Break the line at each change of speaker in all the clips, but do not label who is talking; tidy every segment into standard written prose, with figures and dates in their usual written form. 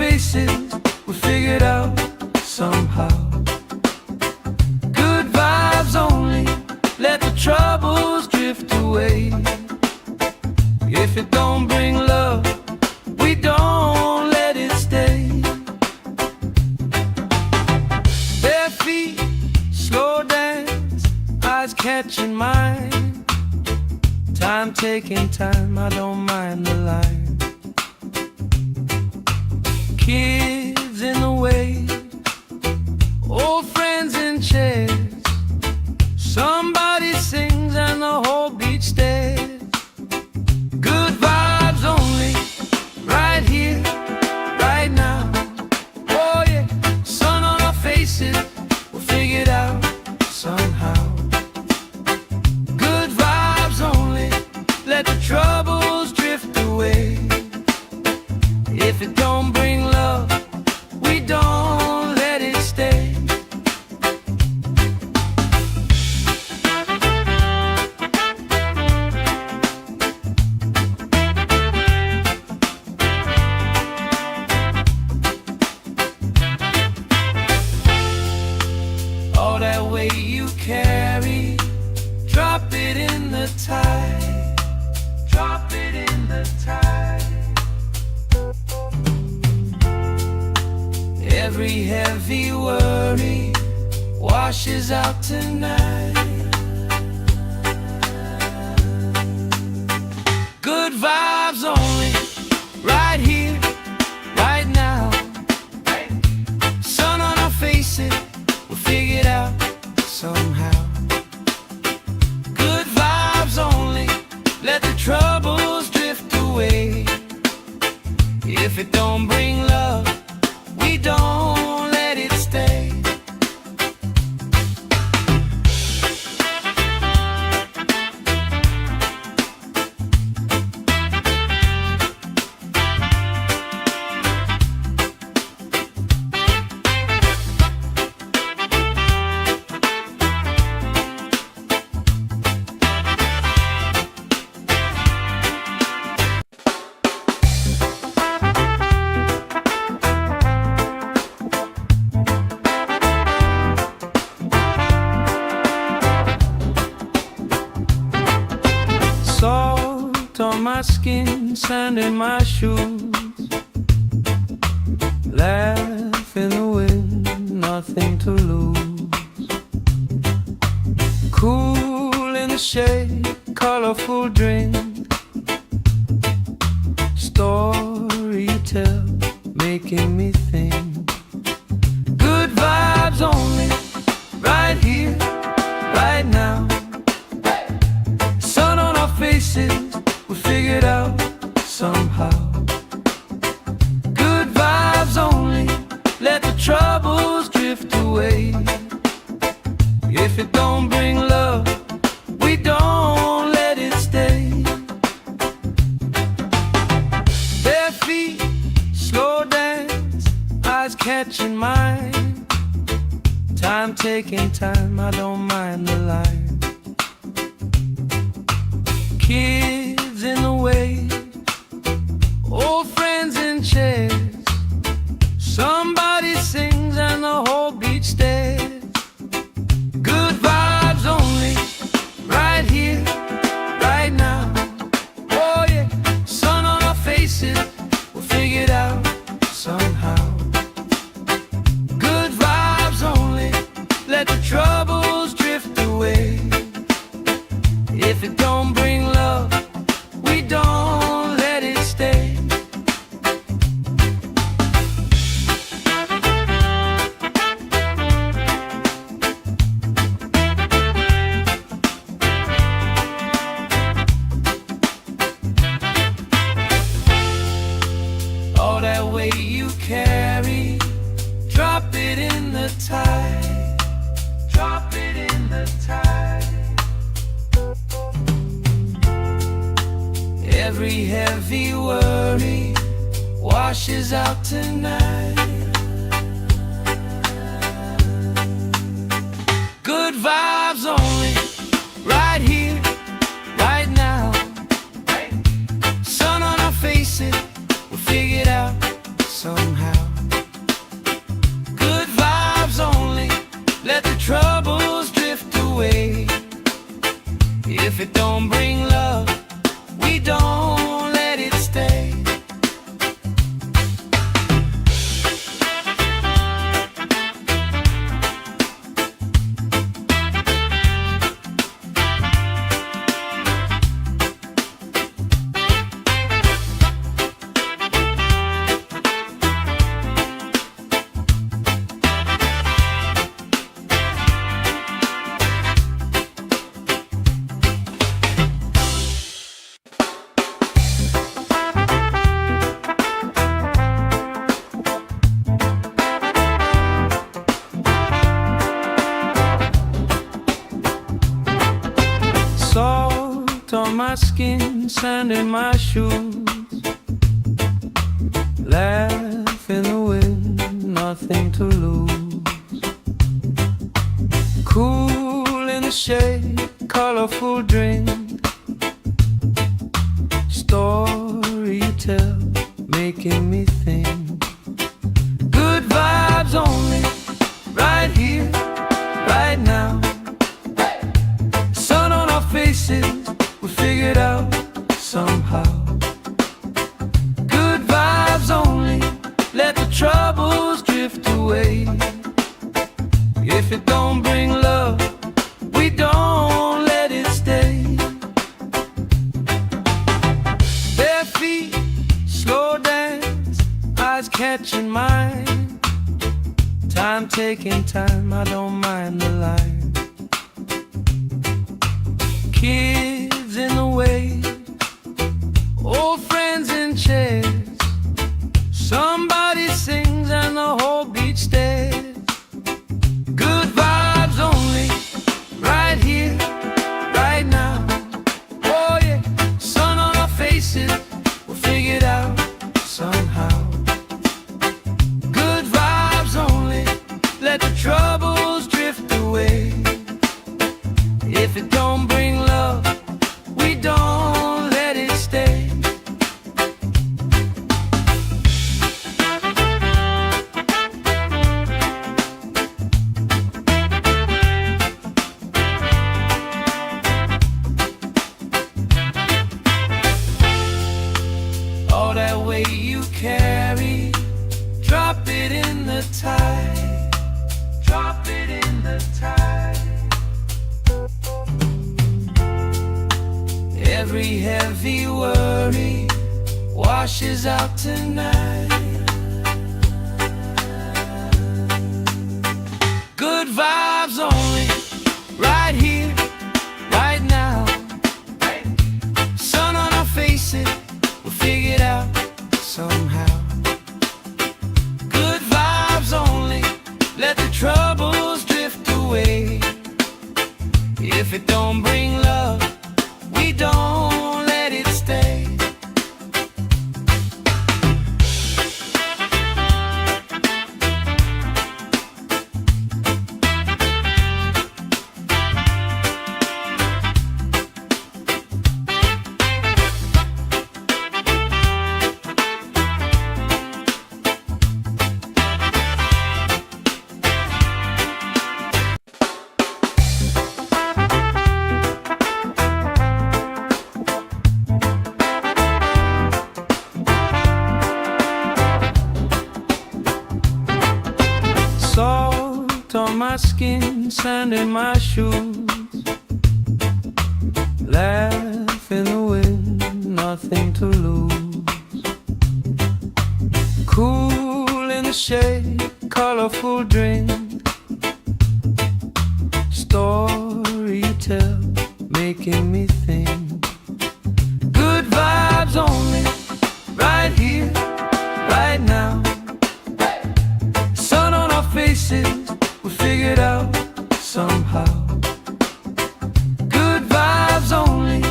faces, we figured out somehow. Good vibes only, let the troubles drift away. If it don't bring love, we don't let it stay. Bare feet, slow dance, eyes catching mine. Time taking time, I don't mind the line. Kids in the way, old friends in chairs. Somebody sings and the whole beach stares. Good vibes only, right here, right now. Oh yeah, sun on our faces, we'll figure it out somehow. Good vibes only, let the troubles drift away. If it don't bring love, we don't let it stay. All that weight you carry, drop it in the tide. Drop it in the tide. Every heavy worry washes out tonight. Good vibes only, right here, right now. Sun on our faces, we'll figure it out somehow. Good vibes only, let the troubles drift away. If it don't bring love, we don't let it stay. Salt on my skin, sand in my shoes. Laugh in the wind, nothing to lose. Cool in the shade, colorful drink. Story you tell, making me think. Good vibes only, right here, right now. Sun on our faces, we figured out somehow. Good vibes only, let the troubles drift away. If it don't bring love, we don't let it stay. Bare feet, slow dance, eyes catching mine. Time taking time, I don't mind the line. Kids in the way, old friends in chairs. Somebody sings and the whole beach stares. Good vibes only, right here, right now. Oh yeah, sun on our faces, we'll figure it out somehow. Good vibes only, let the troubles drift away. If it don't bring love, we don't let it stay. All that weight you carry, drop it in the tide. Drop it in the tide. Every heavy worry washes out tonight. Good vibes only, right here, right now. Sun on our faces, we'll figure it out somehow. sand in my shoes. Laugh in the wind, nothing to lose. Cool in the shade, colorful drink. Story you tell, making me think. Good vibes only, right here, right now. Sun on our faces, we figured out somehow. Good vibes only, let the troubles drift away. If it don't bring love, we don't let it stay. Bare feet, slow dance, eyes catching mine. Time taking time, I don't mind the line. Kids in the wave, old friends in chairs. Somebody sings and the whole beach stares. Good vibes only, right here, right now. Oh yeah, sun on our faces, we'll figure it out somehow. Good vibes only, let the troubles drift away. If it don't bring love, we don't let it stay. All that weight you carry, drop it in the tide. Drop it in the tide. Every heavy worry washes out tonight. Good vibes only, right here, right now. Sun on our faces, we'll figure it out somehow. Good vibes only, let the troubles drift away. If it don't bring love, we don't let it stay. Salt on my skin, sand in my shoes. Laugh in the wind, nothing to lose. Cool in the shade, colorful drink. Story you tell, making me think. Good vibes only, right here, right now. Sun on our faces, we figured out somehow. Good vibes only,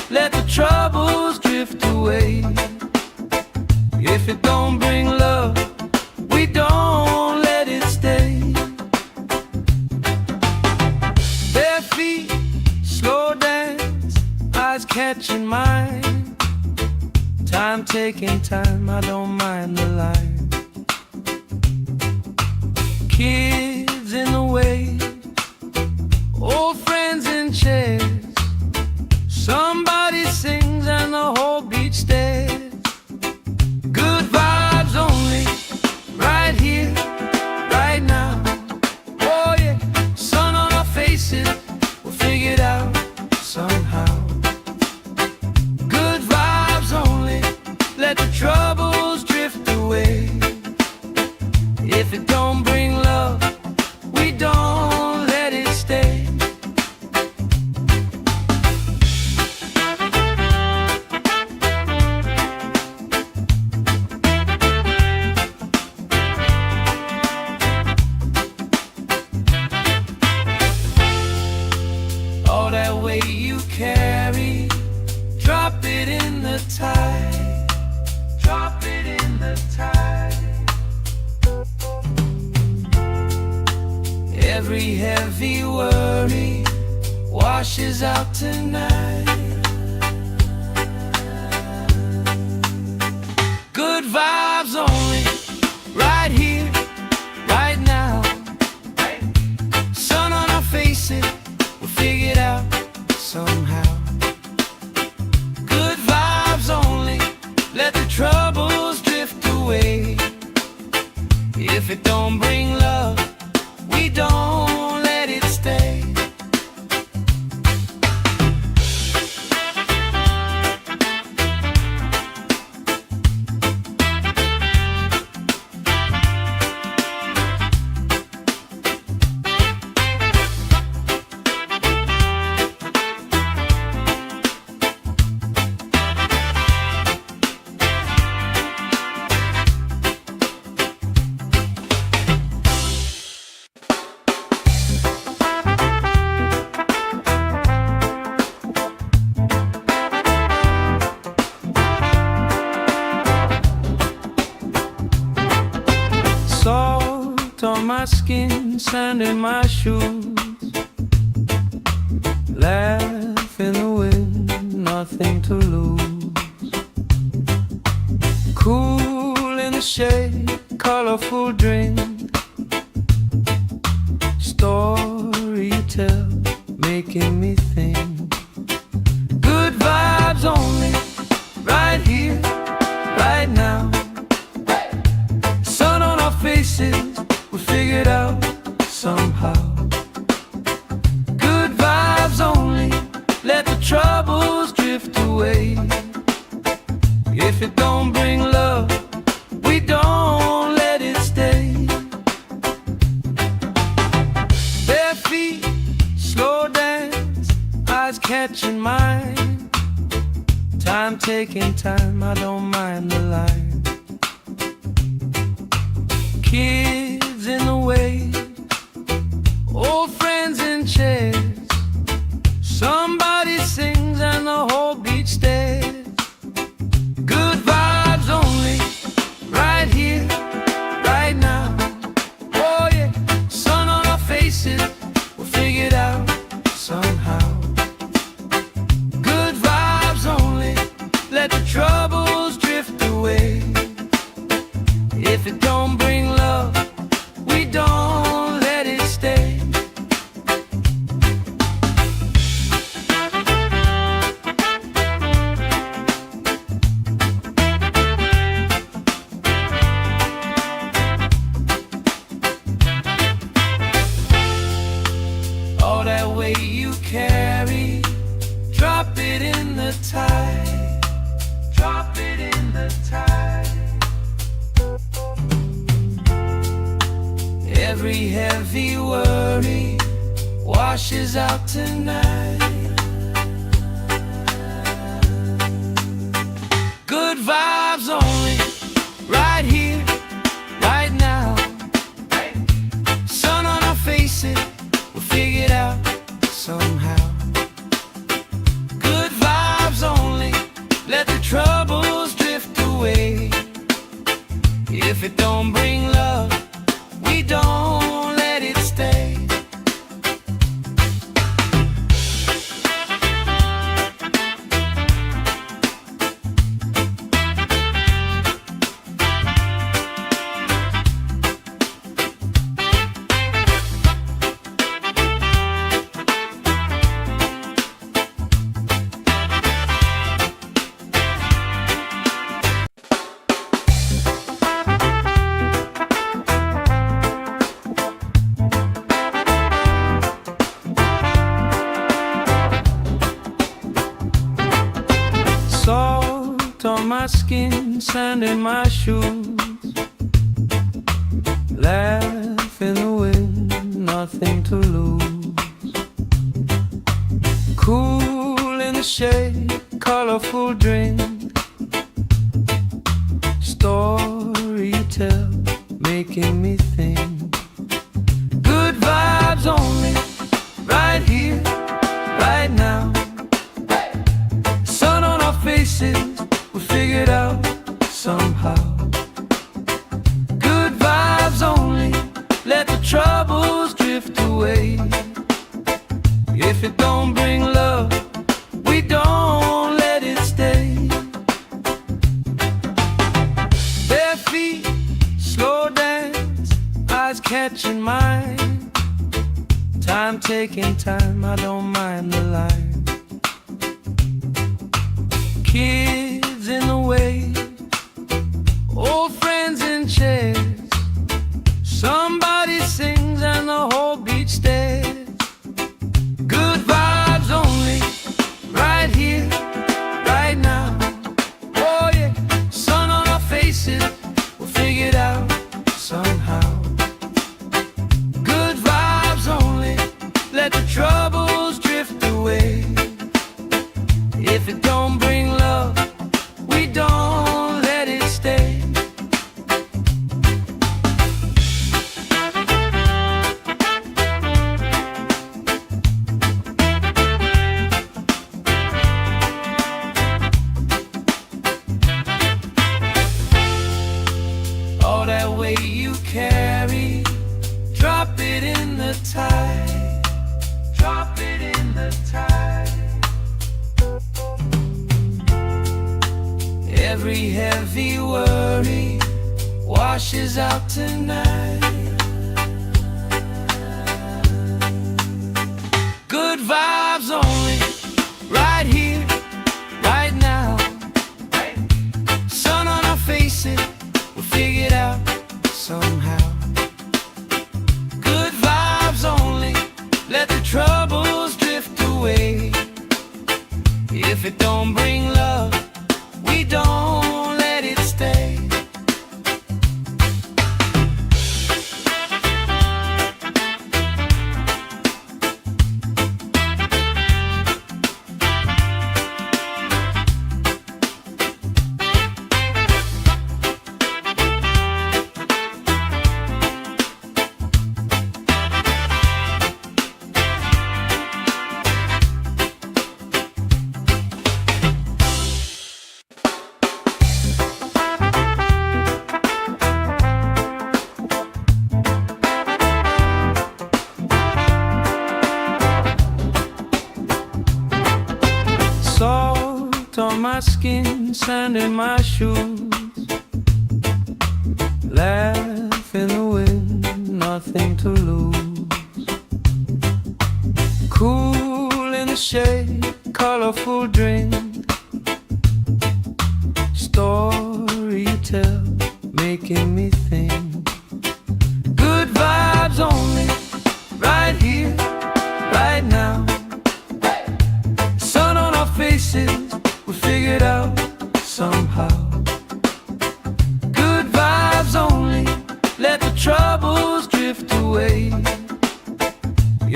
let the troubles drift away. If it don't bring love, we don't let it stay. Bare feet, slow dance, eyes catching mine. Time taking time, I don't mind the line. Kids in the wave, Every heavy worry washes out tonight. Good vibes only, right here, right now. Sun on our faces, we'll figure it out somehow. Good vibes only, let the troubles drift away. If it don't bring love, we don't let it stay. Salt on my skin, sand in my shoes. Laugh in the wind, nothing to lose. Cool in the shade, colorful drink. Story you tell, making me think. Good vibes only, right here, right now. Faces, we'll figure it out somehow. Good vibes only, let the troubles drift away. If it don't bring love, we don't let it stay. Bare feet, slow dance, eyes catching mine. Time taking time, I don't mind the line. Kids in the way, old friends in chairs. Somebody sings and the whole beach stares. Good vibes only, right here, right now. Oh yeah, sun on our faces, we'll figure it out somehow. Good vibes only, let the troubles drift away. If it don't bring love, we don't let it stay. All that weight you carry, drop it in the tide. Drop it in the tide. Every heavy worry washes out tonight. Good vibes only, right here, right now. Sun on our faces, we'll figure it out somehow. Good vibes only, let the troubles drift away. If it don't bring love, we don't let it stay. Salt on my skin, sand in my shoes. Laugh in the wind, nothing to lose. Cool in the shade, colorful drink. Story you tell, making me think. Good vibes only, right here, right now. Sun on our faces, we'll figure it out somehow. Good vibes only, let the troubles drift drift away. If it don't bring love, we don't let it stay. Bare feet, slow dance, eyes catching mine. Time taking time, I don't mind the line. Kids in the way, old friends in chairs. Somebody sings and the whole beach stares. Good vibes only, right here, right now. Oh yeah, sun on our faces, we'll figure it out somehow. Good vibes only, let the troubles drift away. If it don't bring love, we don't let it stay. All that weight you carry, drop it in the tide. Drop it in the tide. Every heavy worry washes out tonight. Good vibes only, right here, right now. Sun on our faces, we'll figure it out somehow. Good vibes only, let the troubles drift away. If it don't bring love, we don't let it stay. Salt on my skin, sand in my shoes. Laugh in the wind, nothing to lose. Cool in the shade, colorful drink. Story you tell, making me think. Good vibes only, right here, right now. Sun on our faces, we figure it out somehow. Good vibes only, let the troubles drift away.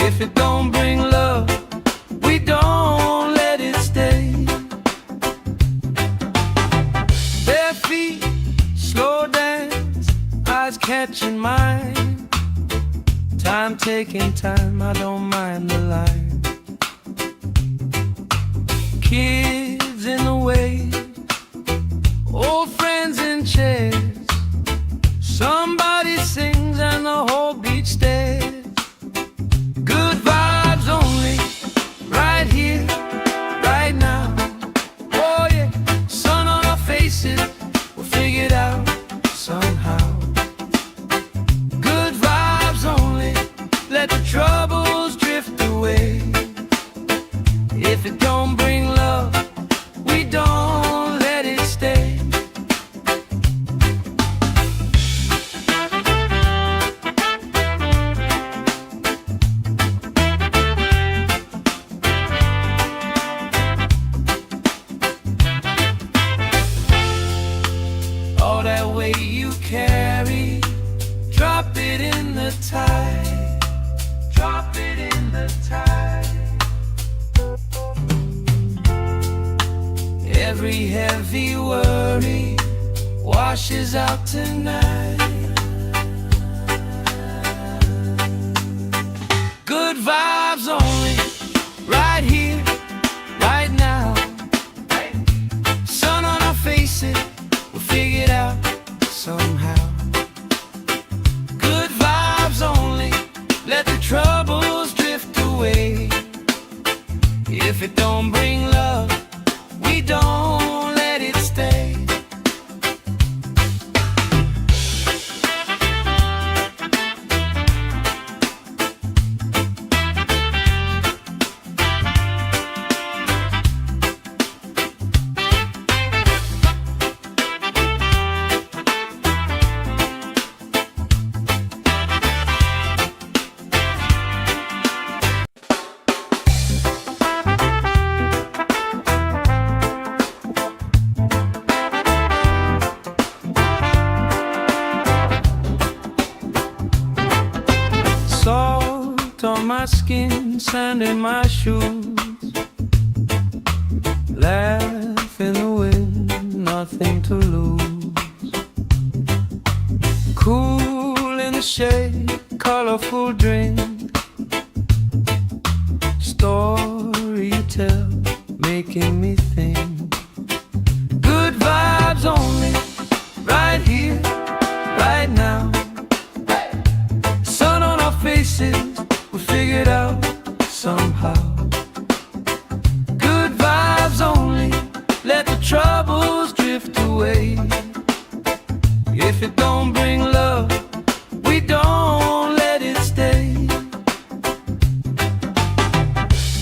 If it don't bring love, we don't let it stay. Bare feet, slow dance, eyes catching mine. Time taking time, I don't mind the line. Kids in the way, old friends in chairs. Somebody sings and the whole beach stares. Good vibes only, right here, right now. Oh yeah, sun on our faces, we'll figure it out somehow. Good vibes only, let the troubles drift away. If it don't bring love, we don't let it stay. All that weight you carry, drop it in the tide. Drop it in the tide. Every heavy worry washes out tonight. Good vibes only, right here, right now. Sun on our faces, we'll figure it out somehow. Good vibes only, let the trouble If it don't bring love, we don't let it stay. Salt on my skin, sand in my shoes, laugh in the wind, nothing to lose. Cool in the shade, colorful drink, story you tell, making me think. Good vibes only, right here, right now. Sun on our faces, we figured out somehow. Good vibes only, let the troubles drift away. If it don't bring love, we don't let it stay.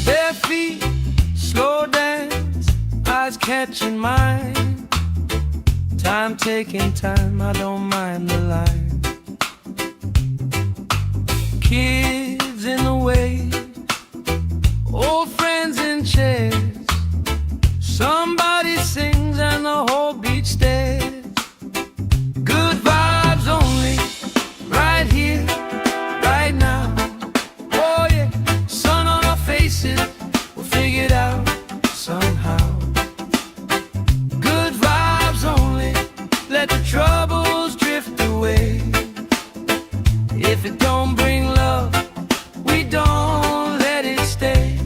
Bare feet, slow dance, eyes catching mine. Time taking time, I don't mind the line. Kids in the wave, old friends in chairs. Somebody sings and the whole beach stares. Good vibes only, right here, right now. Oh yeah, sun on our faces, we'll figure it out somehow. Good vibes only, let the troubles drift away. If it don't bring love, we don't let it stay.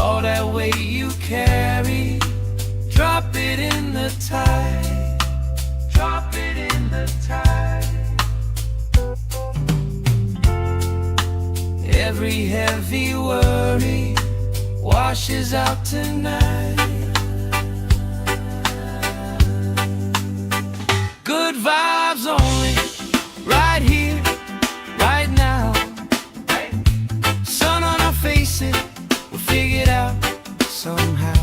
All that weight you carry, drop it in the tide. Drop it in the tide. Every heavy worry washes out tonight. Good vibes only, right here, right now. Sun on our faces, we'll figure it out somehow.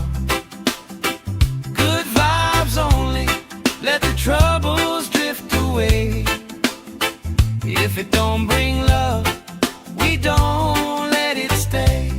Good vibes only, let the troubles drift away. If it don't bring love, we don't let it stay.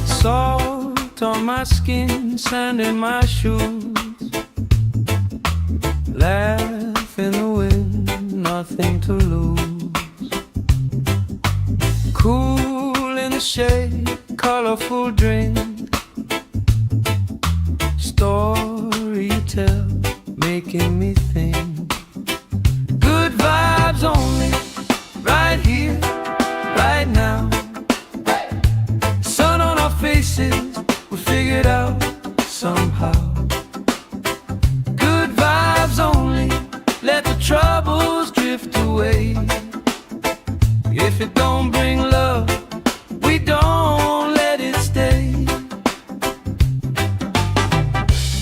Salt on my skin, sand in my shoes, laugh in the wind, nothing to lose. Cool in the shade, colorful drink, story you tell, making me think. Good vibes only, right here, right now. Sun on our faces, we figured out somehow. Good vibes only, let the troubles drift away. If it don't bring love, we don't let it stay.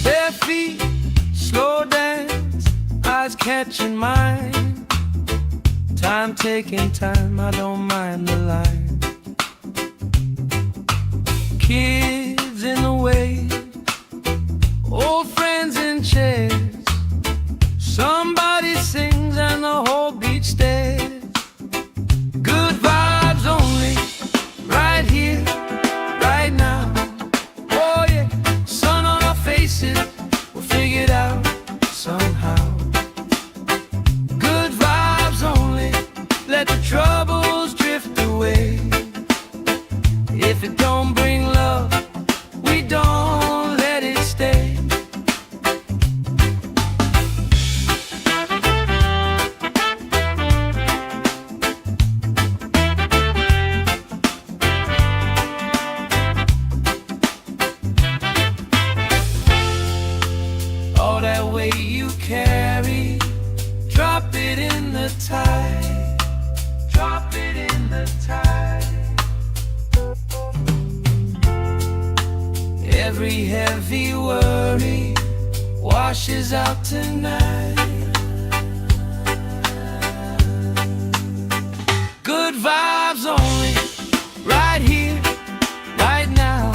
Bare feet, slow dance, eyes catching mine. Time taking time, I don't mind the line. Kids in the wave, old friends in chairs. If it don't bring love, we don't let it stay. All that weight you carry, drop it in the tide. Drop it in the tide. Every heavy worry washes out tonight. Good vibes only, right here, right now.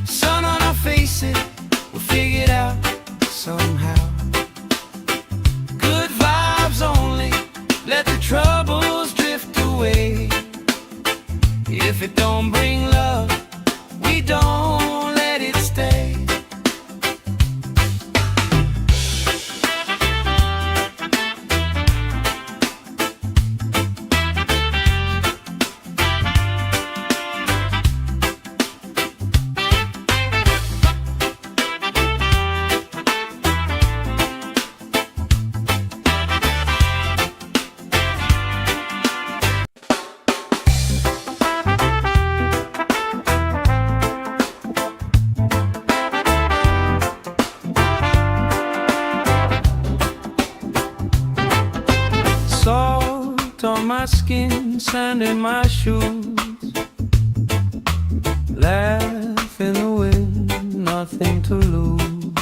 Sun on our faces, we'll figure it out somehow. Good vibes only, let the troubles drift away. If it don't bring love, we don't let it stay. Salt on my skin, sand in my shoes. Laugh in the wind, nothing to lose.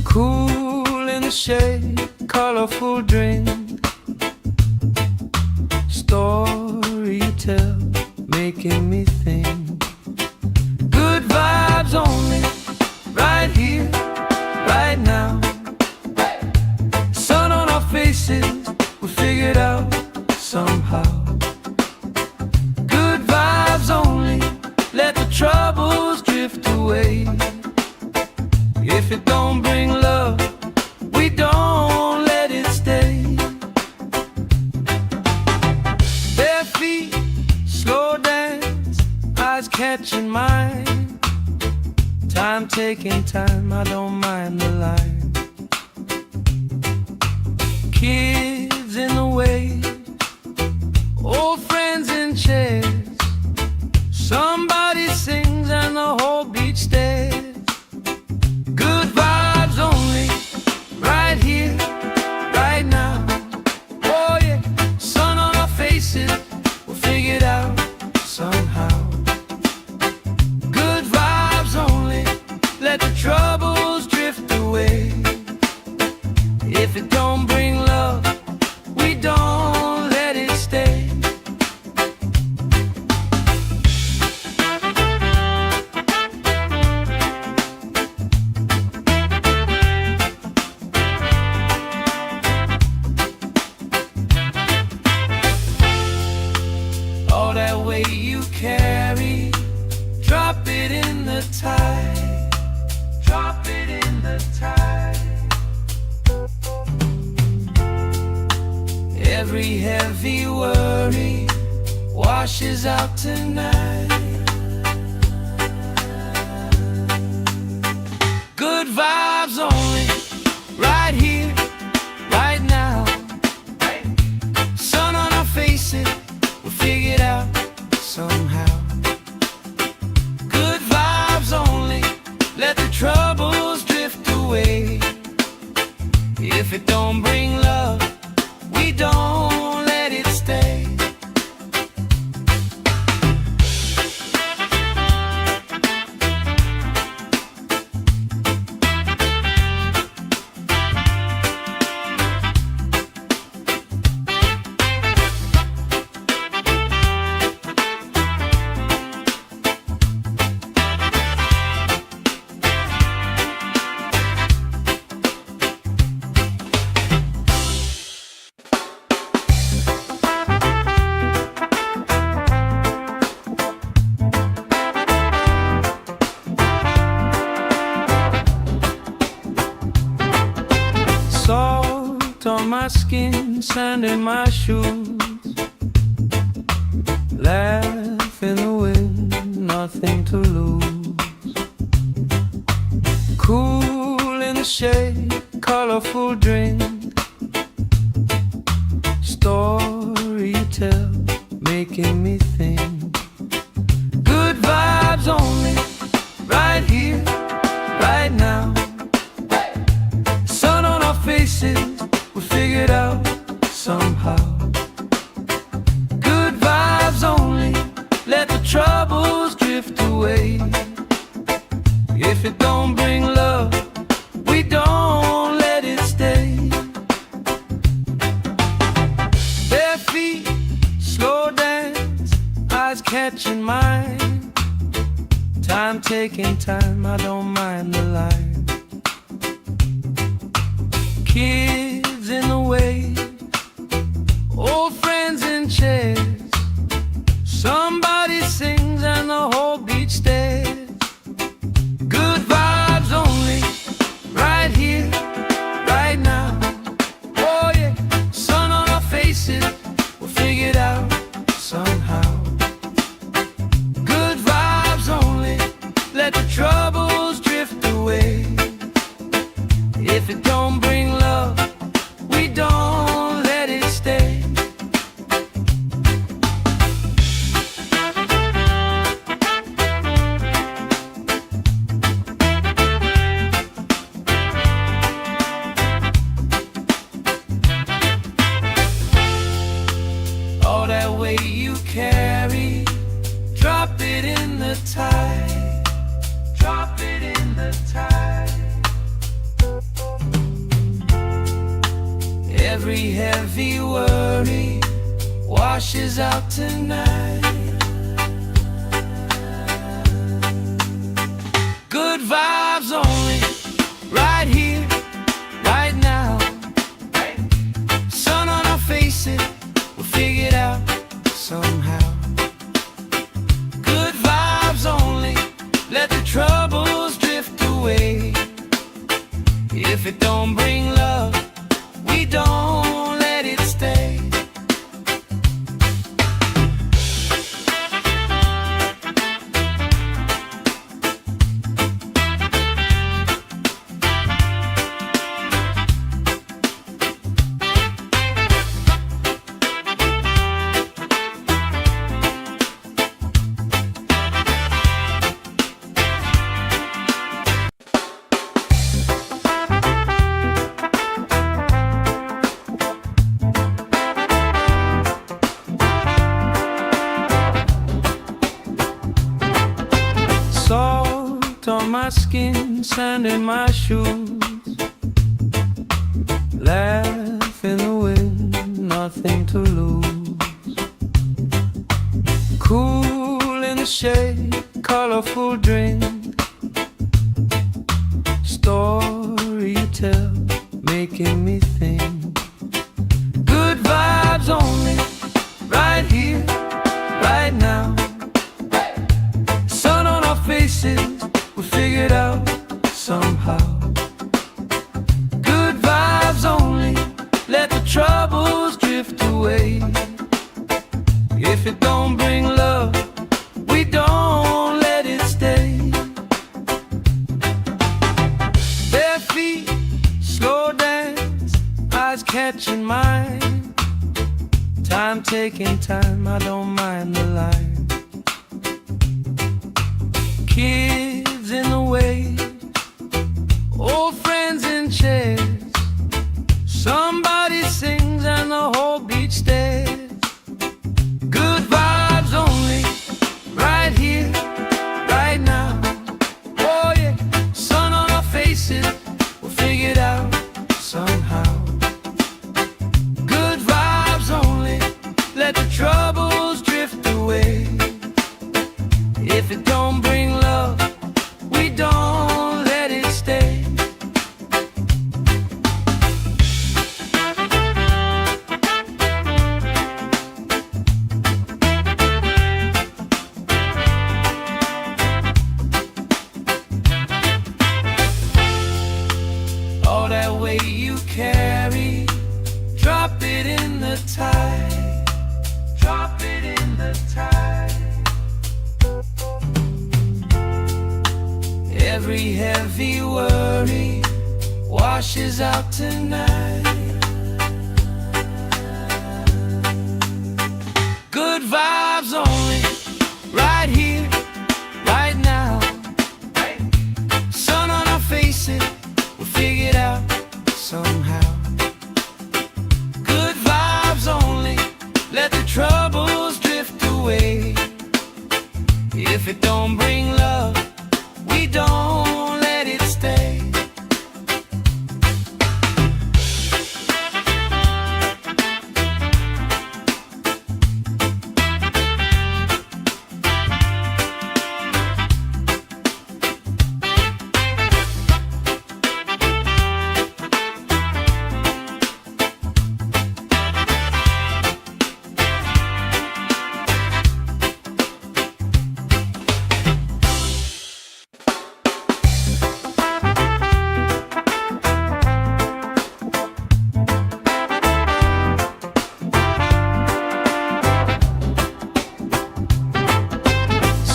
Cool in the shade, colorful drink. Story you tell, making me think. Good vibes only, right here, right now. Sun on our faces, we'll figure it out somehow. Good vibes only, let the troubles drift away. If it don't bring love, we don't let it stay. Bare feet, slow dance, eyes catching mine. Time taking time, I don't mind the line. Kids in the way, old friends in chairs. Somebody sings and the whole beach stares. Good vibes only, right here, right now. Oh yeah, sun on our faces, we'll figure it out somehow. Good vibes only, let the troubles drift away. If it don't bring love, we don't let it stay. All that weight you carry, drop it in the tide. Drop it in the tide. Every heavy worry washes out tonight. Good vibes only, right here, right now. Sun on our faces, we'll figure it out somehow. Good vibes only, let the troubles drift away. If it don't bring love, we don't let it stay. Salt on my skin, sand in my shoes. Laugh in the wind, nothing to lose. Cool in the shade, colorful drink. Story you tell, making me think. Good vibes only, right here, right now. Sun on our faces, we figured out somehow. Good vibes only, let the troubles drift away. If it don't bring love, we don't let it stay. Bare feet, slow dance, eyes catching mine. Time taking time, I don't mind the line. Kids in the wave, old friends in chairs. Somebody sings and the whole beach stares. Good vibes only, right here, right now. Oh yeah, sun on our faces, we'll figure it out somehow. Good vibes only, let the troubles drift away. If it don't bring love, we don't let it stay. All that weight you carry, drop it in the tide. Drop it in the tide. Every heavy worry washes out tonight. Good vibes only, right here, right now. Sun on our faces, we'll figure it out somehow. Good vibes only, let the troubles drift away. If it don't bring love, we don't let it stay. Salt on my skin, sand in my shoes. Laugh in the wind, nothing to lose. Cool in the shade, colorful drink. Story you tell, making me think. Good vibes only, right here, right now. Sun on our faces, we figured out somehow. Good vibes only, let the troubles drift away. If it don't bring love, we don't let it stay. Bare feet, slow dance, eyes catching mine. Time taking time, I don't mind the line. Kids in the wave, old friends in chairs. Somebody sings and the whole beach stares. Good vibes only, right here, right now. Oh yeah, sun on our faces, we'll figure it out somehow. Good vibes only, let the troubles drift away. If it don't bring love, we don't let it stay. All that weight you carry, drop it in the tide. Drop it in the tide. Every heavy worry washes out tonight. Good vibes only, right here, right now. Sun on our faces, we'll figure it out somehow. Good vibes only, let the troubles drift away. If it don't bring love, we don't let it stay.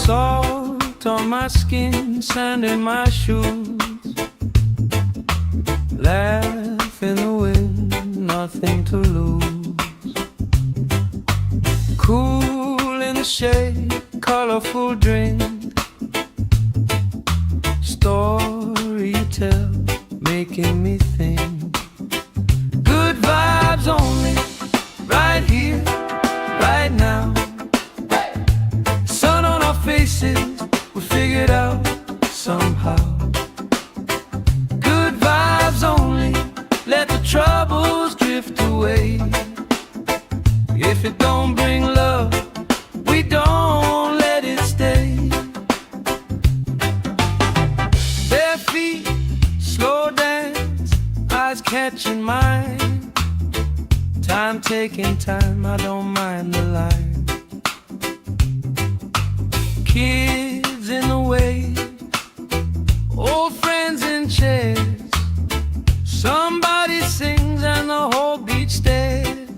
Salt on my skin, sand in my shoes. Laugh in the wind, nothing to lose. Cool in the shade, colorful drink. Story you tell, making me think. Good vibes only, right here, right now. Faces, we figure it out somehow. Good vibes only, let the troubles drift away. If it don't bring love, we don't let it stay. Bare feet, slow dance, eyes catching mine. Time taking time, I don't mind the line. Kids in the way, old friends in chairs. Somebody sings and the whole beach stares.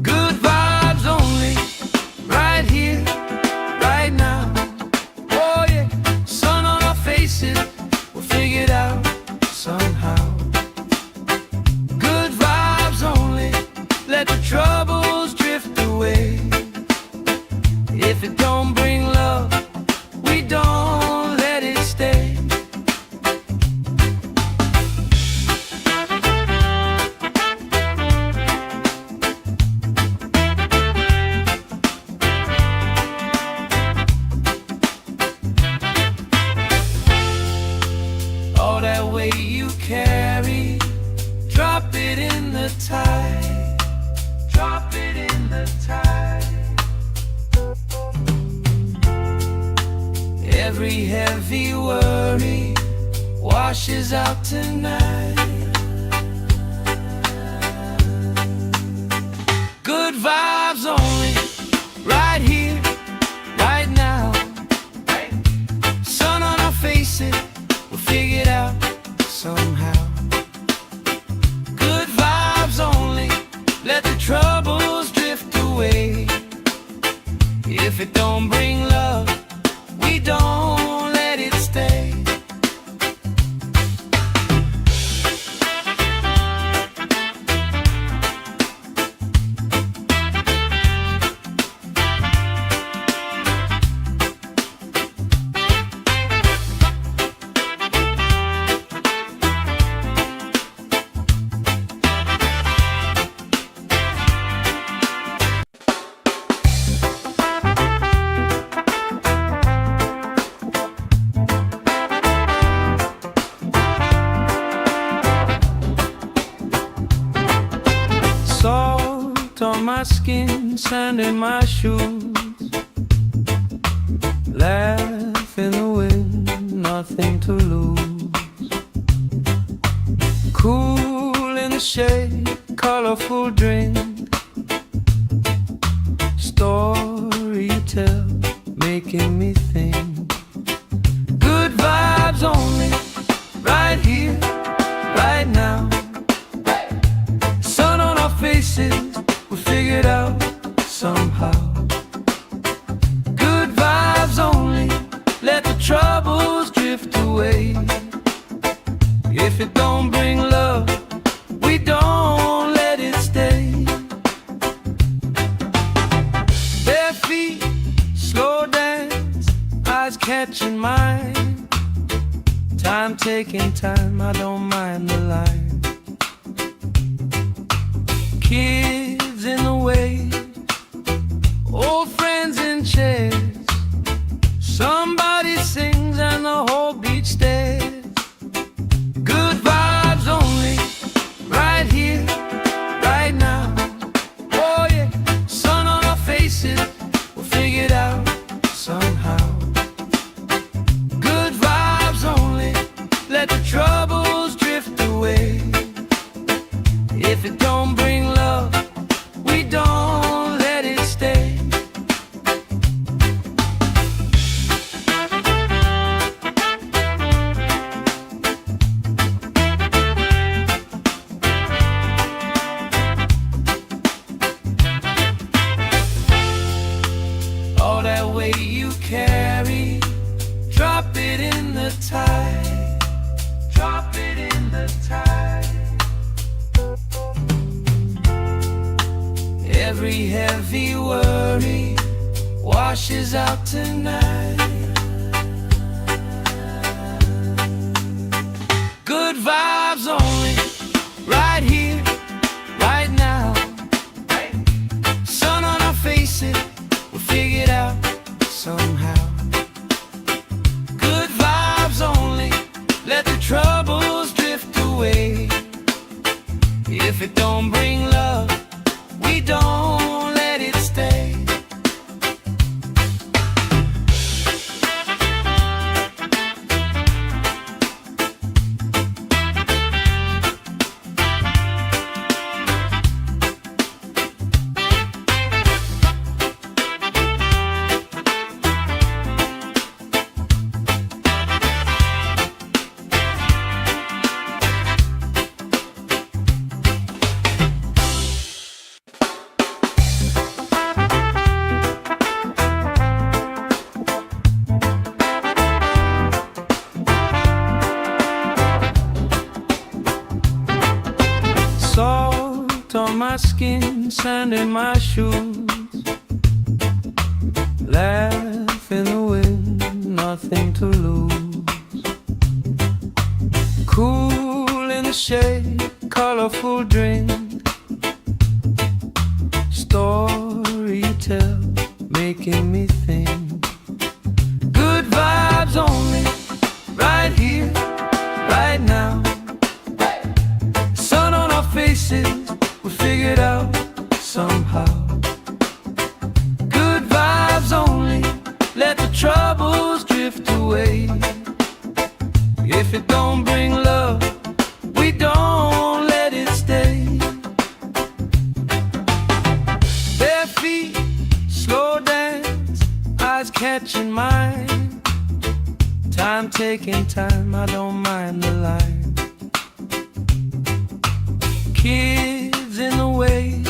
Good vibes only, right here, right now. Oh yeah, sun on our faces, we'll figure it out somehow. Good vibes only, let the troubles drift away. If it don't bring love, we don't let it stay. All that weight you carry, drop it in the tide. Drop it in the tide. Every heavy worry washes out tonight. Good vibes only, right here, right now. Sun on our faces, we'll figure it out somehow. Good vibes only, let the troubles drift away. If it don't bring love, we don't let it stay. Salt on my skin, sand in my shoes. Laugh in the wind, nothing to lose. Cool in the shade, colorful drink. Story you tell, making me think. Good vibes only, right here, right now. Sun on our faces, we figure it out somehow. Good vibes only, let the troubles drift away. away. If it don't bring love, we don't let it stay. Bare feet, slow dance, eyes catching mine. Time taking time, I don't mind the line. Kids in the way, old friends in chairs. Somebody sings and the whole beach stares. Good vibes only, right here, right now. Oh yeah, sun on our faces, we'll figure it out somehow. Good vibes only, let the troubles drift away. If it don't bring love, we don't let it stay. All that weight you carry, drop it in the tide. Drop it in the tide. Every heavy worry washes out tonight. Good vibes only, right here, right now. Sun on our faces, we'll figure it out somehow. Good vibes only, let the troubles drift away. If it don't bring love, we don't let it stay. Salt on my skin, sand in my shoes. Laugh in the wind, nothing to lose. Cool in the shade, colorful drink. Story you tell, making me think. Good vibes only, right here, right now. Sun on our faces, we figure it out somehow. Good vibes only, let the troubles drift away. If it don't bring love, we don't let it stay. Bare feet, slow dance, eyes catching mine. Time taking time, I don't mind the line. Kids in the way,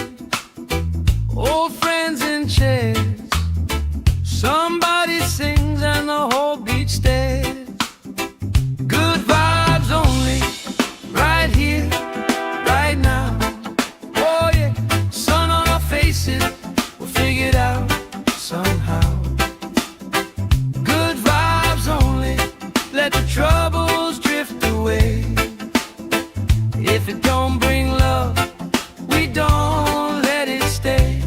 old friends in chairs. Somebody sings and the whole beach stares. Good vibes only, right here, right now. Oh yeah, sun on our faces, we'll figure it out somehow. Good vibes only, let the troubles drift away. If it don't bring love, we don't let it stay.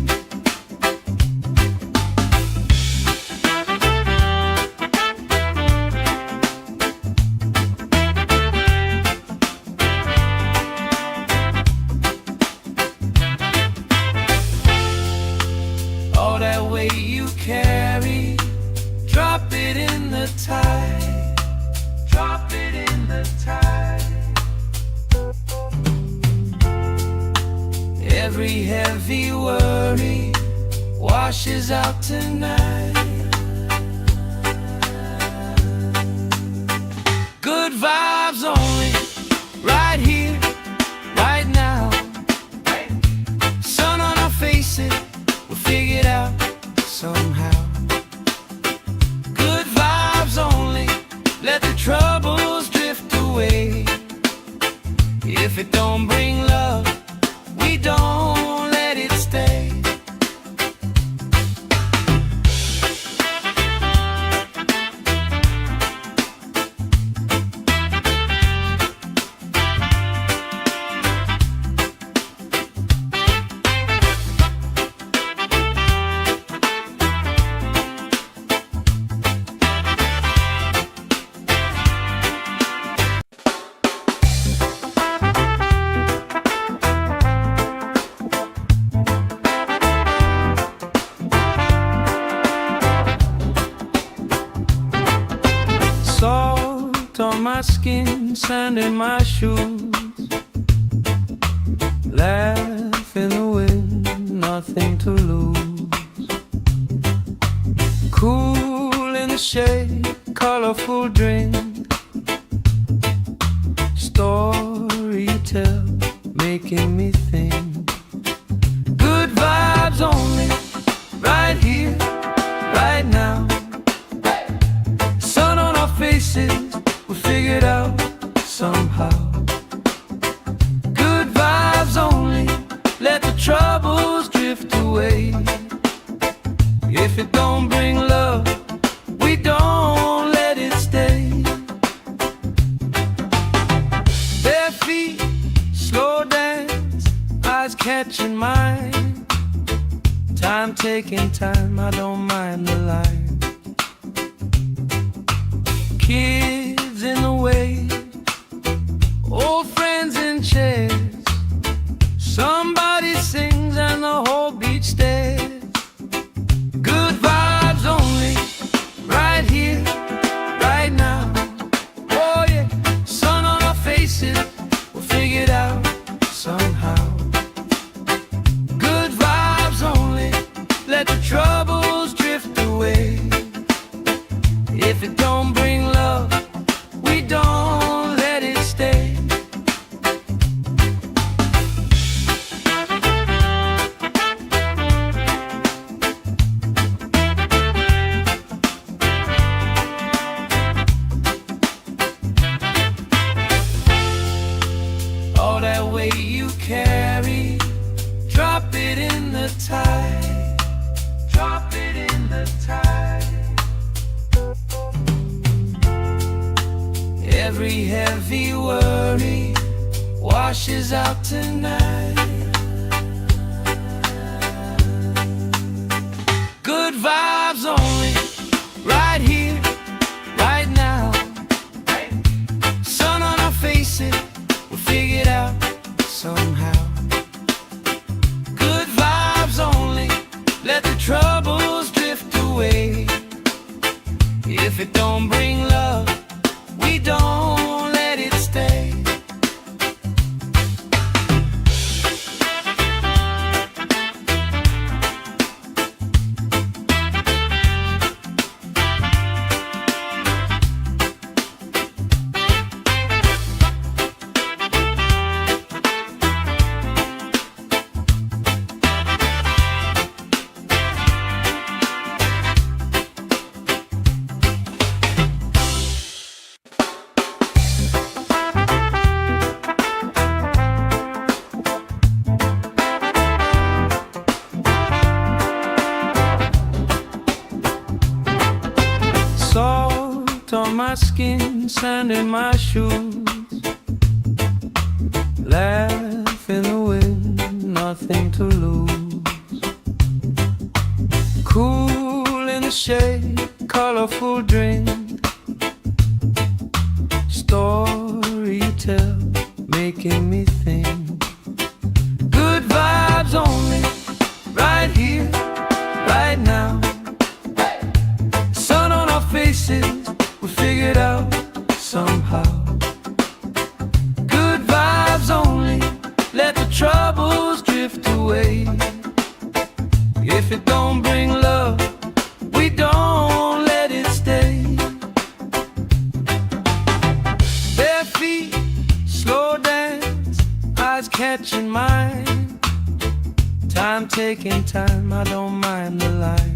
All that weight you carry, drop it in the tide. Drop it in the tide. Every heavy worry washes out tonight. Good vibes only, right here, right now. Sun on our faces, we'll figure it out somehow. Good vibes only, let the trouble on my skin, sand in my shoes. Laugh in the wind, nothing to lose. Cool in the shade, colorful drink. Story you tell, making me think. Good vibes only, right here, right now. Sun on our faces, we figured out somehow. Good vibes only, let the troubles drift away. If it don't bring love, we don't let it stay. Bare feet, slow dance, eyes catching mine. Time taking time, I don't mind the line. Kids in the wave, old friends in chairs. Somebody sings and the whole beach stares. Good vibes only, right here, right now. Oh yeah, sun on our faces, we'll figure it out somehow. Good vibes only, let the troubles drift away. If it don't bring love, we don't let it stay. All that weight you carry, drop it in the tide. Drop it in the tide. Every heavy worry washes out tonight. Good vibes only, right here, right now. Sun on our faces, we'll figure it out somehow. Good vibes only, let the troubles drift away. If it don't bring love, we don't let it stay. Salt on my skin, sand in my shoes. Laugh in the wind, nothing to lose. Cool in the shade, colorful drink. Story you tell, making me think. Good vibes only, right here, right now. Sun on our faces, we figured out somehow. Good vibes only, let the troubles drift away. If it don't bring love, we don't let it stay. Bare feet, slow dance, eyes catching mine. Time taking time, I don't mind the line.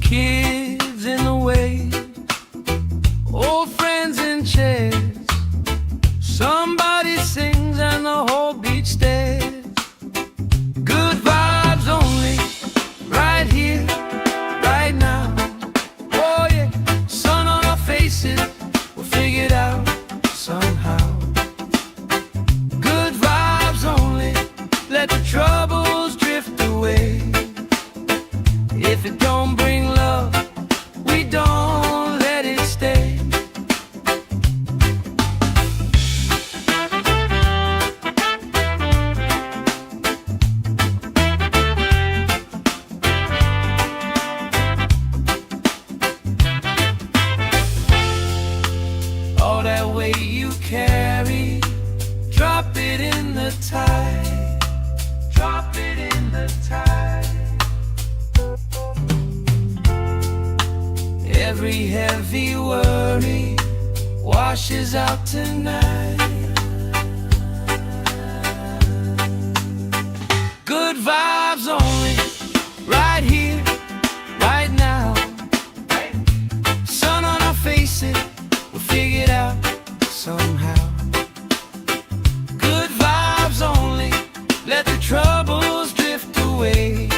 Kids in the wave, old friends in chairs. Somebody sings and the whole beach stares. Good vibes only, right here, right now. Oh yeah, sun on our faces, we'll figure it out somehow. Good vibes only, let the troubles drift away. If it don't bring love, we don't let it stay. Every heavy worry washes out tonight. Good vibes only, right here, right now. Sun on our faces, we'll figure it out somehow. Good vibes only, let the troubles drift away.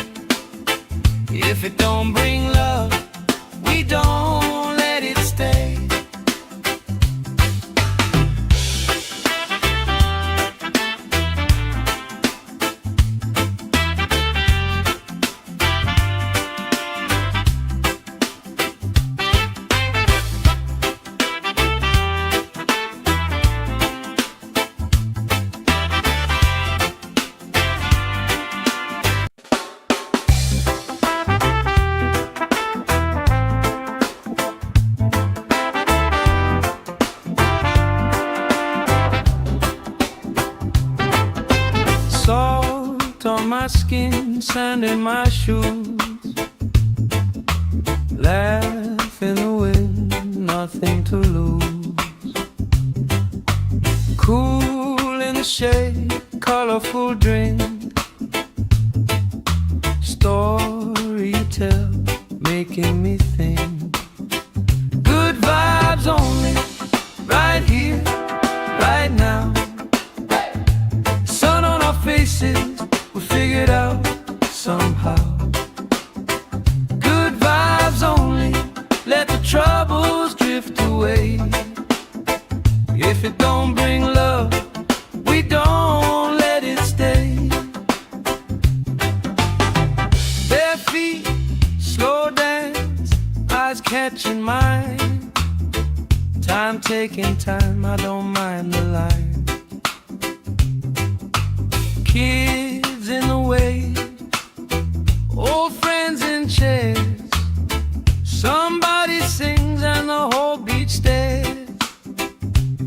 If it don't bring love, we don't let it stay. Salt on my skin, sand in my shoes. Laugh in the wind, nothing to lose. Cool in the shade, colorful drink. Story you tell, making me think. Good vibes only, right here, right now. Sun on our faces, we'll figure it out somehow. Good vibes only, let the troubles drift away. If it don't bring love, we don't let it stay. Bare feet, slow dance, eyes catching mine. Time taking time, I don't mind the line. Kids in the way, old friends in chairs. Somebody sings and the whole beach stares.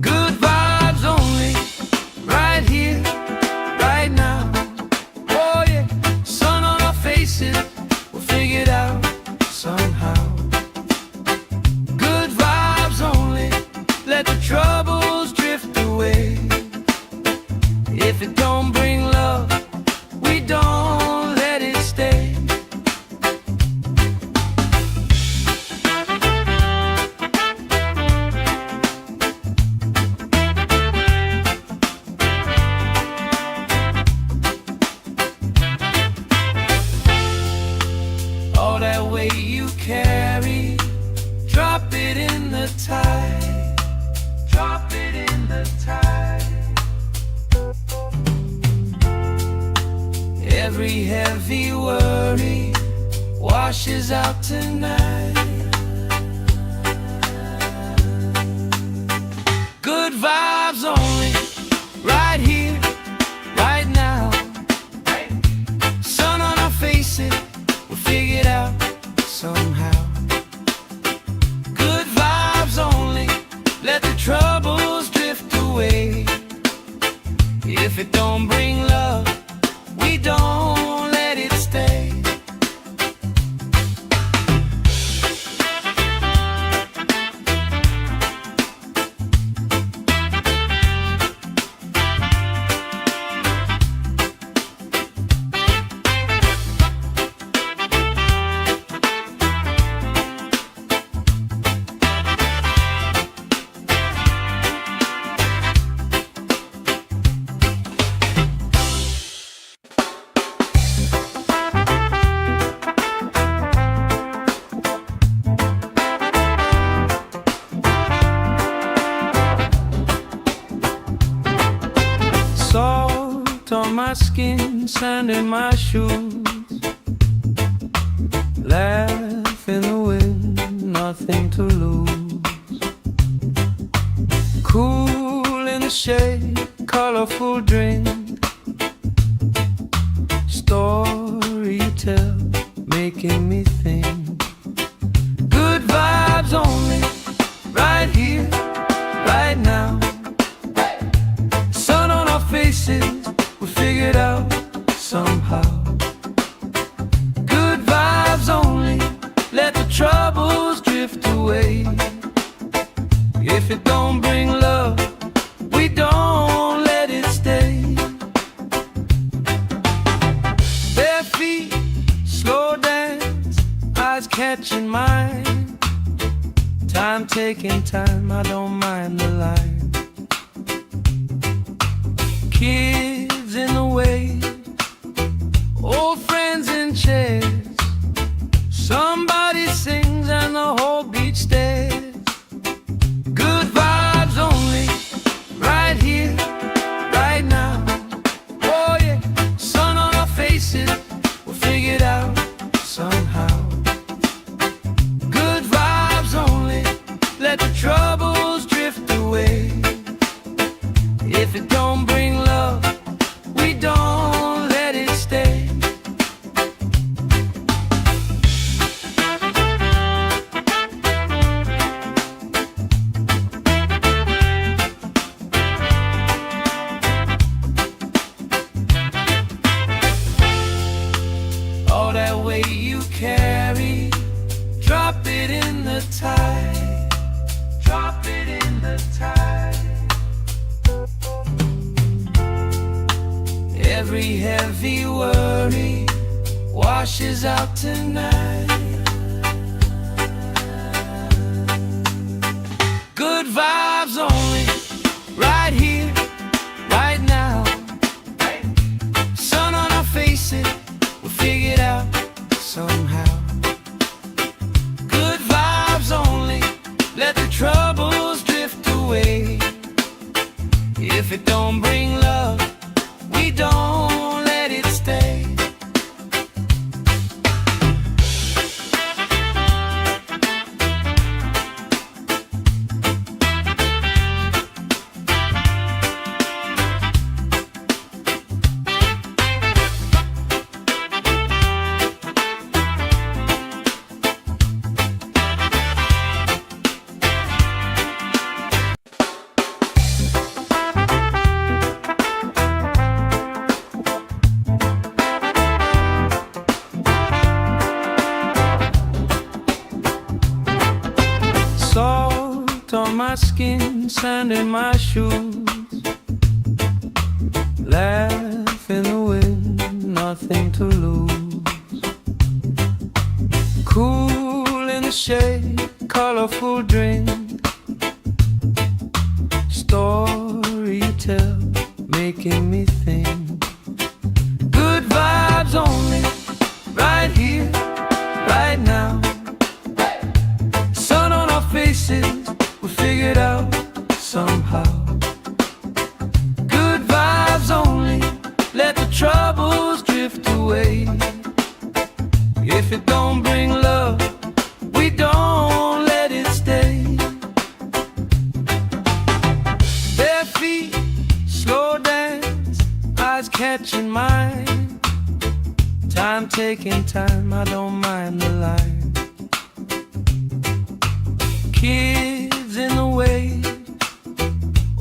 Good vibes only, right here, right now. Oh yeah, sun on our faces, we'll figure it out somehow. Good vibes only, let the troubles drift away. If it don't bring love, we don't let it stay. All that weight you carry, drop it in the tide. Drop it in the tide. Every heavy worry washes out tonight. Good vibes only, right here, right now. Sun on our faces, we'll figure it out somehow. Good vibes only, let the troubles drift away. If it don't bring love, we don't let it stay. Salt on my skin, sand in my shoes. Laugh in the wind, nothing to lose. Cool in the shade, colorful drink. Story you tell, making me think. Good vibes only, right here, right now. Sun on our faces, we'll figure it out somehow. Good vibes only, let the troubles drift away. catching mine. Time taking time, I don't mind the line. Kids in the wave, old friends in chairs. Somebody sings and the whole beach stares. Good vibes only, right here, right now. Oh yeah, sun on our faces, we'll figure it out somehow. Good vibes only, let the troubles drift away. If it don't bring love, we don't let it stay. All that weight you carry, drop it in the tide. Drop it in the tide. Every heavy worry washes out tonight. Good vibes only, right here, right now. Sun on our faces, we'll figure it out somehow. Good vibes only, let the troubles drift away. If it don't bring love, we don't let it stay. Salt on my skin, sand in my shoes. Laugh in the wind, nothing to lose. Cool in the shade, colorful drink. Story you tell, making me think. Good vibes only, right here, right now. Sun on our faces, we'll figure it out somehow. Good vibes only, let the troubles drift away. If it don't bring love, we don't let it stay. Bare feet, slow dance, eyes catching mine. Time taking time, I don't mind the line. Kids in the wave,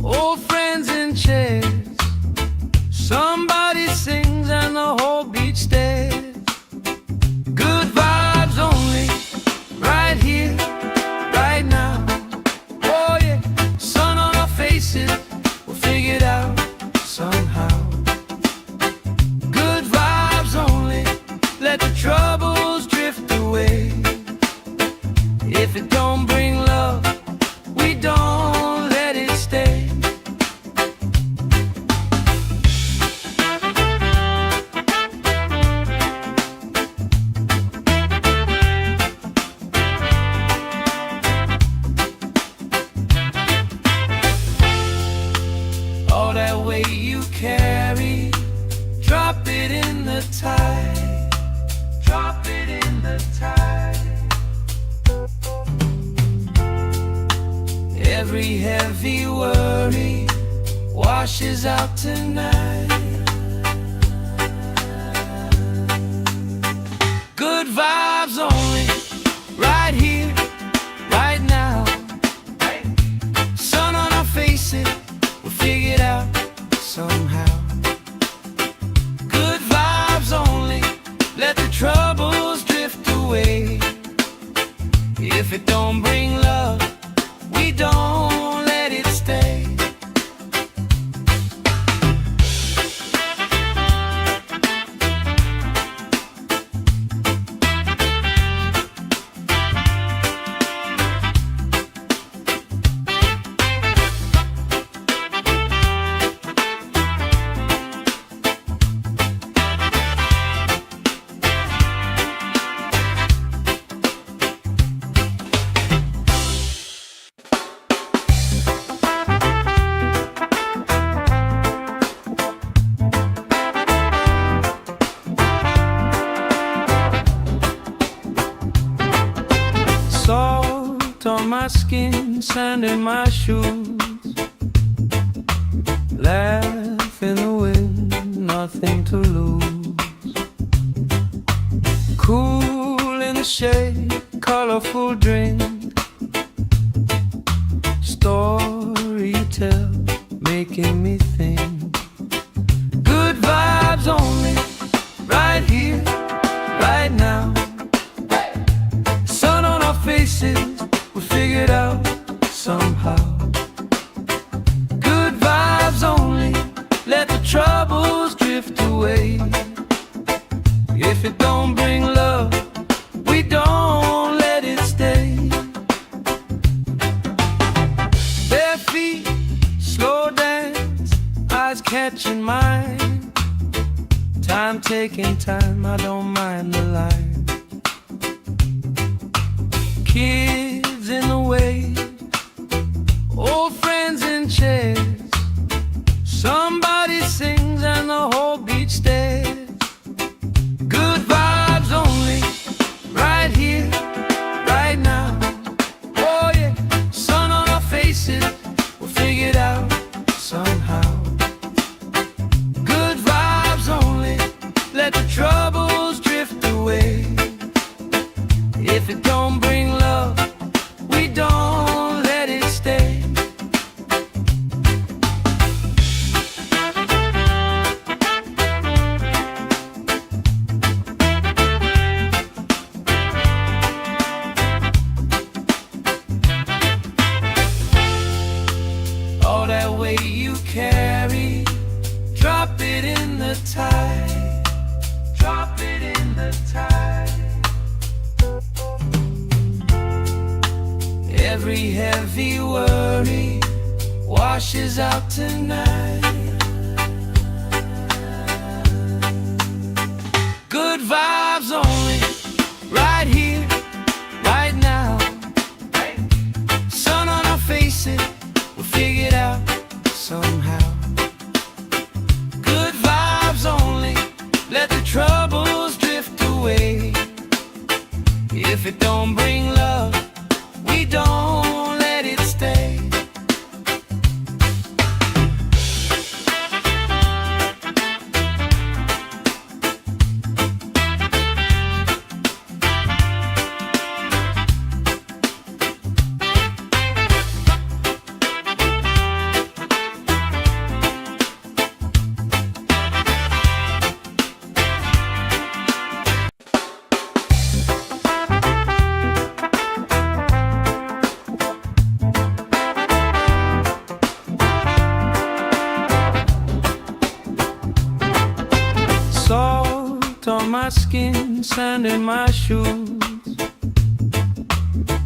old friends in chairs. Somebody sings and the whole beach stares. Good vibes only, right here, right now. Oh yeah, sun on our faces, we'll figure it out somehow. Good vibes only, let the troubles drift away. If it don't bring love, we don't let it stay. All that weight you carry, drop it in the tide. Drop it in the tide. Every heavy worry washes out tonight. Good vibes only, right here, right now. Sun on our faces, we'll figure it out somehow. Good vibes only, let the troubles drift away. If it don't bring love, we don't let it stay. Salt on my skin, sand in my shoes. Laugh in the wind, nothing to lose. Cool in the shade, colorful drink. Story you tell, making me think. Good vibes only, right here, right now. Sun on our faces, we figured out somehow. Good vibes only, let the troubles drift away. If it don't bring love, we don't let it stay. Bare feet, slow dance, eyes catching mine. Time taking time, I don't mind the line. Kids in the way, old friends in chairs. Somebody sings and the whole beach stares. Good vibes only, right here, right now. Oh yeah, sun on our faces, we'll figure it out somehow. Good vibes only, let the troubles drift away. If it don't bring love, we don't let it stay. All that weight you carry, drop it in the tide. Drop it in the tide. Every heavy worry washes out tonight. Good vibes only, right here, right now. Sun on our faces, we'll figure it out somehow. Good vibes only, let the troubles drift away. If it don't bring love, we don't let it stay. Salt on my skin, sand in my shoes.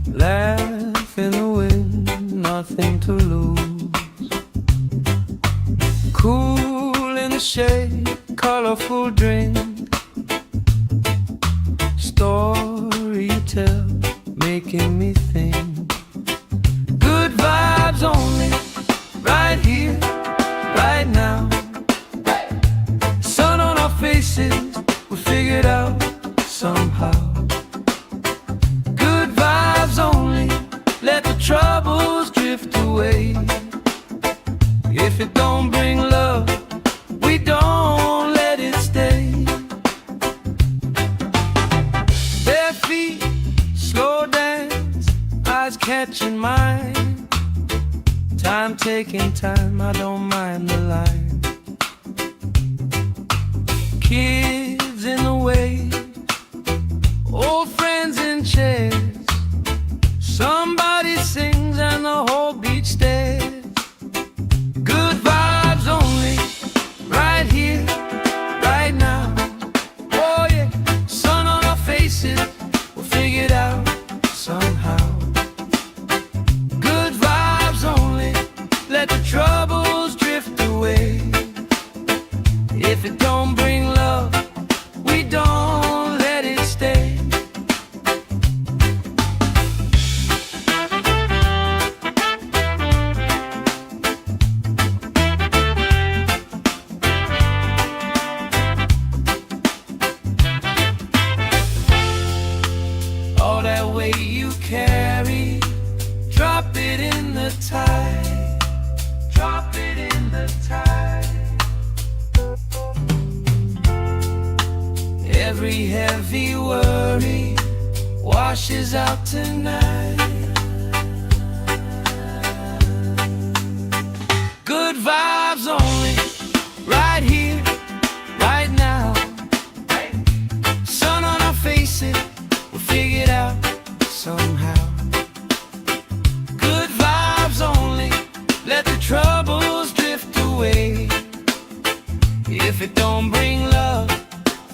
Laugh in the wind, nothing to lose. Cool in the shade, colorful drink. Story you tell, making me think. Good vibes only, right here, right now. Sun on our faces, we figured out somehow. Good vibes only, let the troubles drift away. If it don't bring love, we don't let it stay. Bare feet, slow dance, eyes catching mine. Time taking time, I don't mind the line. Kids in the way, old friends in chairs. Somebody sings and the whole beach stares. Good vibes only, right here, right now. Oh yeah, sun on our faces, we'll figure it out somehow. Good vibes only, let the troubles drift away. If it don't bring love, we don't let it stay. All that weight you carry, drop it in the tide. Drop it in the tide. Every heavy worry washes out tonight. Good vibes only, right here, right now. Sun on our faces, we'll figure it out somehow. Good vibes only, let the troubles drift away. If it don't bring love,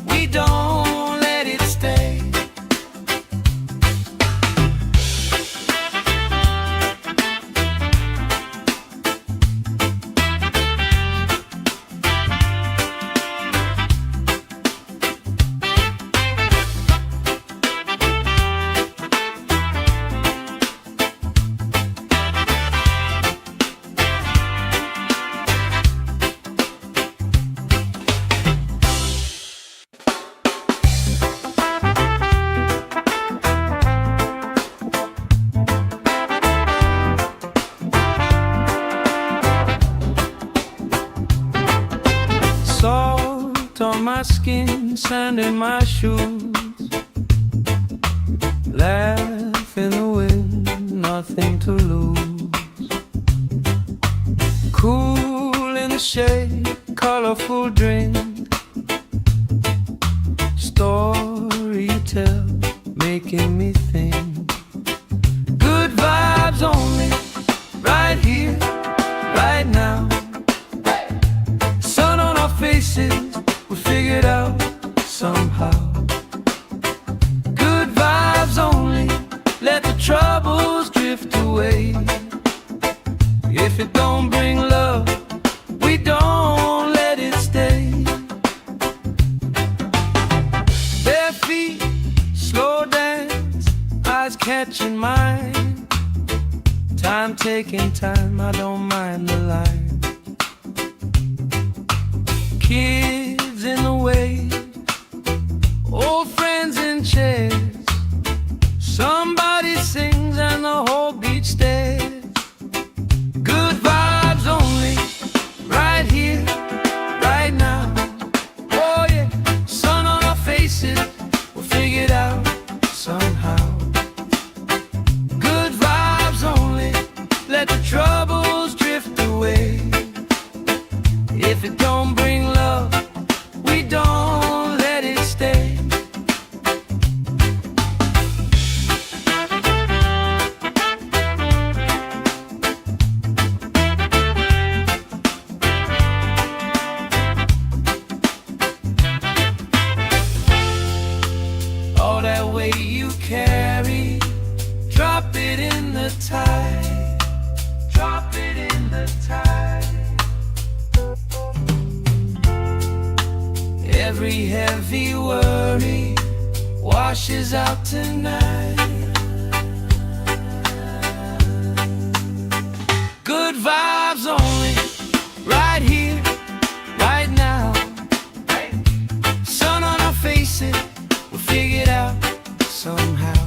we don't let it stay. Salt on my skin, sand in my shoes. Laugh in the wind, nothing to lose. Cool in the shade, colorful drink. Story you tell, making me think. Good vibes only, right here, right now. Sun on our faces, we figured out somehow. Good vibes only, let the troubles drift away. If it don't bring love, we don't let it stay. Bare feet, slow dance, eyes catching mine. Time taking time, I don't mind the line. Kids in the wave, old friends in chairs. Somebody sings and the whole beach stares. Good vibes only, right here, right now. Oh yeah, sun on our faces, we'll figure it out somehow. Good vibes only, let the troubles drift away. If it don't bring love, we don't let it stay. All that weight you carry, drop it in the tide. Drop it in the tide. Every heavy worry washes out tonight. Good vibes only, right here, right now. Sun on our faces, we'll figure it out somehow.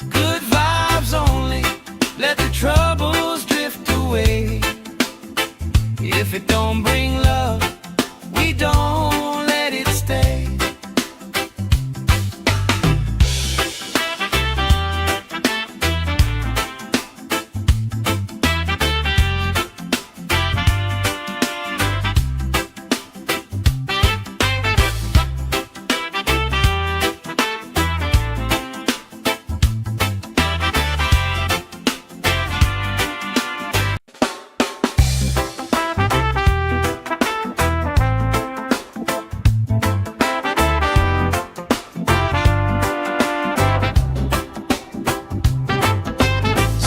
Good vibes only, let the troubles drift away. If it don't bring love, we don't let it stay.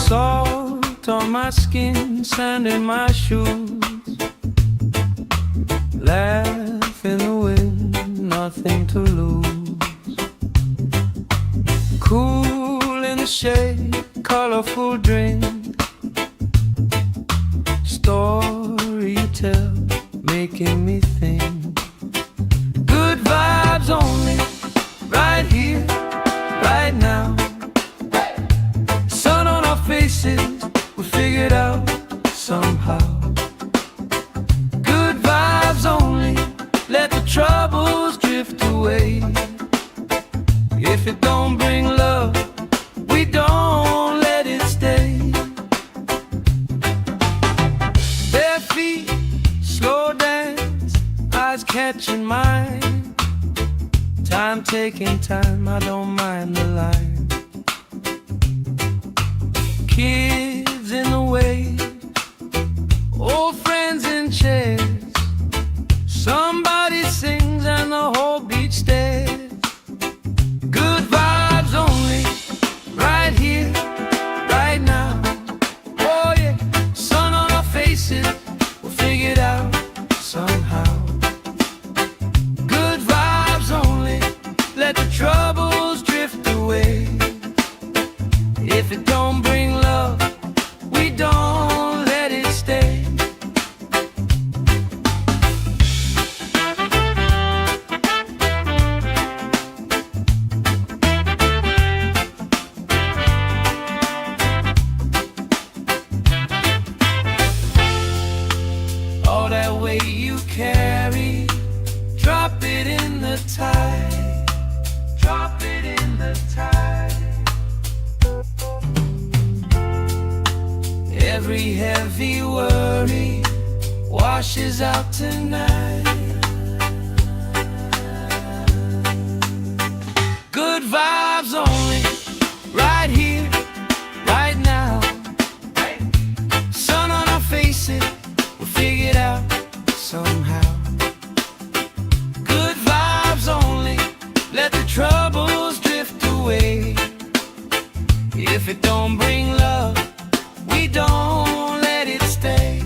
Salt on my skin, sand in my shoes. Laugh in the wind, nothing to lose. Cool in the shade, colorful drink. Story you tell, making me think. Good vibes only, right here, right taking time, I don't mind the line. Kids in the way, old friends in chairs. Somebody sings and the whole beach stares. Good vibes only, right here, right now. Oh yeah, sun on our faces, we'll figure it out somehow. Good vibes only, let the troubles drift away. If it don't bring love, we don't let it stay. All that weight you carry, drop it in the tide. Drop it in the tide. Every heavy worry washes out tonight. Good vibes only, right here, right now. Sun on our faces, we'll figure it out somehow. Good vibes only, let the troubles drift away. If it don't bring love, we don't let it stay.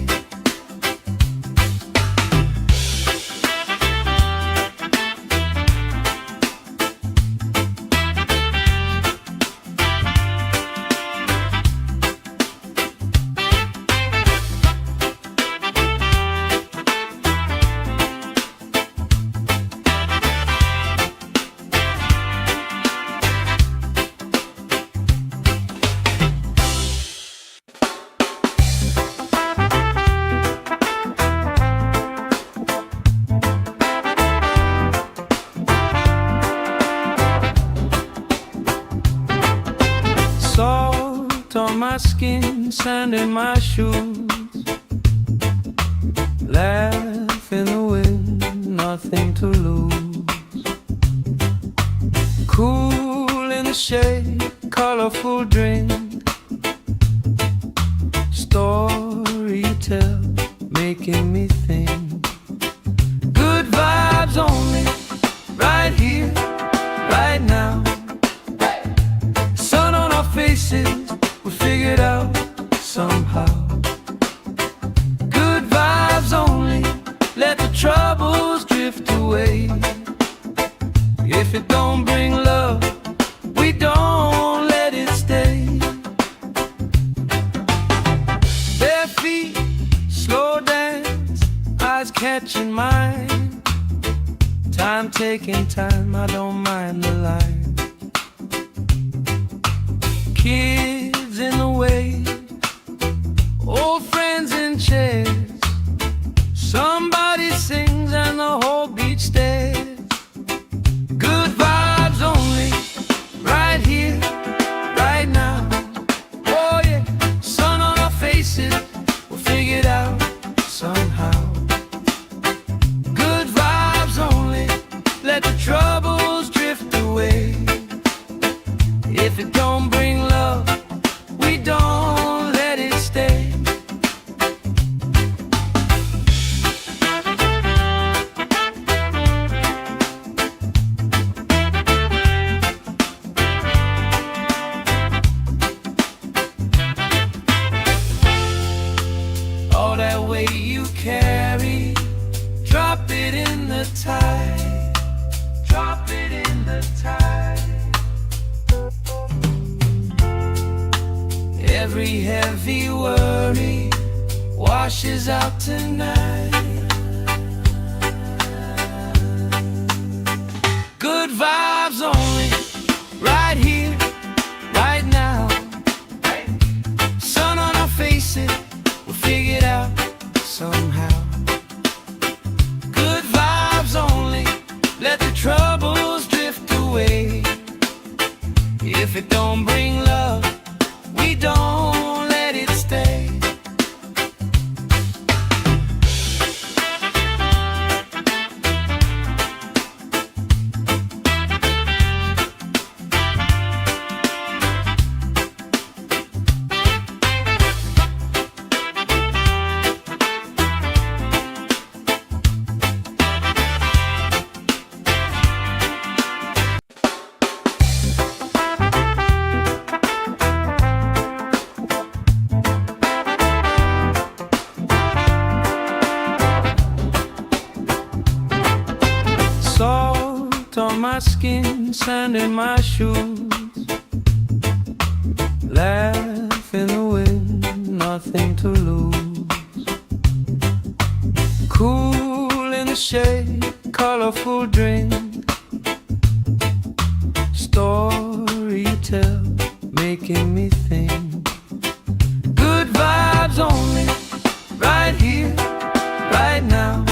Salt on my skin, sand in my shoes. Laugh in the wind, nothing to lose. Cool in the shade, colorful drink. Story you tell, making me think. Good vibes only, right here, right now. Sun on our faces, we'll figure it out somehow. Good vibes only, let the troubles drift away. If it don't bring love, we don't let it stay. Bare feet, slow dance, eyes catching mine. Time taking time, I don't mind the line. Kids in the way, old friends in chairs. Somebody sings and the whole beach stares. Good vibes only, right here, right now. Oh yeah, sun on our faces, we'll figure it out somehow. Good vibes only, let the troubles drift away. If it don't bring love, we don't let it stay. All that weight you carry, drop it in the tide. Drop it in the tide. Every heavy worry washes out tonight. Good vibes only, right here, right now. Sun on our faces, we'll figure it out somehow. Good vibes only, let the troubles drift away. If it don't bring love, we don't let it stay. skin, sand in my shoes. Laugh in the wind, nothing to lose. Cool in the shade, colorful drink. Story you tell, making me think. Good vibes only, right here, right now.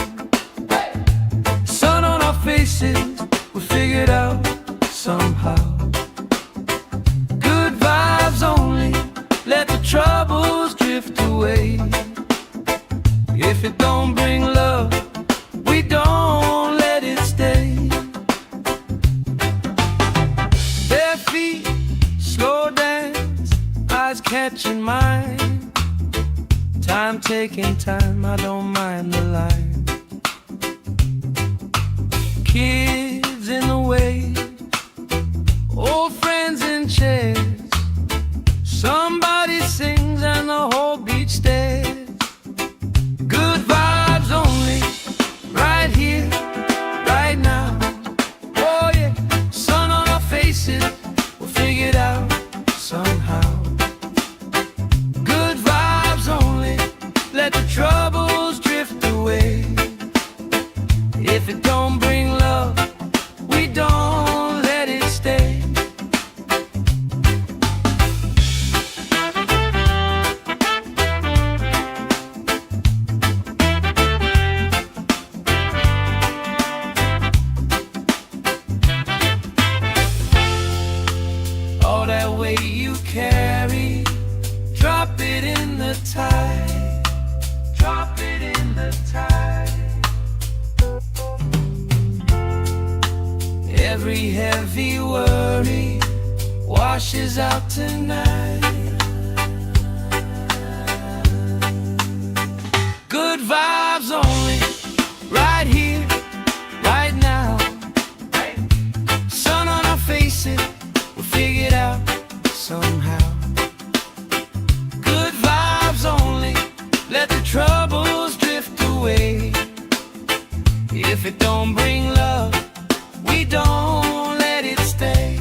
Sun on our faces, we figured out somehow. Good vibes only, let the troubles drift away. If it don't bring love, we don't let it stay. Bare feet, slow dance, eyes catching mine. Time taking time, I don't mind the line. Kids in the wave, old friends in chairs. Somebody sings and the whole beach stares. Good vibes only, right here, right now. Oh yeah, sun on our faces, we'll figure it out somehow. Good vibes only, let the troubles drift away. If it don't bring love, we don't let it stay. All that weight you carry, drop it in the tide. Drop it in the tide. Every heavy worry washes out tonight. Good vibes only, right here, right now. Sun on our faces, we'll figure it out somehow. Good vibes only, let the troubles drift away. If it don't bring love, we don't let it stay.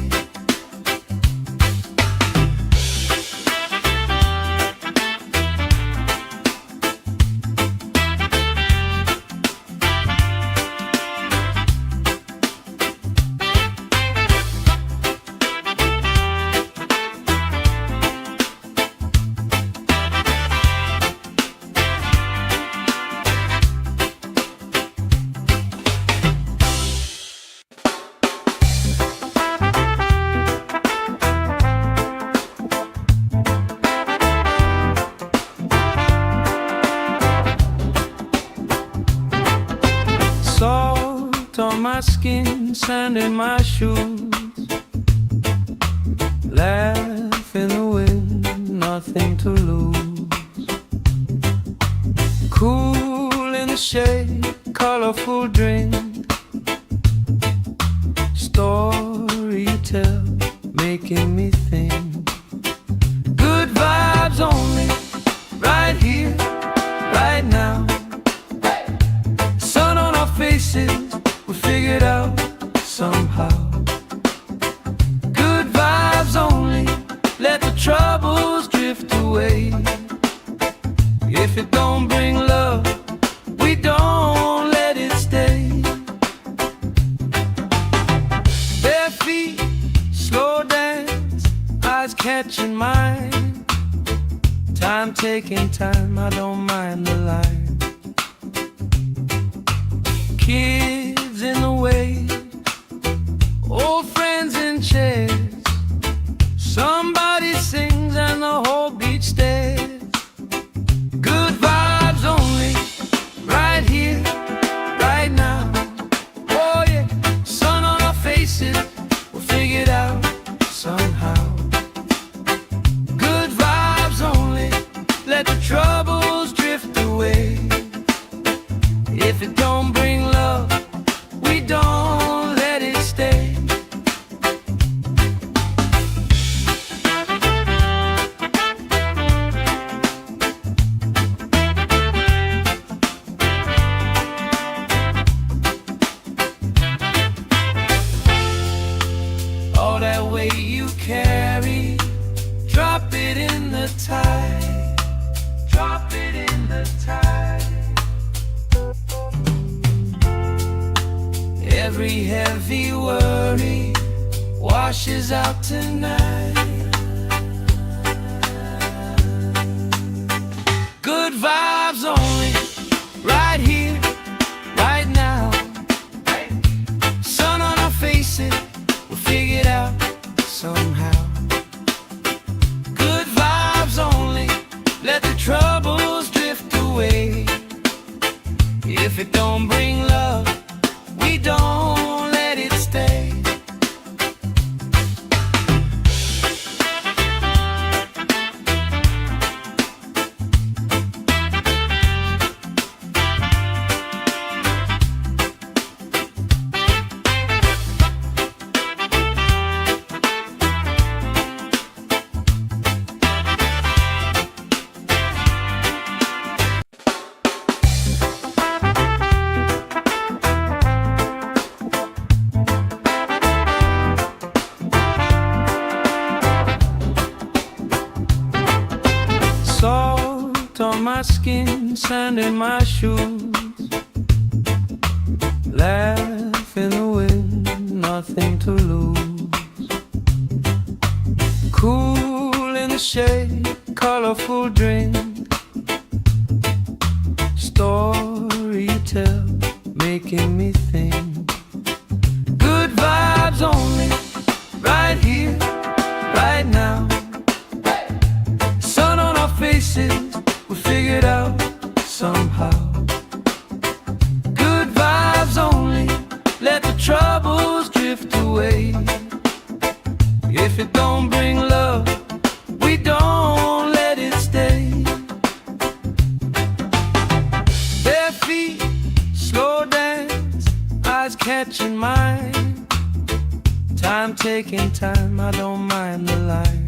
Salt on my skin, sand in my shoes. Laugh in the wind, nothing to lose. Cool in the shade, colorful drink. Story you tell, making me think. Good vibes only, right here, right now. Sun on our faces, we figured out somehow. Good vibes only, let the troubles drift away. If it don't bring love, we don't let it stay. Bare feet, slow dance, eyes catching mine. Time taking time, I don't mind the line. Kids in the wave, old friends in chairs. Somebody sings and the whole beach stares. Good vibes only, right here, right now. Oh yeah, sun on our faces, we'll figure it out somehow. Good vibes only, let the troubles drift away. If it don't bring love, we don't let it stay. carry, drop it in the tide, drop it in the tide. Every heavy worry washes out tonight. Good vibes only, right here, right now. Sun on our faces, we'll figure it out somehow. Good vibes only, let the troubles drift away. If it don't bring love, we don't let it stay. Salt on my skin, sand in my shoes. Laugh in the wind, nothing to lose. Cool in the shade, colorful drink. Story you tell, making me think. Good vibes only, right here, right now. Sun on our faces, we figure it out somehow. Good vibes only, let the troubles drift away. If it don't bring love, we don't let it stay. Bare feet, slow dance, eyes catching mine. Time taking time, I don't mind the line.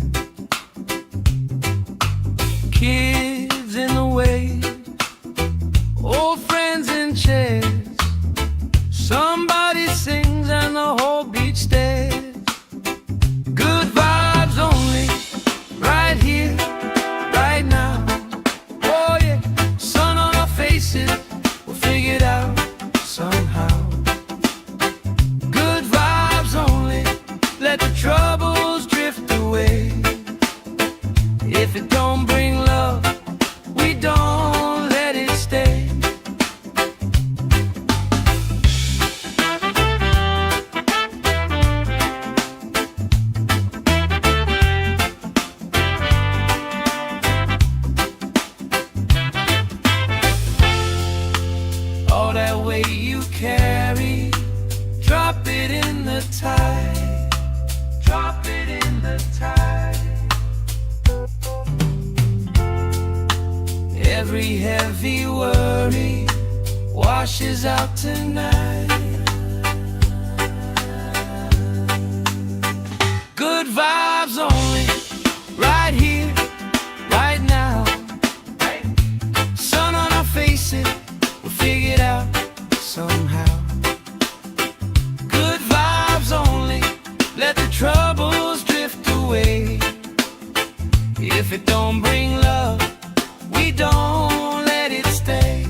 Kids in the wave, old friends in chairs. Somebody sings and the whole beach stares. Good vibes only, right here, right now. Oh yeah, sun on our faces, we'll figure it out somehow. Good vibes only, let the troubles drift away. If it don't bring love, we don't let it stay. All that weight you carry, drop it in the tide, drop it in the tide. Every heavy worry washes out tonight. Good vibes only, right here, right now. Sun on our faces, we'll figure it out somehow. Good vibes only, let the troubles drift away. If it don't bring love, we don't let it stay.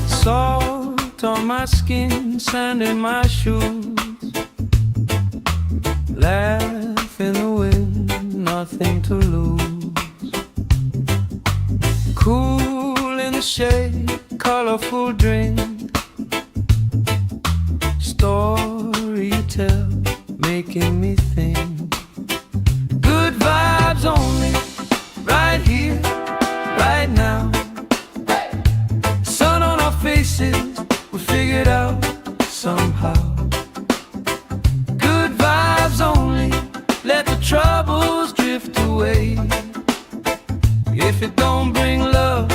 Salt on my skin, sand in my shoes. Laugh in the wind, nothing to lose. Cool in the shade, colorful drink. Story you tell, making me think. Good vibes only, right here, right now. faces, we'll figure it out somehow. Good vibes only, let the troubles drift away. If it don't bring love,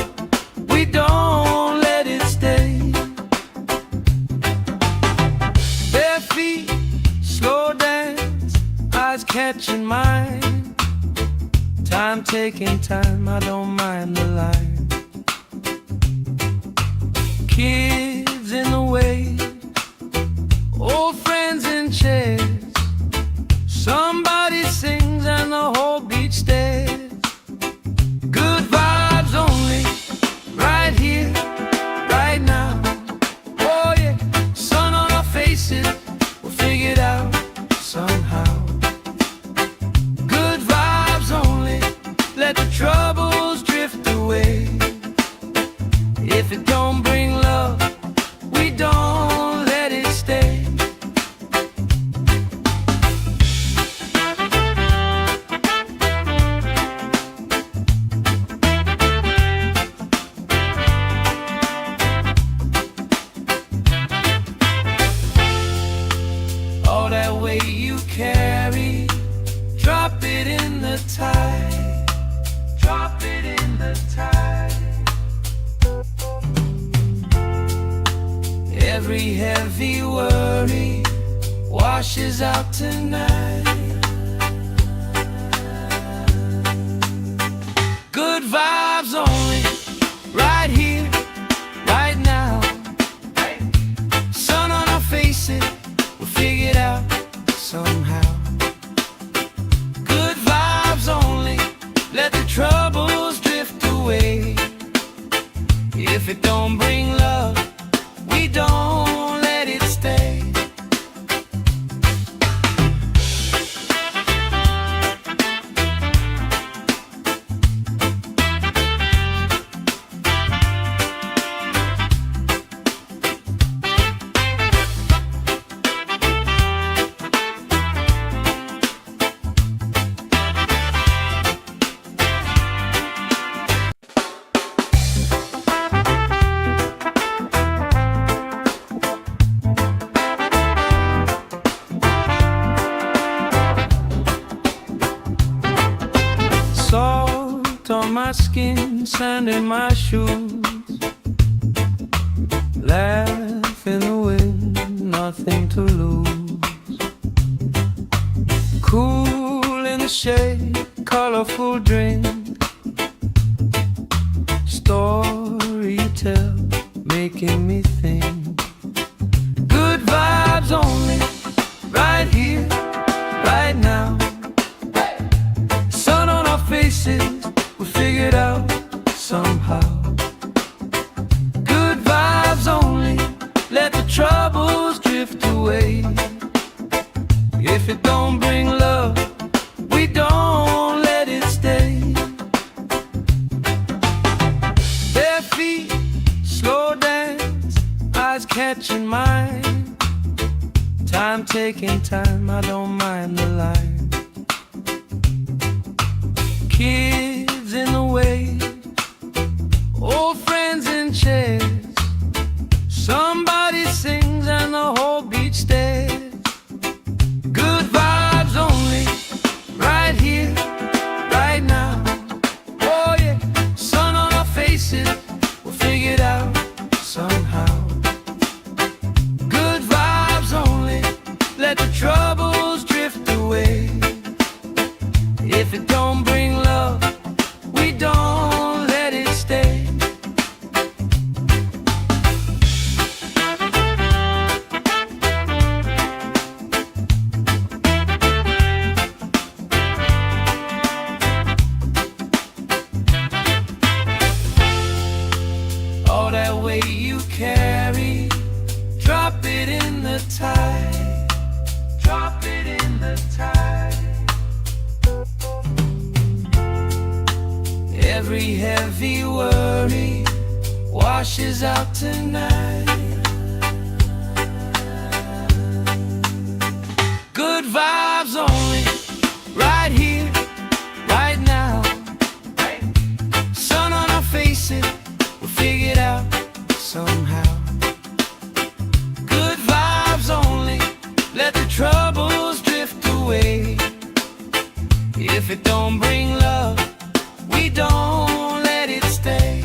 we don't let it stay. Bare feet, slow dance, eyes catching mine. Time taking time, I don't mind the line. Kids in the way, old friends in chairs. Somebody sings and the whole beach stares. Good vibes only, right here, right now. Oh yeah, sun on our faces, we'll figure it out somehow. Good vibes only, let the troubles drift away. If it don't bring love, we don't let it stay. All that weight you carry, drop it in the tide. Drop it in the tide. Every heavy worry washes out tonight. Good vibes only, right here, right now. Sun on our faces, we'll figure it out somehow. Good vibes only, let the troubles drift away. If it don't bring love, we don't let it stay. Salt on my skin, sand in my shoes. Laugh in the wind, nothing to lose. Cool in the shade, colorful drink. Story you tell, making me think. Good vibes only, right here, right now. Sun on our faces, we'll figure it out somehow. Good vibes only, let the troubles drift away. If it don't bring love, we don't let it stay. Bare feet, slow dance, eyes catching mine. Time taking time, I don't mind the line. Kids in the way, old friends in chairs. Somebody sings and the whole beach stares. Good vibes only, right here, right now. Oh yeah, sun on our faces, we'll figure it out somehow. Good vibes only, let the troubles drift away. If it don't bring love, we don't let it stay. All that weight you carry, drop it in the tide. Drop it in the tide. Every heavy worry washes out tonight. Good vibes only, right here, right now. Sun on our faces, we'll figure it out somehow. it don't bring love, we don't let it stay.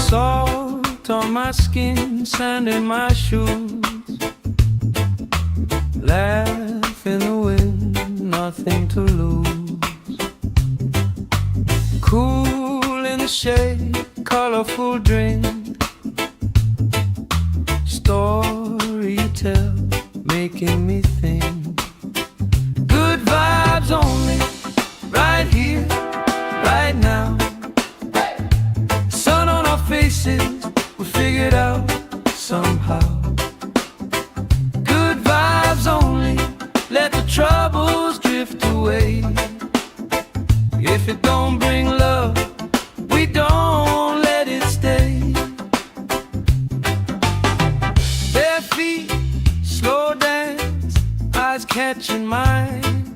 Salt on my skin, sand in my shoes, laugh in the wind, nothing to lose. Cool in the shade, colorful drink, story you tell, making me think. Good vibes only, right here, right now. Sun on our faces, we figured out somehow. Good vibes only, let the troubles drift away. If it don't bring love, we don't let it stay. Bare feet, slow dance, eyes catching mine.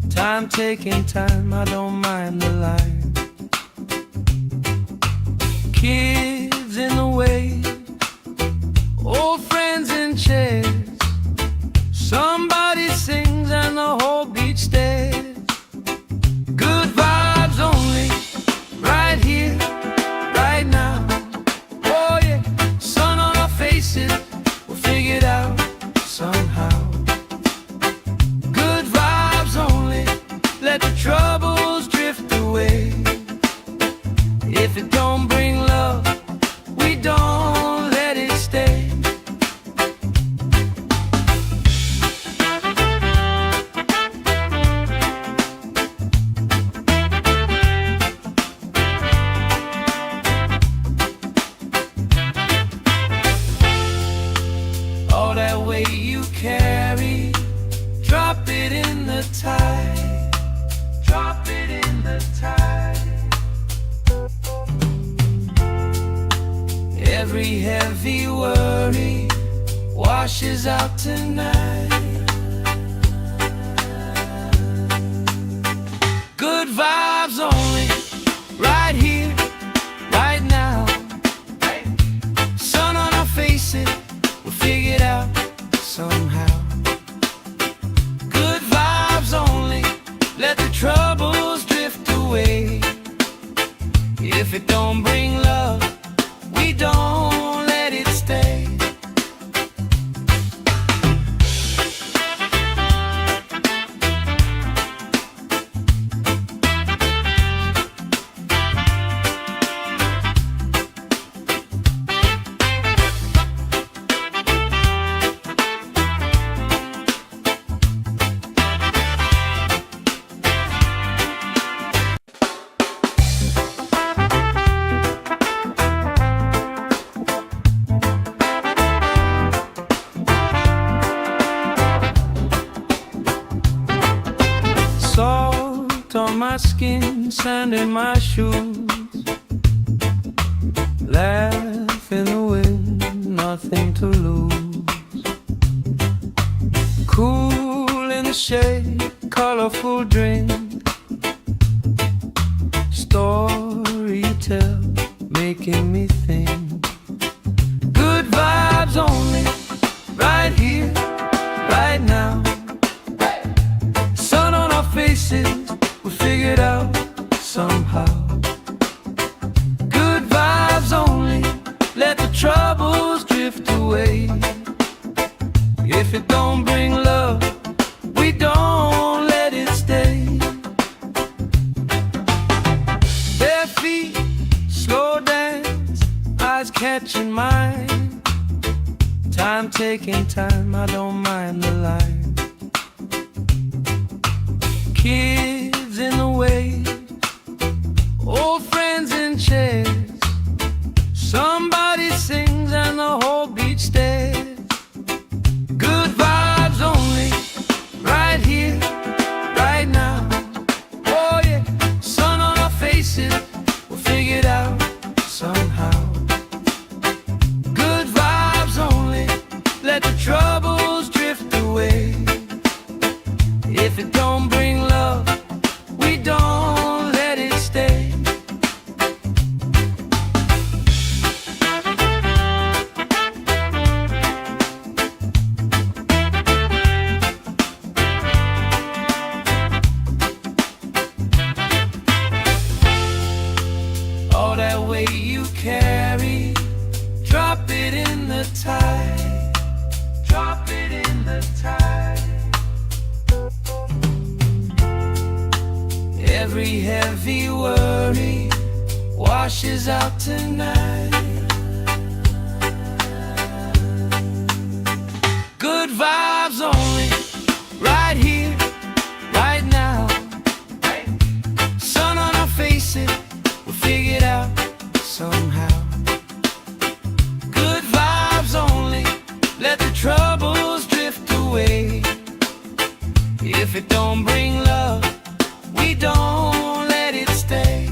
Time taking time, I don't mind the line. Kids in the wave, old friends in chairs. Somebody sings and the whole beach stares. Good vibes only, right here, right now. Oh yeah, sun on our faces, we'll figure it out somehow. Good vibes only, let the troubles drift away. If it don't bring love, we don't let it stay. All that weight you carry, drop it in the tide. Drop it in the tide. Every heavy worry washes out tonight. Good vibes only, right here, right now. Sun on our faces, we'll figure it out somehow. Good vibes only, let the troubles drift away. If it don't bring love, we don't let it stay. Salt on my skin, sand in my shoes, laugh in the wind, nothing to lose. Cool in the shade, colorful drink, story you tell, making me think. Good vibes only, right here, right now. Sun on our faces, we figured out somehow. Good vibes only, let the troubles drift away. If it don't bring love, we don't let it stay. Bare feet, slow dance, eyes catching mine. Time taking time, I don't mind the line. Kids in the wave, old friends in chairs. heavy worry washes out tonight. Good vibes only, right here, right now. Sun on our faces, we'll figure it out somehow. Good vibes only, let the troubles drift away. If it don't bring love, we don't let it stay.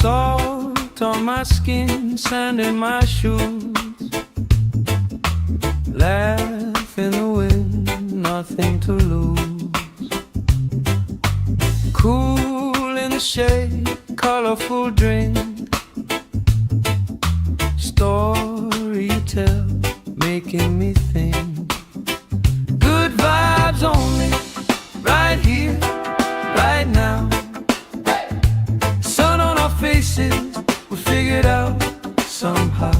Salt on my skin, sand in my shoes. Laugh in the wind, nothing to lose. Cool in the shade, colorful drink. Story you tell, making me think. Good vibes only, right here, right now. Faces, we'll figure it out somehow.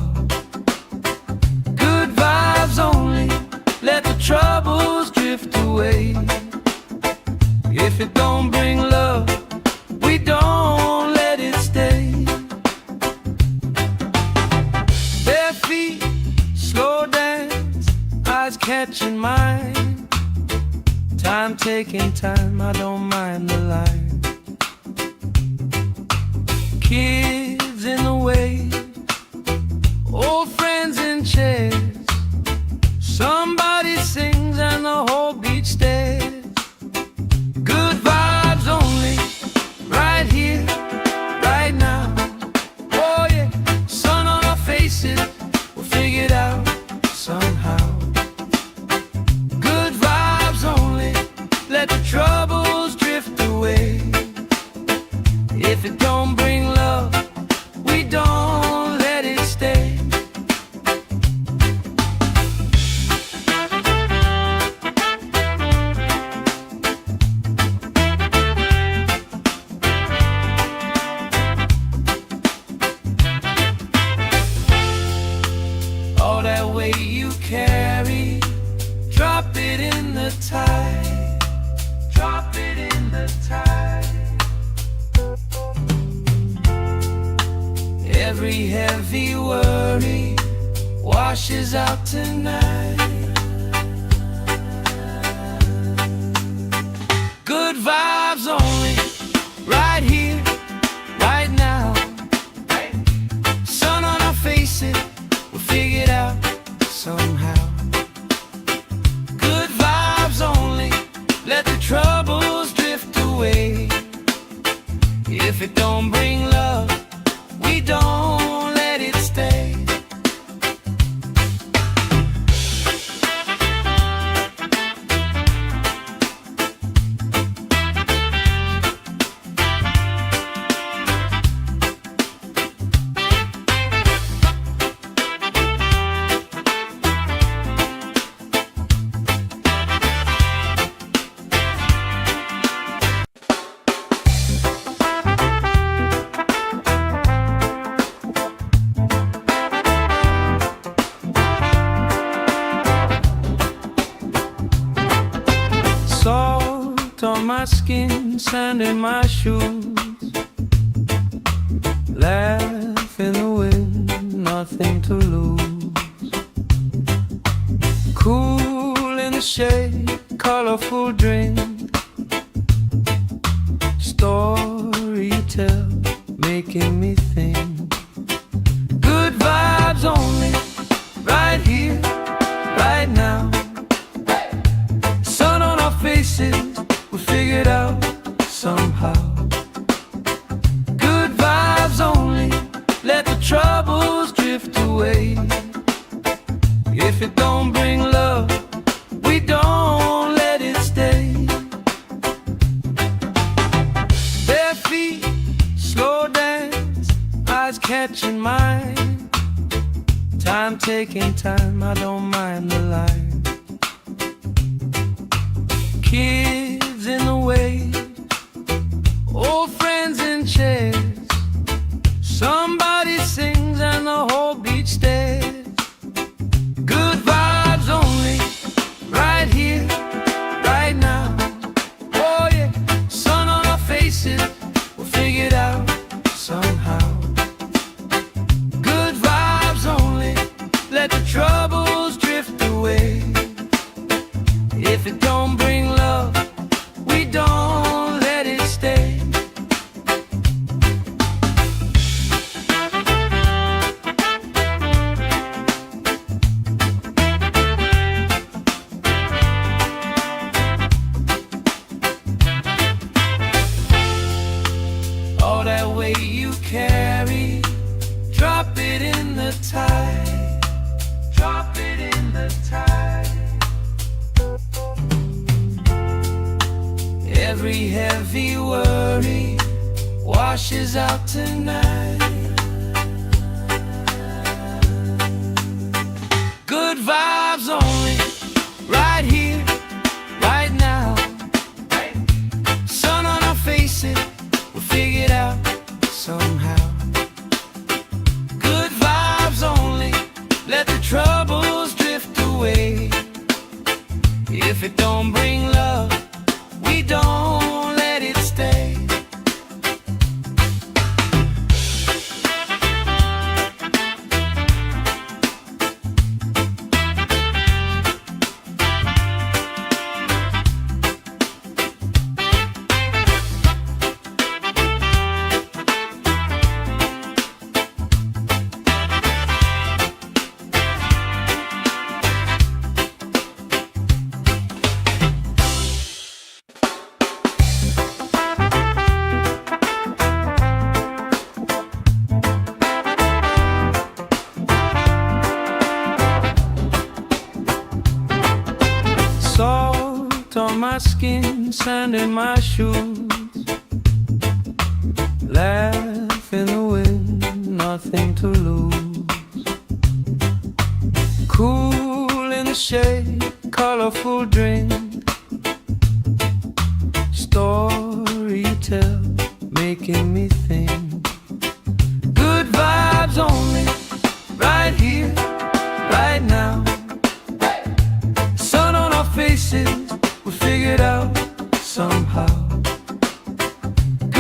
Good vibes only, let the troubles drift away. If it don't bring love, we don't let it stay. Bare feet, slow dance, eyes catching mine. Time taking time, I don't mind the line. Kids in the way, old friends in chairs. Somebody sings and the whole beach stares. Good vibes only, right here, right now. Oh yeah, sun on our faces, we'll figure it out somehow. Good vibes only, let the troubles drift away. If it don't bring love, we don't let it stay. All that weight you carry, drop it in the tide. Drop it in the tide. Every heavy worry washes out tonight. Good vibes only, right here, right now. Sun on our faces, we'll figure it out somehow. Good vibes only, let the troubles drift away. If it don't bring love, we don't let it stay. Salt on my skin, sand in my shoes. Laugh in the wind, nothing to lose. Cool in the shade, colorful drink. Story you tell, making me think. Good vibes only, right here, right now. Sun on our faces, we'll figure it out somehow. Good vibes only, let the troubles drift away. catching mine. Time taking time, I don't mind the line. Kids in the way, old friends in chairs. Somebody sings and the whole beach stares. Good vibes only, right here, right now. Oh yeah, sun on our faces, we'll figure it out somehow. Good vibes only, let the troubles drift away. If it don't bring love, we don't let it stay. All that weight you carry, drop it in the tide. Drop it in the tide. Every heavy worry washes out tonight. Good vibes only, right here, right now. Sun on our faces, we'll figure it out somehow. Good vibes only, let the troubles drift away. If it don't bring love, we don't let it stay. Salt on my skin, sand in my shoes. Laugh in the wind, nothing to lose. Cool in the shade, colorful drink. Story you tell, making me think. Good vibes only, right here, right now. Sun on our faces, we'll figure it out somehow.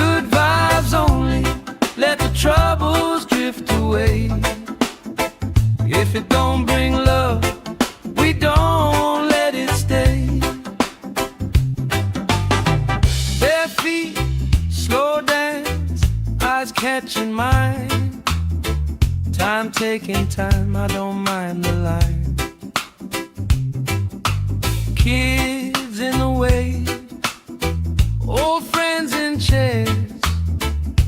Good vibes only, let the troubles drift away. If it don't bring love, we don't let it stay. Bare feet, slow dance, eyes catching mine. Time taking time, I don't mind the line. Kids in the way, old friends in chairs.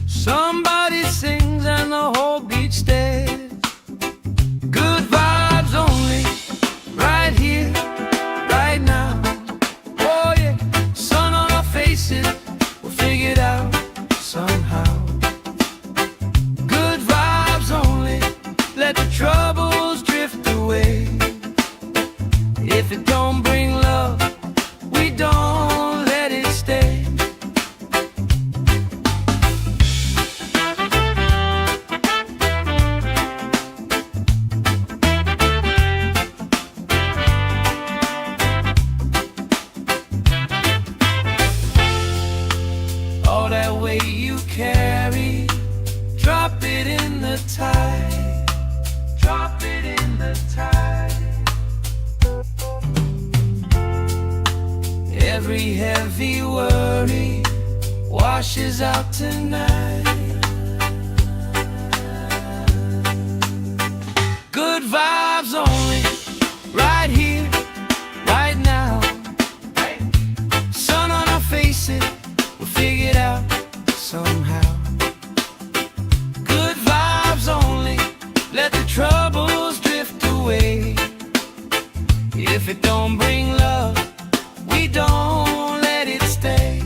Somebody sings and the whole beach stares. Good vibes only, right here, right now. Oh yeah, sun on our faces, we'll figure it out somehow. Good vibes only, let the troubles drift away. If it don't bring love, we don't let it stay. All that weight you carry, drop it in the tide. Drop it in the tide. Every heavy worry washes out tonight. Good vibes only, right here, right now. Sun on our faces, we'll figure it out somehow. Good vibes only, let the troubles drift away. If it don't bring love, we don't let it stay.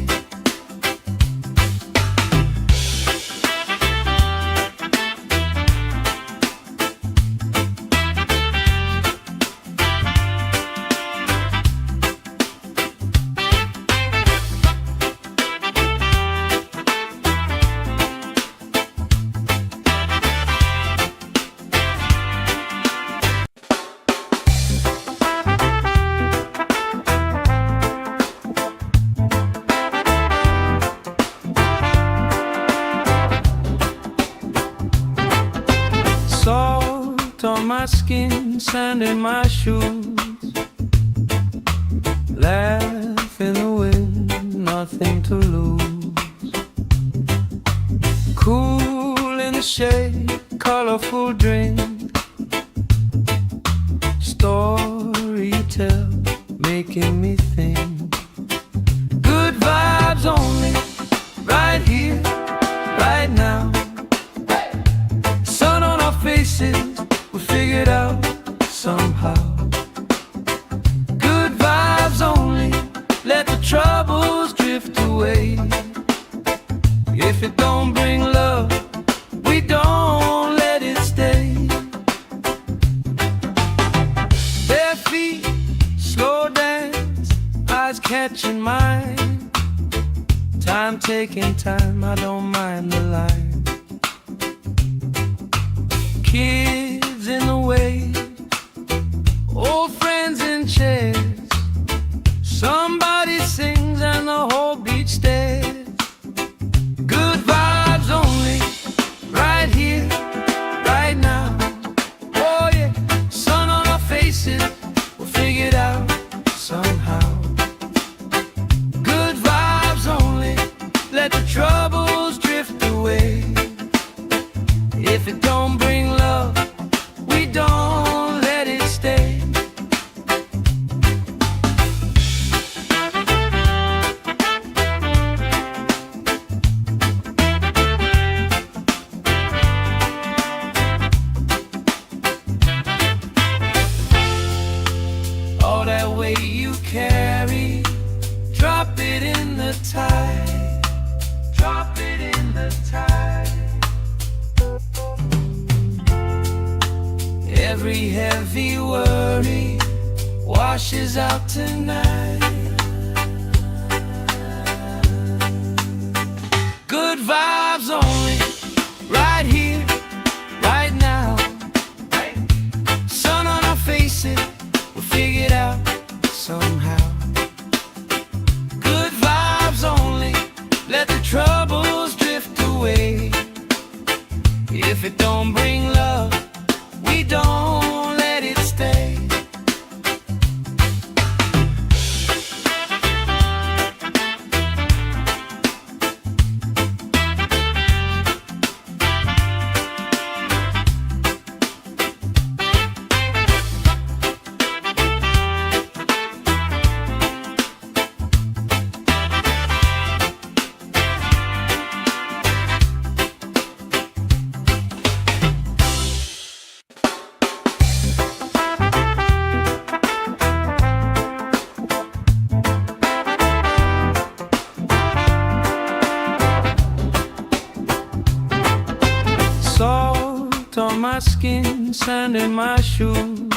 on my skin, sand in my shoes. Laugh in the wind, nothing to lose. Cool in the shade, colorful drink. Story you tell, making me think. Good vibes only, right here, right now. Sun on our faces, we figured out somehow. Good vibes only, let the troubles drift away. If it don't bring love, we don't let it stay. Bare feet, slow dance, eyes catching mine. Time taking time, I don't mind the line. Kids in the wave, old friends in chairs. Somebody sings and the whole beach stares. Good vibes only, right here, right now. Oh yeah, sun on our faces, we'll figure it out somehow. Good vibes only, let the troubles drift away. If it don't bring love, we don't let it stay. All that weight you carry, drop it in the tide. Drop it in the tide. Every heavy worry washes out tonight. Good vibes only, right here, right now. Sun on our faces, we'll figure it out somehow. Good vibes only, let the troubles drift away. If it don't bring love, we don't let it stay. Salt on my skin, sand in my shoes.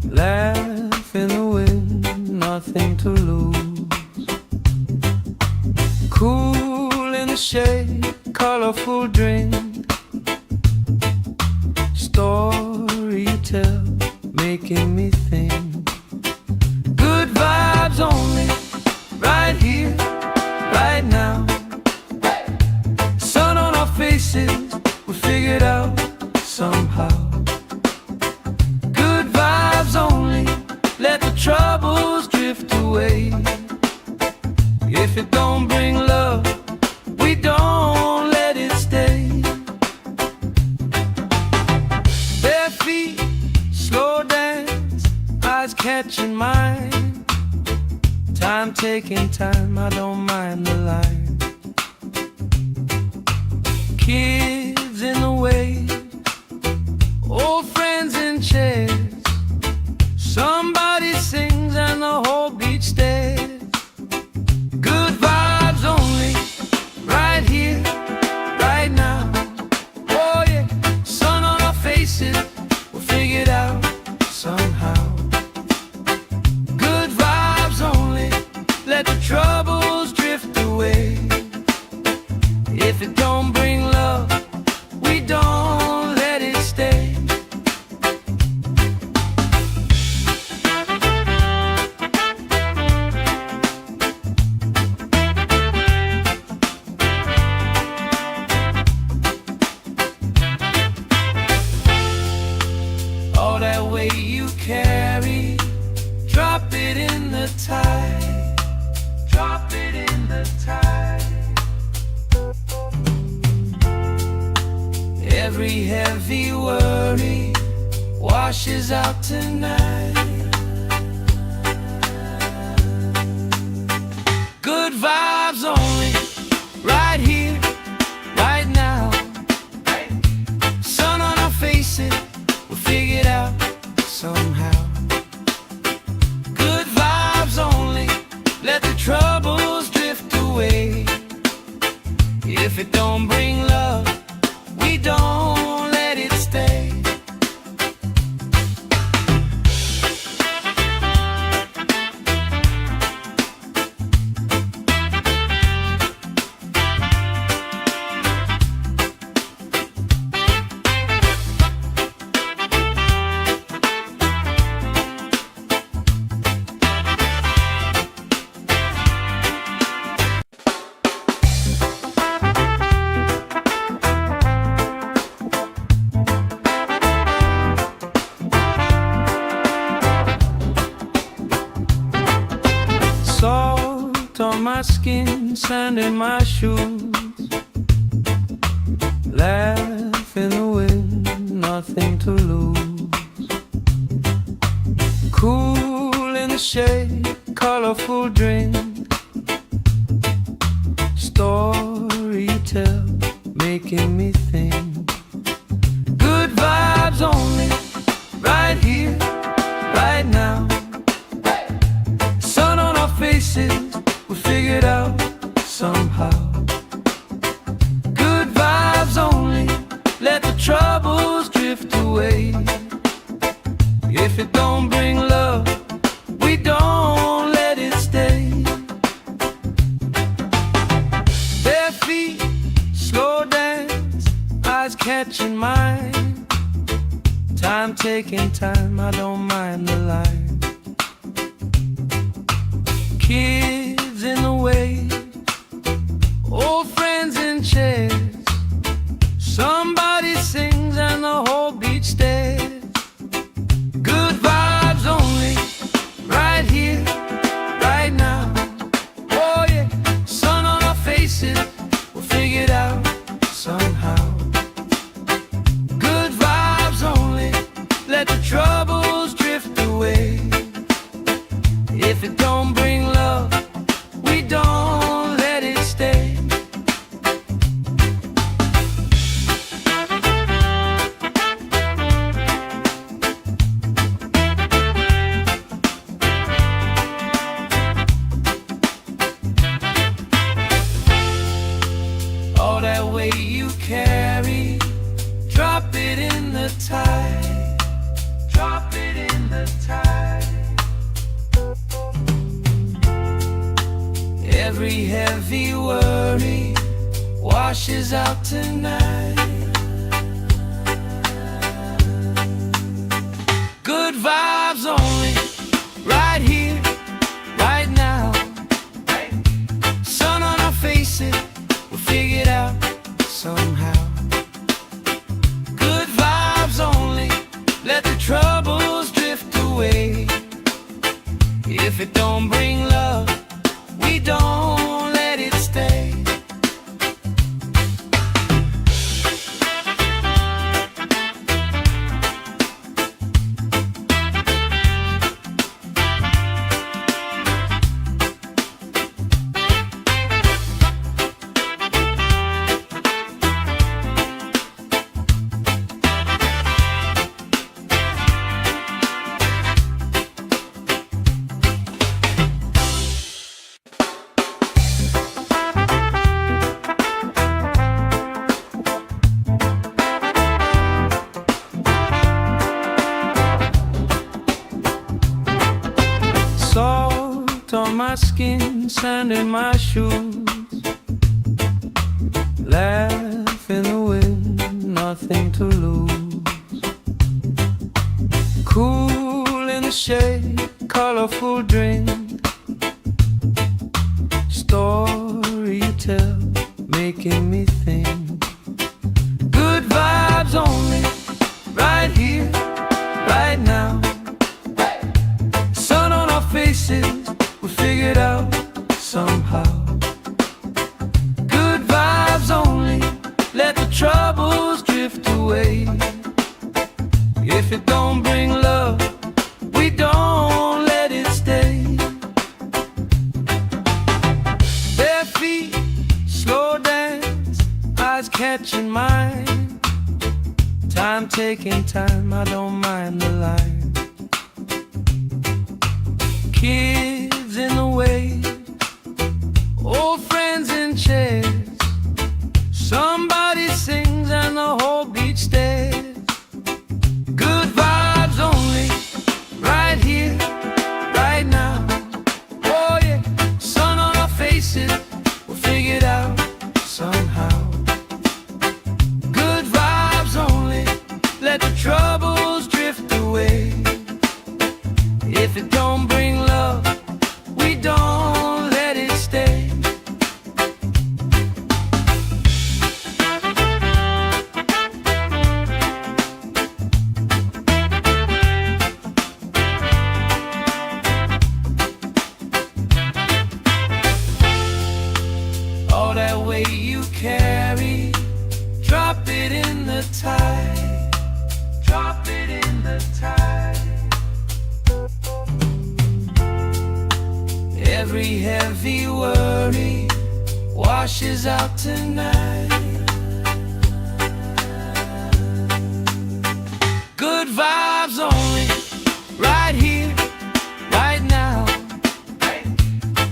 Laugh in the wind, nothing to lose. Cool in the shade, colorful drink. Story you tell, making me think. Good vibes only, right here, right now. Sun on our faces, we figured out somehow. Good vibes only, let the troubles drift away. If it don't bring love, we don't let it stay. Bare feet, slow dance, eyes catching mine. Time taking time, I don't mind the line. Kids in the wave, old friends in chairs. Somebody sings and the whole beach stares. Good vibes only, right here, right now. Oh yeah, sun on our faces, we'll figure it out somehow. Good vibes only, let the troubles drift away. If it don't bring love, we don't let it stay. Every heavy worry washes out tonight. Good vibes only, right here, right now. Sun on our faces, we'll figure it out somehow. Good vibes only, let the troubles drift away. If it don't bring love, we don't let it stay. Salt on my skin, sand in my shoes. Laugh in the wind, nothing to lose. Cool in the shade, colorful drink. Story you tell, making me think. Good vibes only, right here, right now. Sun on our faces, we'll figure it out somehow. Good vibes only, let the troubles drift away. If it don't bring love, we don't let it stay. Bare feet, slow dance, eyes catching mine. Time taking time, I don't mind the line. Kids in the way, old friends in chairs. Somebody sings and the whole beach stares. Good vibes only, right here, right now. Oh yeah, sun on our faces, we'll figure it out somehow. Good vibes only, let the troubles drift away. If it don't bring love, we don't let it stay. All that weight you carry, drop it in the tide. Drop it in the tide. Every heavy worry washes out tonight. Good vibes only, right here, right now. Sun on our faces, we'll figure it out somehow. Good vibes only, let the troubles drift away. If it don't bring love, we don't let it stay. Salt on my skin, sand in my shoes. Laugh in the wind, nothing to lose. Cool in the shade, colorful drink. Story you tell, making me think. Good vibes only, right here, right now. Sun on our faces, we'll figure it out somehow. Good vibes only, let the troubles drift away. away. If it don't bring love, we don't let it stay. Bare feet, slow dance, eyes catching mine. Time taking time, I don't mind the line. Kids in the wave, old friends in chairs. Somebody sings and the whole beach stares. Good vibes only, right here, right now. Oh yeah, sun on our faces, we'll figure it out somehow. Good vibes only, let the troubles drift away. If it don't bring love, we don't let it stay. All that weight you carry, drop it in the tide. Drop it in the tide. Every heavy worry washes out tonight. Good vibes only, right here, right now.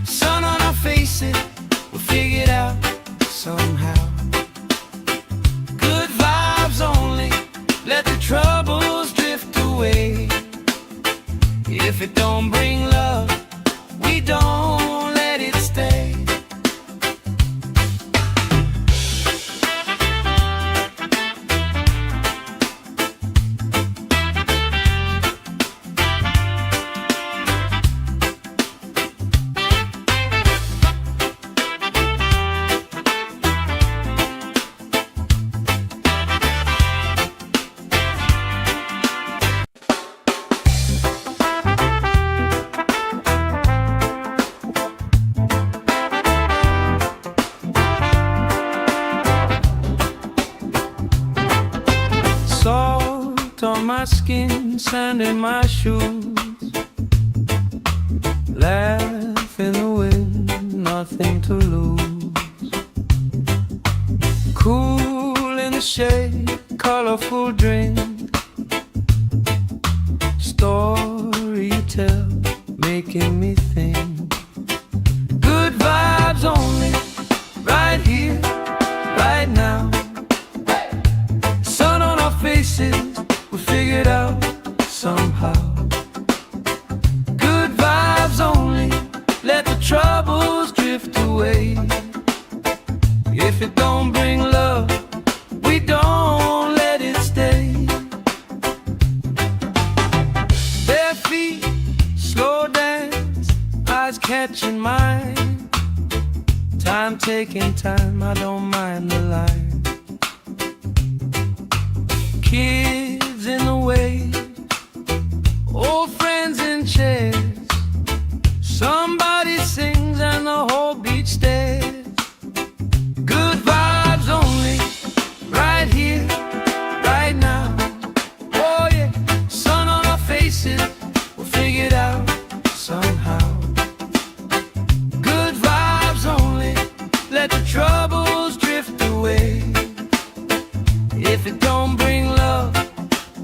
Sun on our faces, we'll figure it out somehow. Good vibes only, let the troubles drift away. If it don't bring love, we don't let it stay. Salt on my skin, sand in my shoes. Laugh in the wind, nothing to lose. Cool in the shade, colorful drink. Story you tell, making me think. Good vibes only, right here, right now. Sun on our faces, we figure it out somehow. Good vibes only, let the troubles drift away. If it don't bring love, we don't let it stay. Bare feet, slow dance, eyes catching mine. Time taking time, I don't mind the line. Kids in the wave, old friends in chairs. Somebody sings and the whole beach stares. Good vibes only, right here, right now. Oh yeah, sun on our faces, we'll figure it out somehow. Good vibes only, let the troubles drift away. If it don't bring love,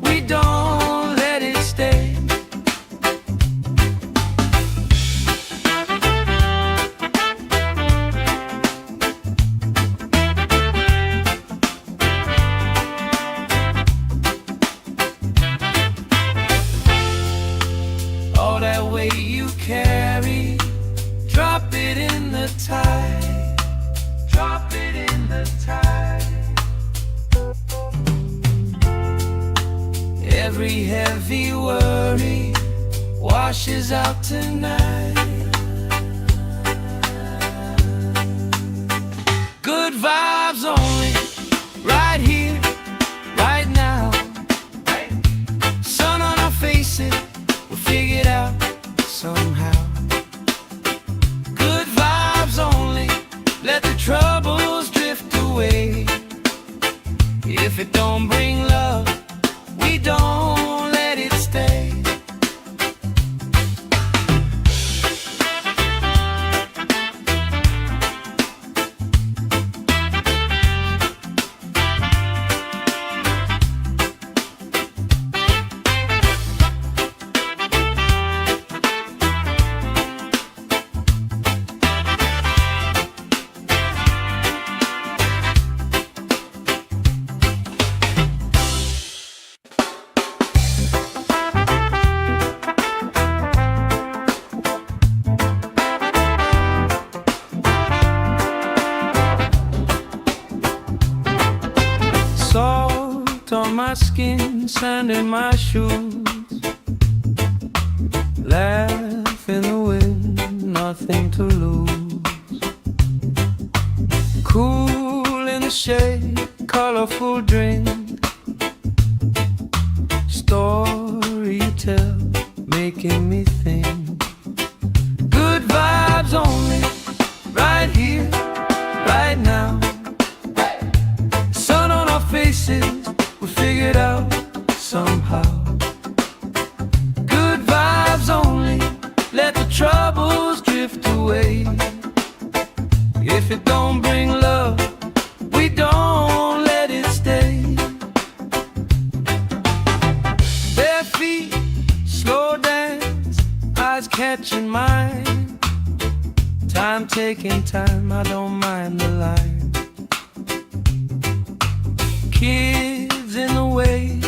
we don't let it stay. All that weight you carry, drop it in the tide. Drop it in the tide. Every heavy worry washes out tonight. Good vibes only, right here, right now. Sun on our faces, we'll figure it out somehow. Good vibes only, let the troubles drift away. If it don't bring love, Salt on my skin, sand in my shoes. Laugh in the wind, nothing to lose. Cool in the shade, colorful drink. Story you tell, making me think. Good vibes only, right here, right now. Sun on our faces, we figured out somehow. Good vibes only, let the troubles drift away. If it don't bring love, we don't let it stay. Bare feet, slow dance, eyes catching mine. Time taking time, I don't mind the line. Kids in the wave,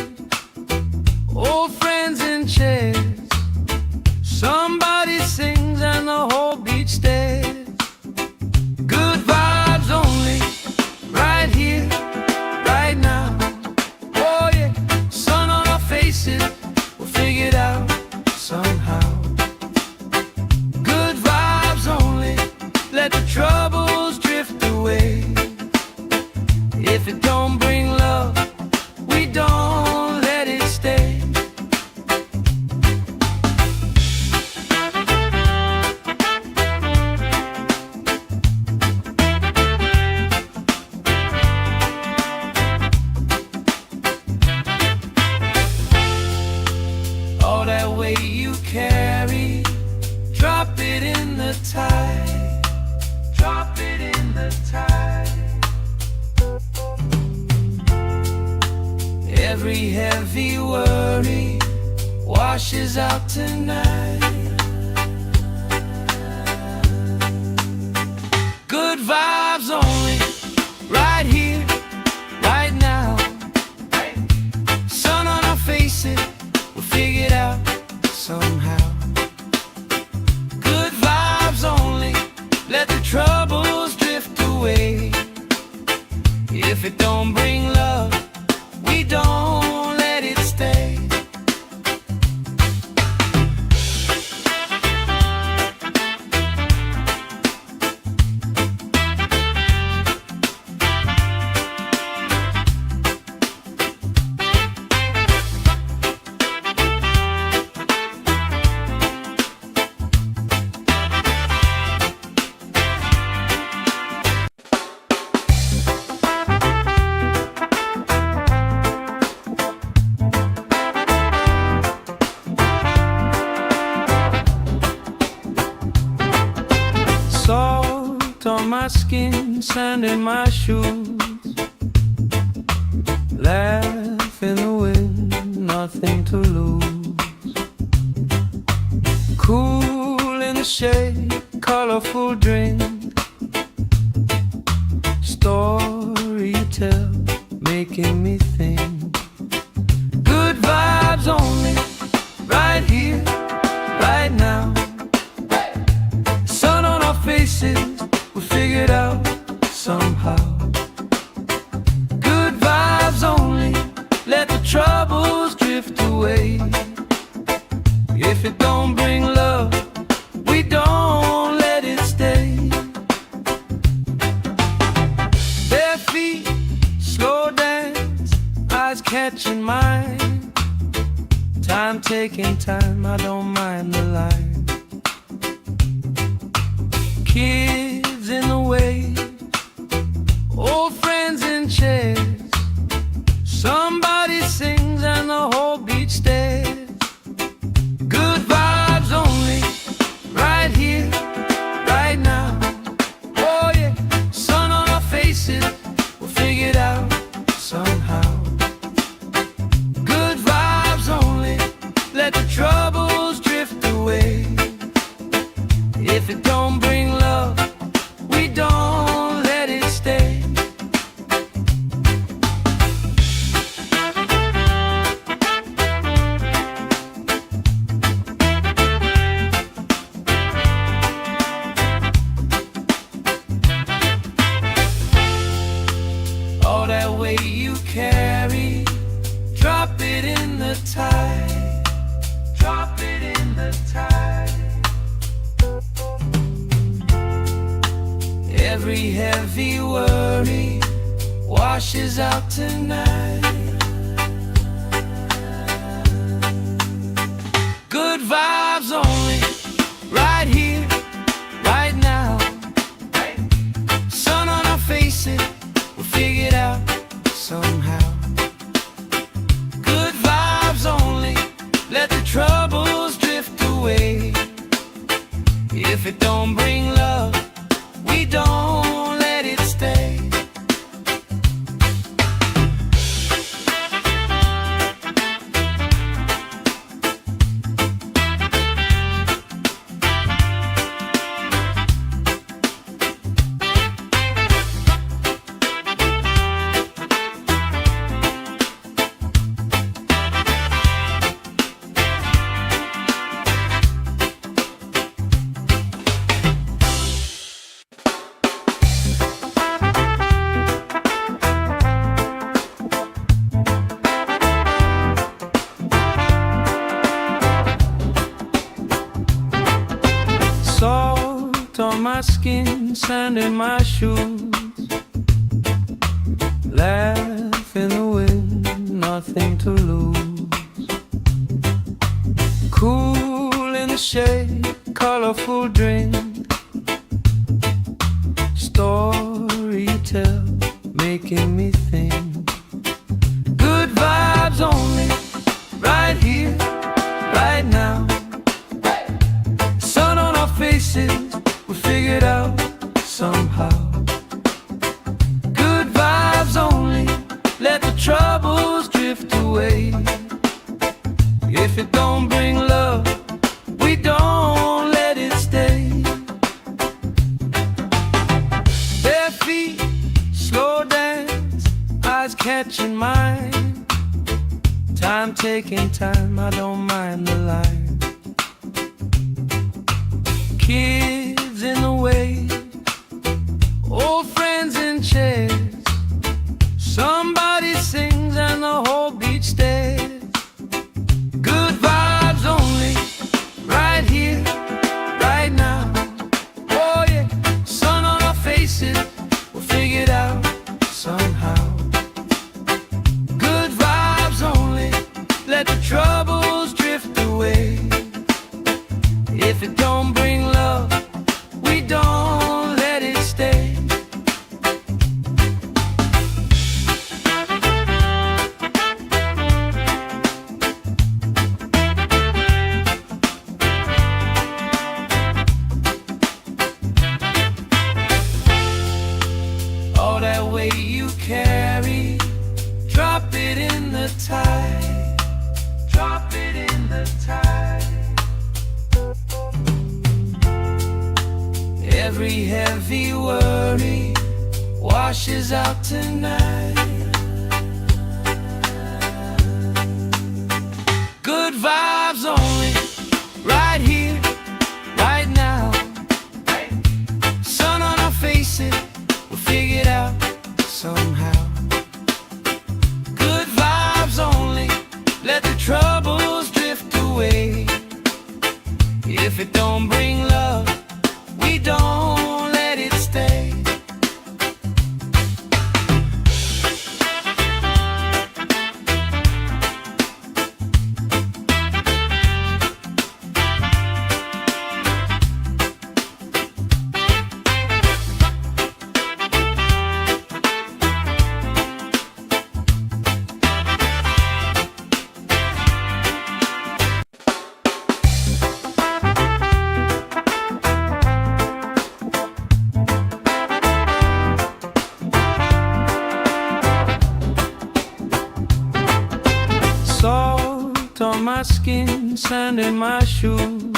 old friends in chairs. Somebody sings and the whole beach stares. Good vibes only, right here, right now. Oh yeah, sun on our faces, we'll figure it out somehow. Good vibes only, let the troubles drift away. If it don't bring love, we don't let it stay. All that weight you carry, drop it in the tide. Drop it in the tide. Every heavy worry washes out tonight. Good vibes only, right here, right now. Sun on our faces, we'll figure it out somehow. Good vibes only, let the troubles drift away. If it don't bring love, we don't let it stay. Salt on my skin, sand in my shoes. Laugh in the wind, nothing to lose. Cool in the shade, colorful drink. Story you tell, making me think. Good vibes only, right here, right now. Sun on our faces, we figured out somehow. Good vibes only, let the troubles drift away. If it don't bring love, we don't let it stay. Bare feet, slow dance, eyes catching mine. Time taking time, I don't mind the line. Kids in the wave, old friends in chairs. Somebody sings and the whole beach stares. Good vibes only, right here, right now. Oh yeah, sun on our faces, we'll figure it out somehow. Good vibes only, let the troubles drift away. If it don't bring love, we don't let it stay. All that weight you carry, it in the tide. Drop it in the tide. Every heavy worry washes out tonight. Good vibes only, right here, right now. Sun on our faces, we'll figure it out somehow. Good vibes only, let the troubles drift away. If it don't bring love, we don't let it stay. Salt on my skin, sand in my shoes. Laugh in the wind, nothing to lose. Cool in the shade, colorful drink. Story you tell, making me think. Good vibes only, right here, right now. Sun on our faces, we figured out somehow. Good vibes only, let the troubles drift away. If it don't bring love, we don't let it stay. Bare feet, slow dance, eyes catching mine. Time taking time, I don't mind the line. Kids in the wave, old friends in chairs. Somebody sings and the whole beach stares. Good vibes only, right here, right now. Oh yeah, sun on our faces, we'll figure it out somehow. Good vibes only, let the troubles drift away. If it don't bring love, we don't let it stay. All that weight you carry, drop it in the tide. Drop it in the tide. Every heavy worry washes out tonight. Good vibes only, right here, right now. Sun on our faces, we'll figure it out somehow. Good vibes only, let the troubles drift away. If it don't bring love, we don't let it stay. Salt on my skin, sand in my shoes.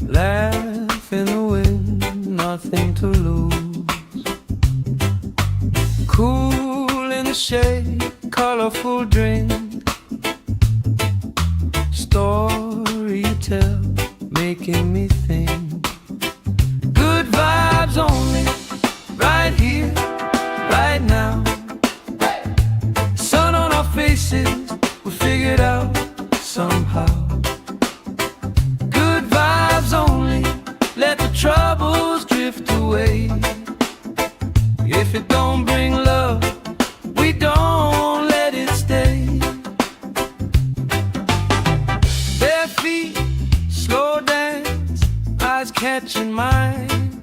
Laugh in the wind, nothing to lose. Cool in the shade, colorful drink. Story you tell, making me think. Good vibes only, right here, right now. Sun on our faces, If it don't bring love, we don't let it stay. Bare feet, slow dance, eyes catching mine.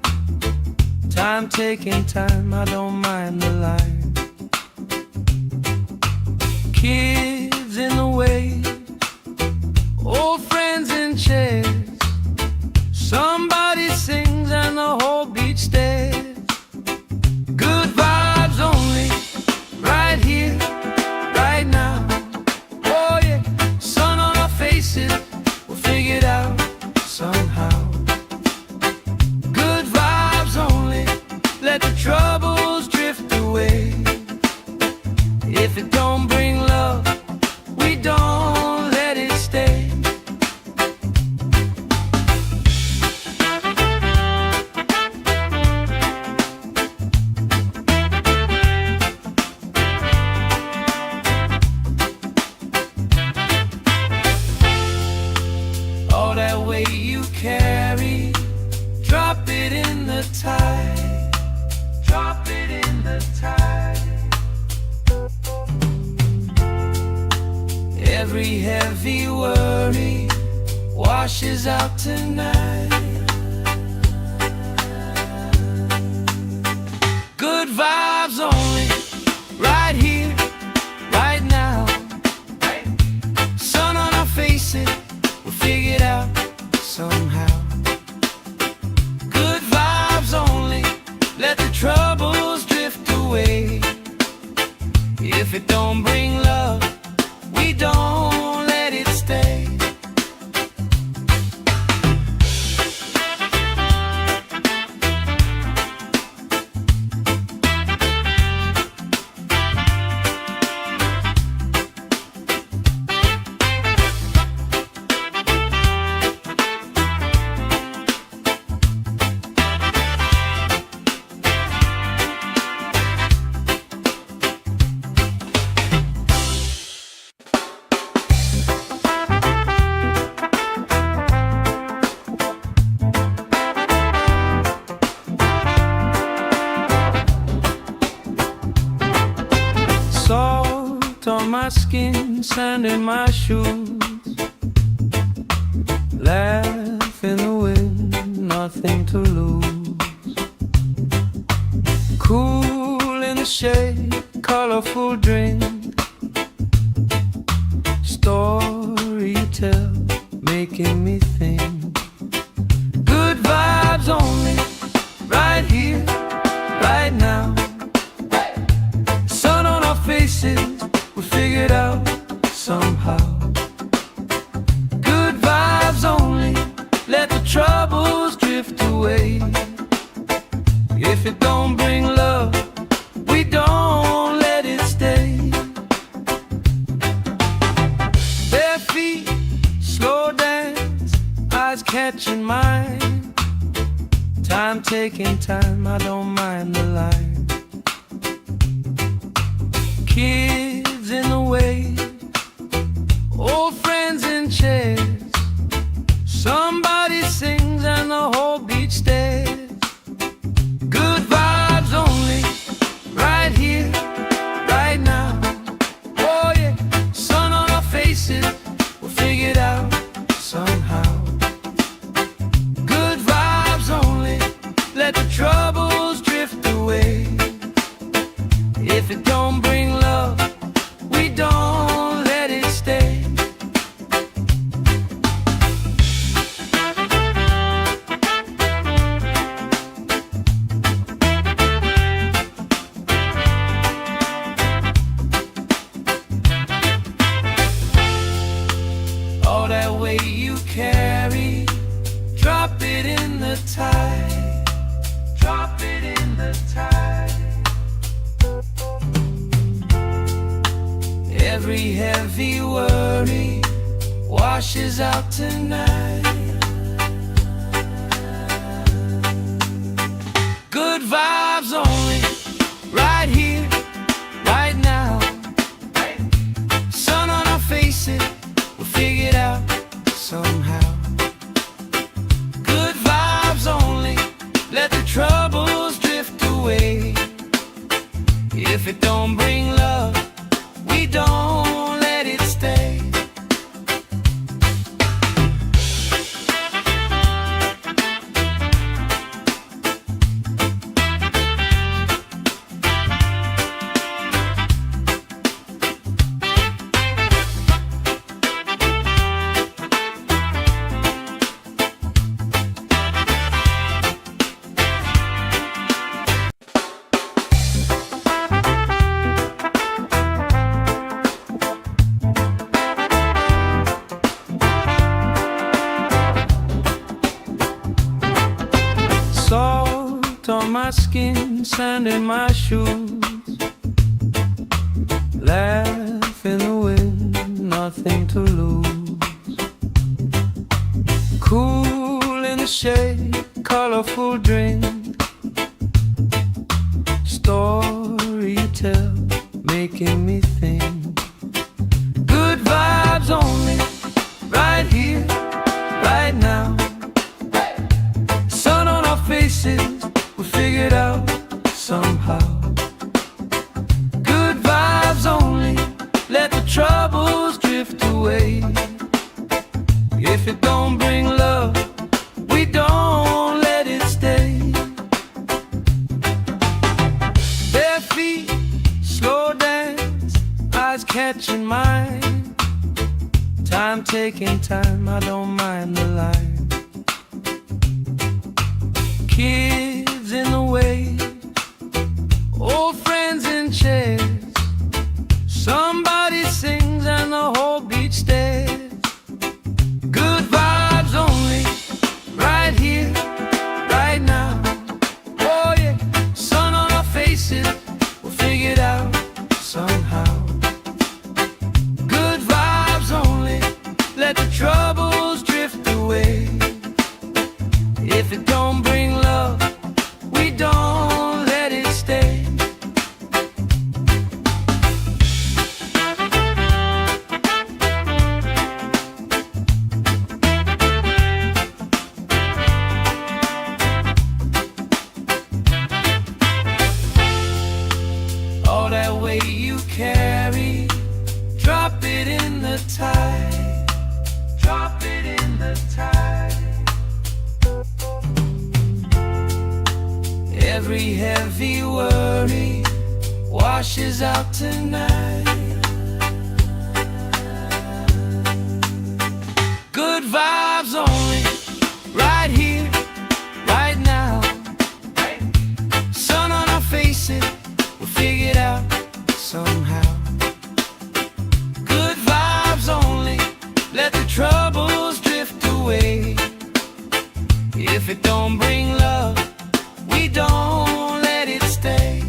Time taking time, I don't mind the line. Kids in the way, old friends in chairs. Somebody sings and the whole beach stares. Good vibes only, right here, right now. Oh yeah, sun on our faces, we'll figure it out somehow. Good vibes only, let the troubles drift away. If it don't bring love, we don't let it stay. All that weight you carry, drop it in the tide. Drop it in the tide. Every heavy worry washes out tonight. Good vibes only, right here, right now. Sun on our faces, we'll figure it out somehow. Good vibes only, let the troubles drift away. If it don't bring love, we don't let it stay. Salt on my skin, sand in my shoes. Laugh in the wind, nothing to lose. Cool in the shade, colorful drink. Story you tell, making me think. Good vibes only, right here, right now. Sun on our faces, we'll figure it out somehow. Good vibes only, let the troubles drift away. If it don't bring love, we don't let it stay. Bare feet, slow dance, eyes catching mine. Time taking time, I don't mind the line. Kids in the way, old friends in chairs. Somebody sings and the whole beach stares. Good vibes only, right here, right now. Oh yeah, sun on our faces, we'll figure it out somehow. Good vibes only, let the troubles drift away. If it don't bring love, we don't let it stay. All that weight you carry, drop it in the tide. Drop it in the tide. Every heavy worry washes out tonight. Good vibes only, right here, right now. Sun on our faces, we'll figure it out somehow. Good vibes only, let the troubles drift away. If it don't bring love, we don't let it stay. Salt on my skin, sand in my shoes. Laugh in the wind, nothing to lose. Cool in the shade, colorful drink. Story you tell, making me think. Good vibes only, right here, right now. Sun on our faces, we figured out somehow. Good vibes only, let the troubles drift away. If it don't bring love, we don't let it stay. Bare feet, slow dance, eyes catching mine. Time taking time, I don't mind the line. Kids in the way, old friends in chairs. Somebody sings and the whole beach stares. Good vibes only, right here, right now. Oh yeah, sun on our faces, we'll figure it out somehow. Good vibes only, let the troubles drift away. If it don't bring love, we don't let it stay. All that weight you carry, drop it in the tide. Drop it in the tide. Every heavy worry washes out tonight. Good vibes only, right here, right now. Sun on our faces, we'll figure it out somehow. Good vibes only, let the troubles drift away. If it don't bring love, we don't let it stay.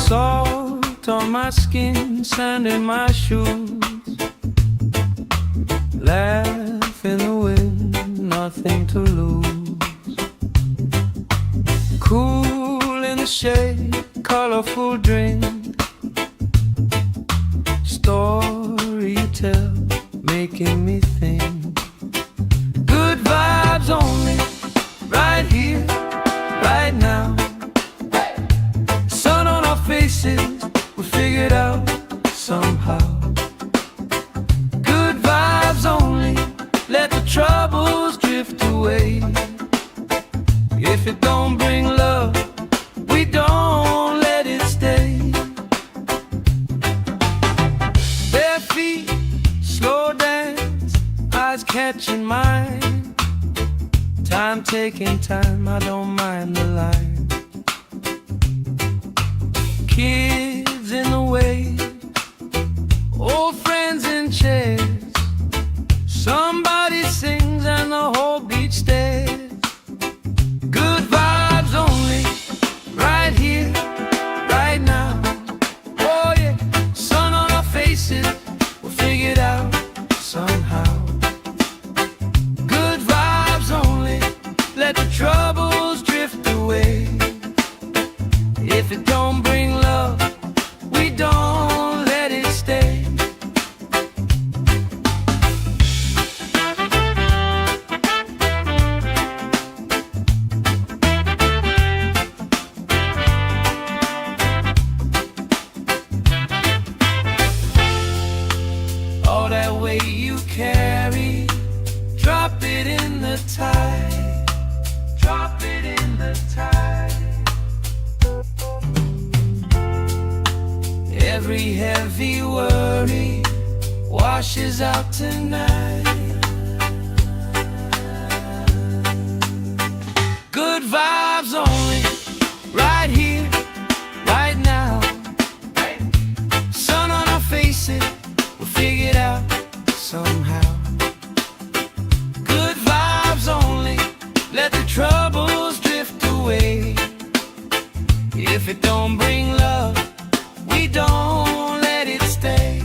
Salt on my skin, sand in my shoes. Laugh in the wind, nothing to lose. Cool in the shade, colorful drink. Story you tell, making me think. Good vibes only, right here, right now. Sun on our faces, we figured out somehow. Good vibes only, let the troubles drift away. If it don't bring love, we don't let it stay. Bare feet, slow dance, eyes catching mine. Time taking time, I don't mind the line. Kids in the way, old friends in chairs. it in the tide. Drop it in the tide. Every heavy worry washes out tonight. Good vibes only, right here, right now. Sun on our faces, we'll figure it out somehow. Good vibes only, let the troubles drift away. If it don't bring love, we don't let it stay.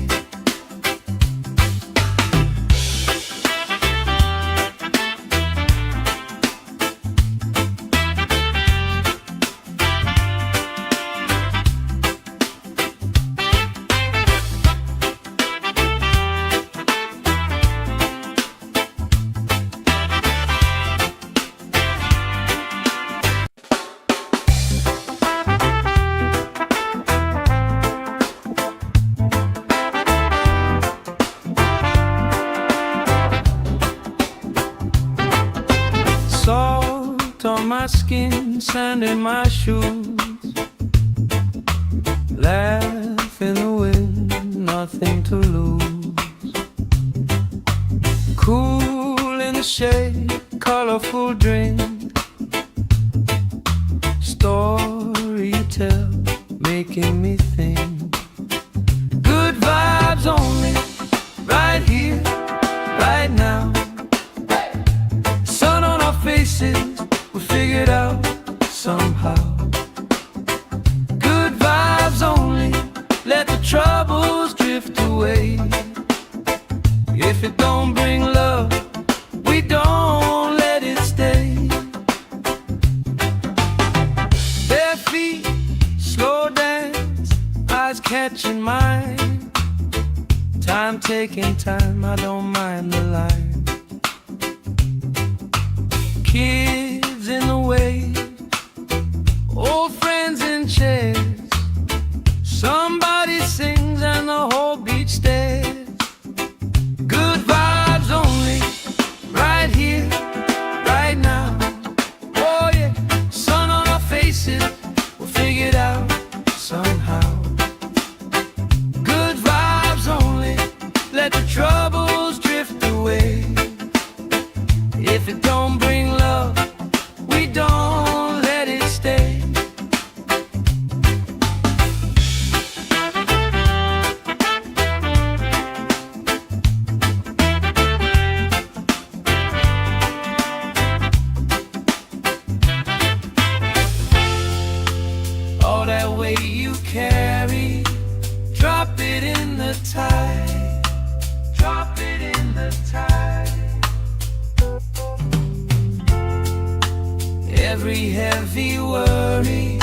Salt on my skin, sand in my shoes. Laugh in the wind, nothing to lose. Cool in the shade, colorful drink. Story you tell, making me think. Good vibes only, right here, right now. Sun on our faces, we figure it out somehow. Good vibes only, let the troubles drift away. If it don't bring love, we don't let it stay. Bare feet, slow dance, eyes catching mine. Time taking time, I don't mind the line. Kids in the wave, old friends in chairs. Somebody sings and the whole beach stares. Good vibes only, right here, right now. Oh yeah, sun on our faces, we'll figure it out somehow. Good vibes only, let the troubles drift away. If it don't bring love, we don't let it stay. All that weight you carry, drop it in the tide. Drop it in the tide. Every heavy worry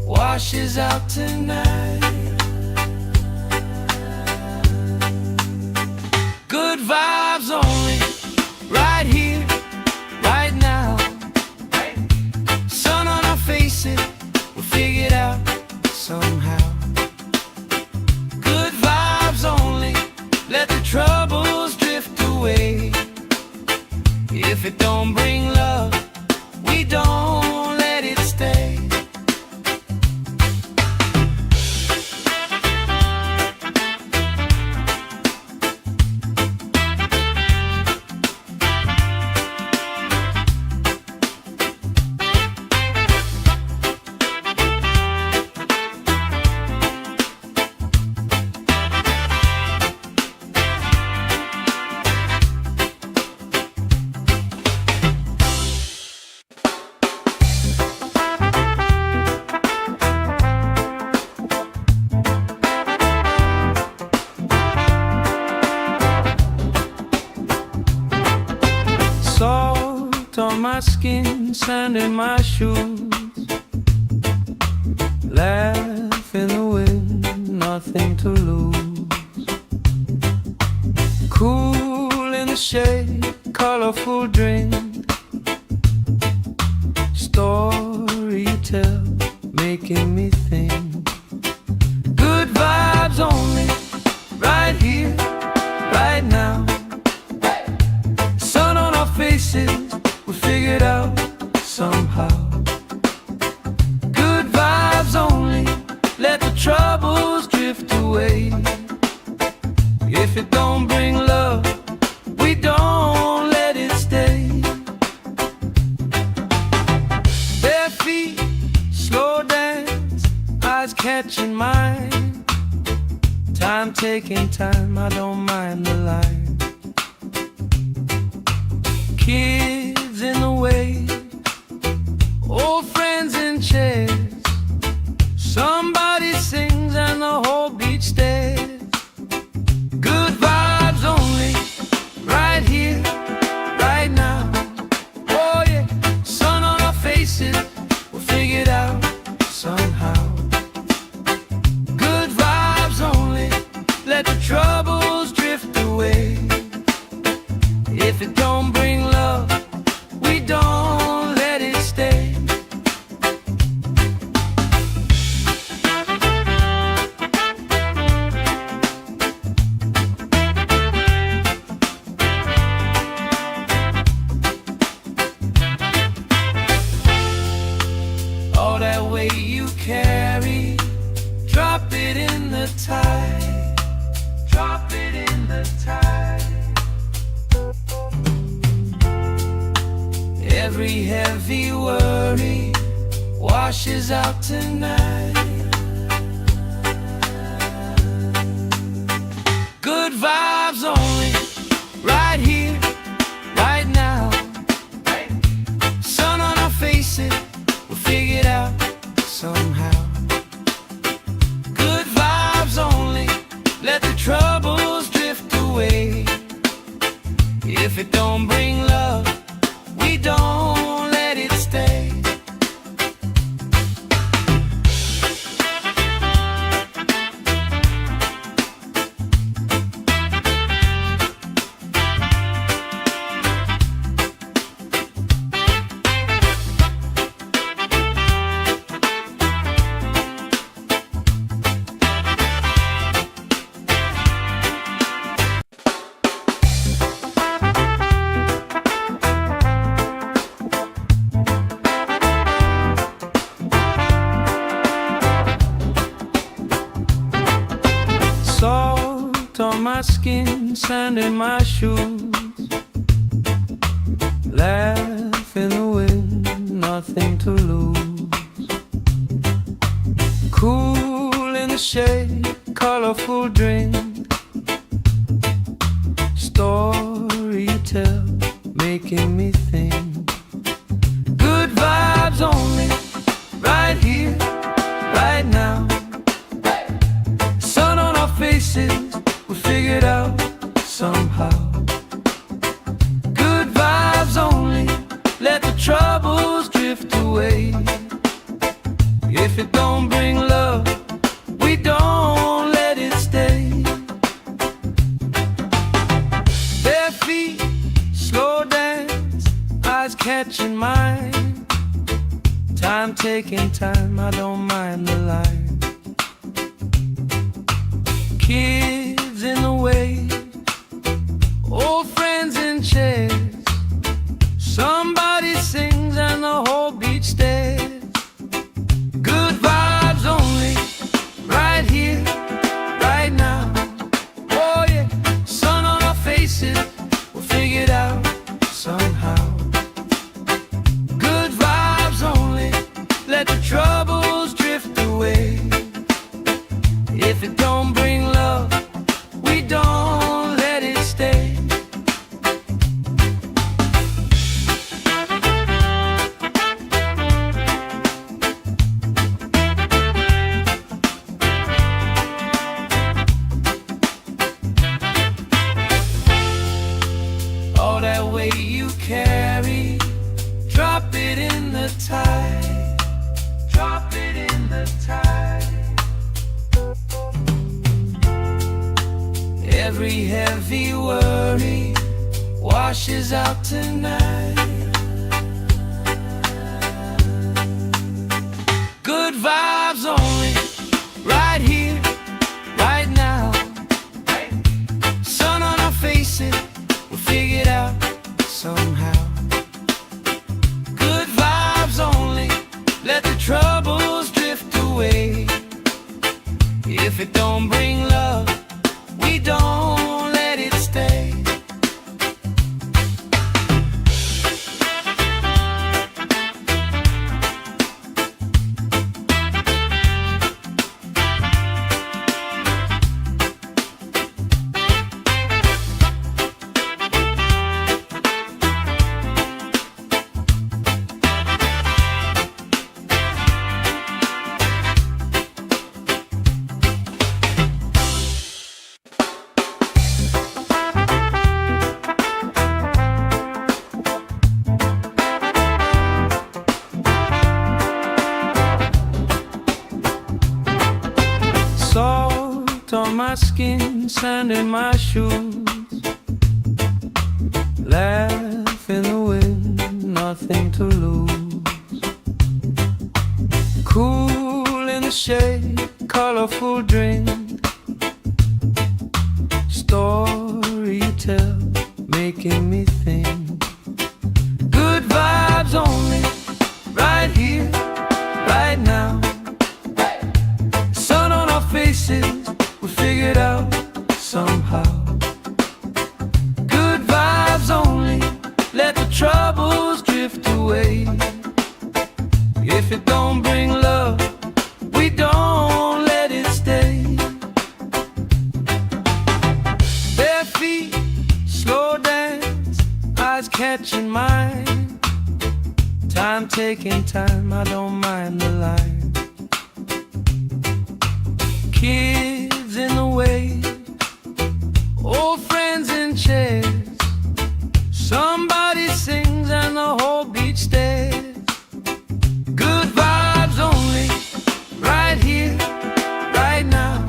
washes out tonight. Good vibes only, right here, right now. Sun on our faces, we'll figure it out somehow. Good vibes only, let the troubles drift away. If it don't bring love, we don't let it stay. Salt on my skin, sand in my shoes. Laugh in the wind, nothing to lose. Cool in the shade, colorful drink. Story you tell, making me think. Good vibes only, right here, right now. Sun on our faces, faces, we'll figure it out somehow. Good vibes only, let the troubles drift away. If it don't bring love, we don't let it stay. Bare feet, slow dance, eyes catching mine. Time taking time, I don't mind the line. Kids in the way, old friends in chairs. Somebody sings and the whole beach stares. Good vibes only, right here, right now. Oh yeah, sun on our faces, we'll figure it out somehow. Good vibes only, let the troubles drift away. If it don't bring love, we don't let it stay. All that weight you carry, drop it in the tide. Drop it in the tide. Every heavy worry washes out tonight. Good vibes only, right here, right now. Sun on our faces, we'll figure it out somehow. Good vibes only, let the troubles drift away. If it don't bring love, we don't let it stay. Salt on my skin, sand in my shoes. Laugh in the wind, nothing to lose. Cool in the shade, colorful drink. Story you tell, making me think. Good vibes only, right here, right now. Sun on our faces, we'll figure it out somehow. Good vibes only, let the troubles drift away. If it don't bring love, we don't let it stay. Bare feet, slow dance, eyes catching mine. Time taking time, I don't mind the line. Kids in the way, old friends in chairs. Somebody sings and the whole beach stares. Good vibes only, right here, right now. Oh yeah, sun on our faces, we'll figure it out somehow. Good vibes only, let the troubles drift away. If it don't bring love, we don't let it stay. All that weight you carry, drop it in the tide. Drop it in the tide. Every heavy worry washes out tonight. Good vibes only, right here, right now. Sun on our faces, we'll figure it out somehow. sand in my shoes. Laugh in the wind, nothing to lose. Cool in the shade, colorful drink. Story you tell, making me think. Good vibes only, right here, right now. Sun on our faces, we figured out somehow. Good vibes only, let the troubles drift away. If it don't bring love, we don't let it stay. Bare feet, slow dance, eyes catching mine. Time taking time, I don't mind the line. Kids in the wave, old friends in chairs. Somebody sings and the whole beach stares. Good vibes only, right here, right now.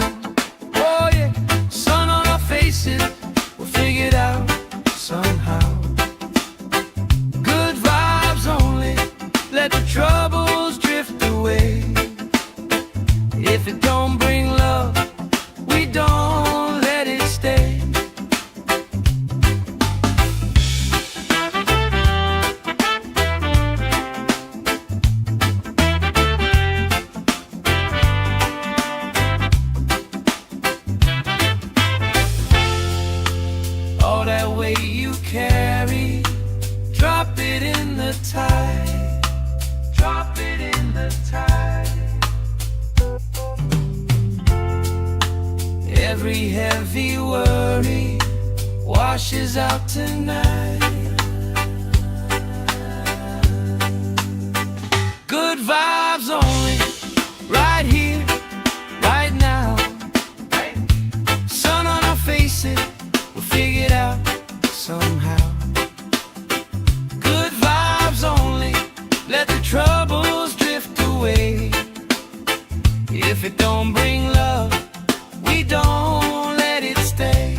Oh yeah, sun on our faces, we'll figure it out somehow. Good vibes only, let the troubles drift away. If it don't bring love, we don't let it stay. All that weight you carry, drop it in the tide. Drop it in the tide. Every heavy worry washes out tonight. Good vibes only, right here, right now. Sun on our faces, we'll figure it out somehow. Good vibes only, let the troubles drift away. If it don't bring love, we don't let it stay.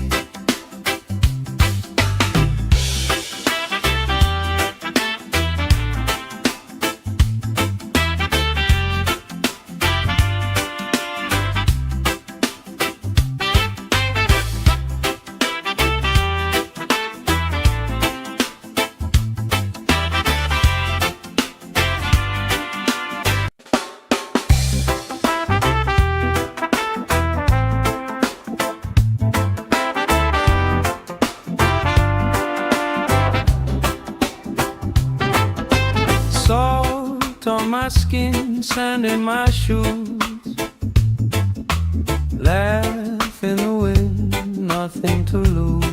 Salt on my skin, sand in my shoes. Laugh in the wind, nothing to lose.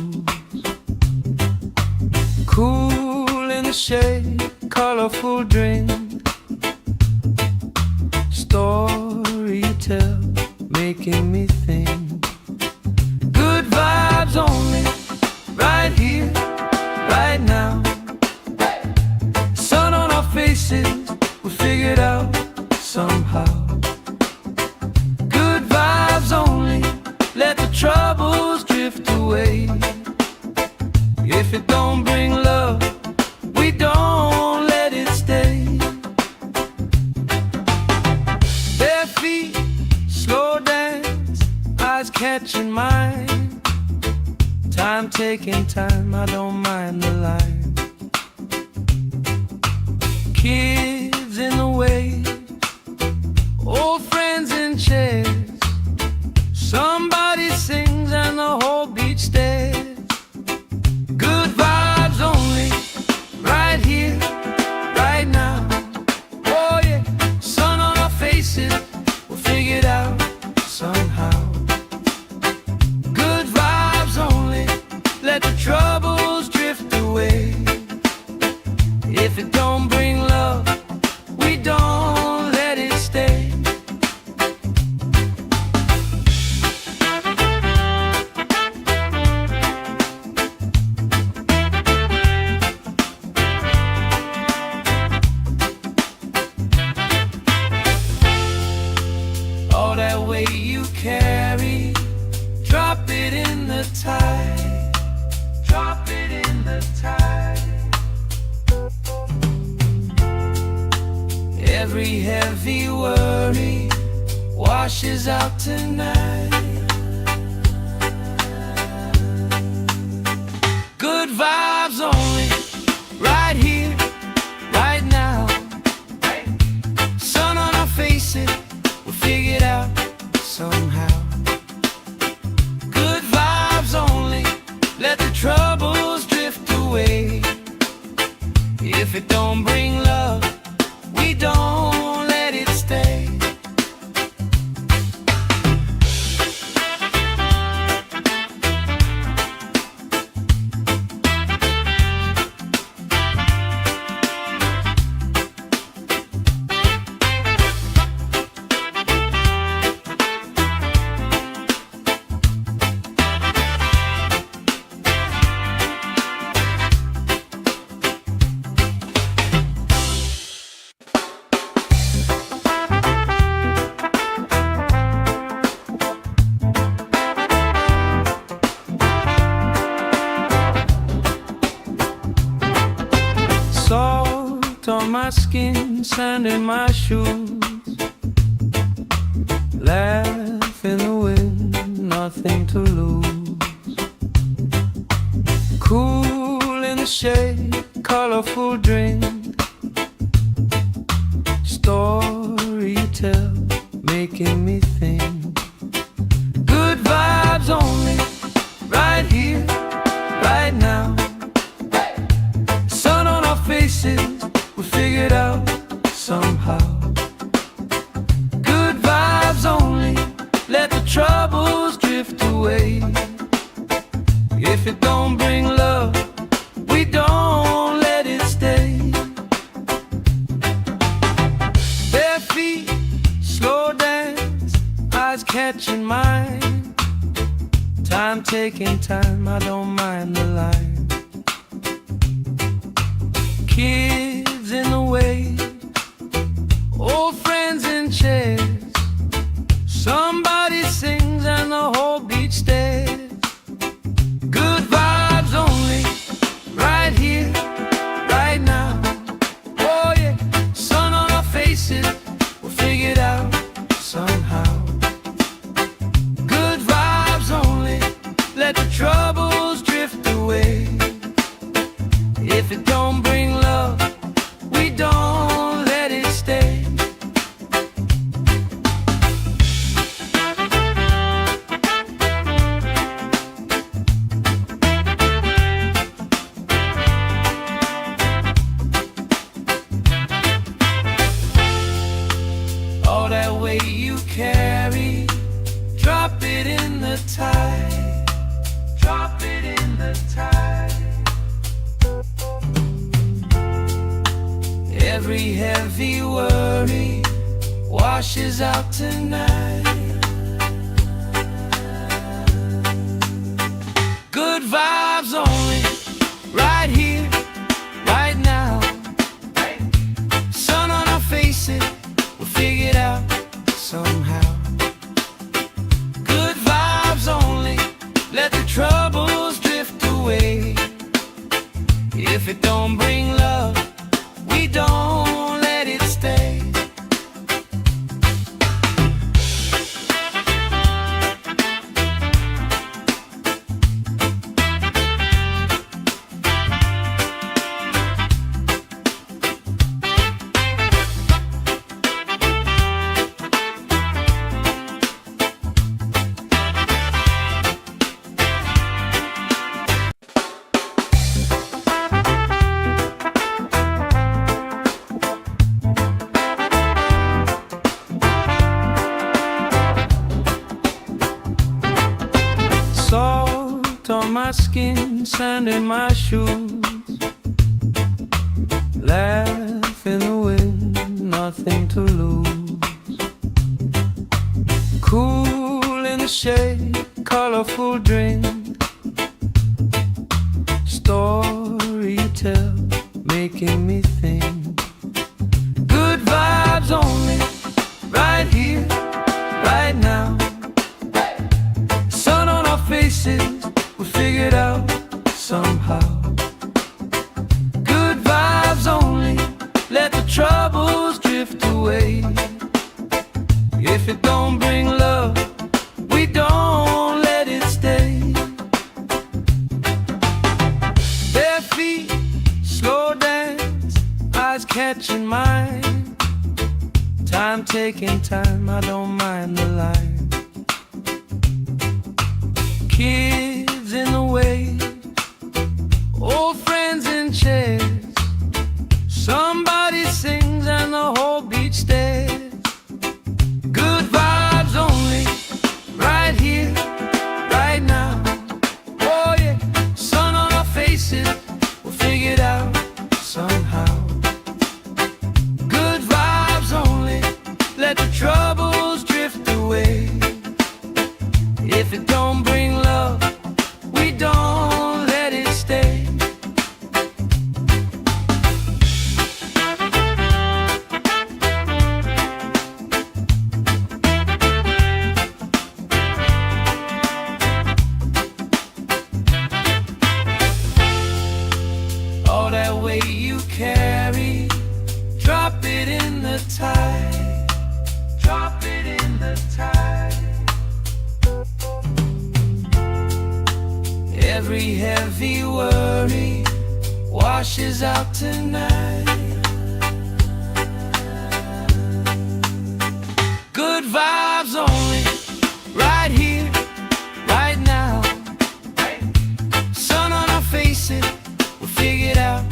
Cool in the shade, colorful drink. Story you tell, making me think. Good vibes only, right here, right now. Sun on our faces, we figured out somehow. Good vibes only, let the troubles drift away. If it don't bring love, we don't let it stay. Bare feet, slow dance, eyes catching mine. Time taking time, I don't mind the line. Kids in the wave, old friends in chairs. Somebody sings and the whole beach stares. Good vibes only, right here, right now. Oh yeah, sun on our faces, we'll figure it out somehow. Good vibes only, let the troubles drift Every heavy worry washes out tonight. Good vibes only, right here, right now. Sun on our faces, we'll figure it out somehow. Good vibes only, let the troubles drift away. If it don't bring love, we don't let it stay. Salt on my skin, sand in my shoes. Laugh in the wind, nothing to lose. Cool in the shade, colorful drink. Story you tell, making me think. Good vibes only, right here, right now. Faces, we figure it out somehow. Good vibes only, let the troubles drift away. If it don't bring love, we don't let it stay. Bare feet, slow dance, eyes catching mine. Time taking time, I don't mind the line. Kids in the way, old friends in chairs. Somebody sings and the whole beach stares. Good vibes only, right here, right now. Oh yeah, sun on our faces, we'll figure it out somehow. Good vibes only, let the troubles drift away. If it don't bring love, we don't let it stay. All that weight you carry, drop it in the tide. Drop it in the tide. Every heavy worry washes out tonight. Good vibes only, right here, right now. Sun on our faces, we'll figure it out somehow. Good vibes only, let the troubles drift away. If it don't bring love, we don't let it stay. Salt on my skin, sand in my shoes. Laugh in the wind, nothing to lose. Cool in the shade, colorful drink. Story you tell, making me think. Good vibes only, right here, right now. Sun on our faces, we figure it out somehow. Good vibes only, let the troubles drift away. catching mine. Time taking time, I don't mind the line. Kids in the way, old friends in chairs. Somebody sings and the whole beach stares. Good vibes only, right here, right now. Oh yeah, sun on our faces, we'll figure it out somehow. Good vibes only, let the troubles drift away. If it don't bring love, we don't let it stay. All that weight you carry, drop it in the tide. Drop it in the tide. Every heavy worry washes out tonight. Good vibes only, right here, right now. Sun on our faces, we'll figure it out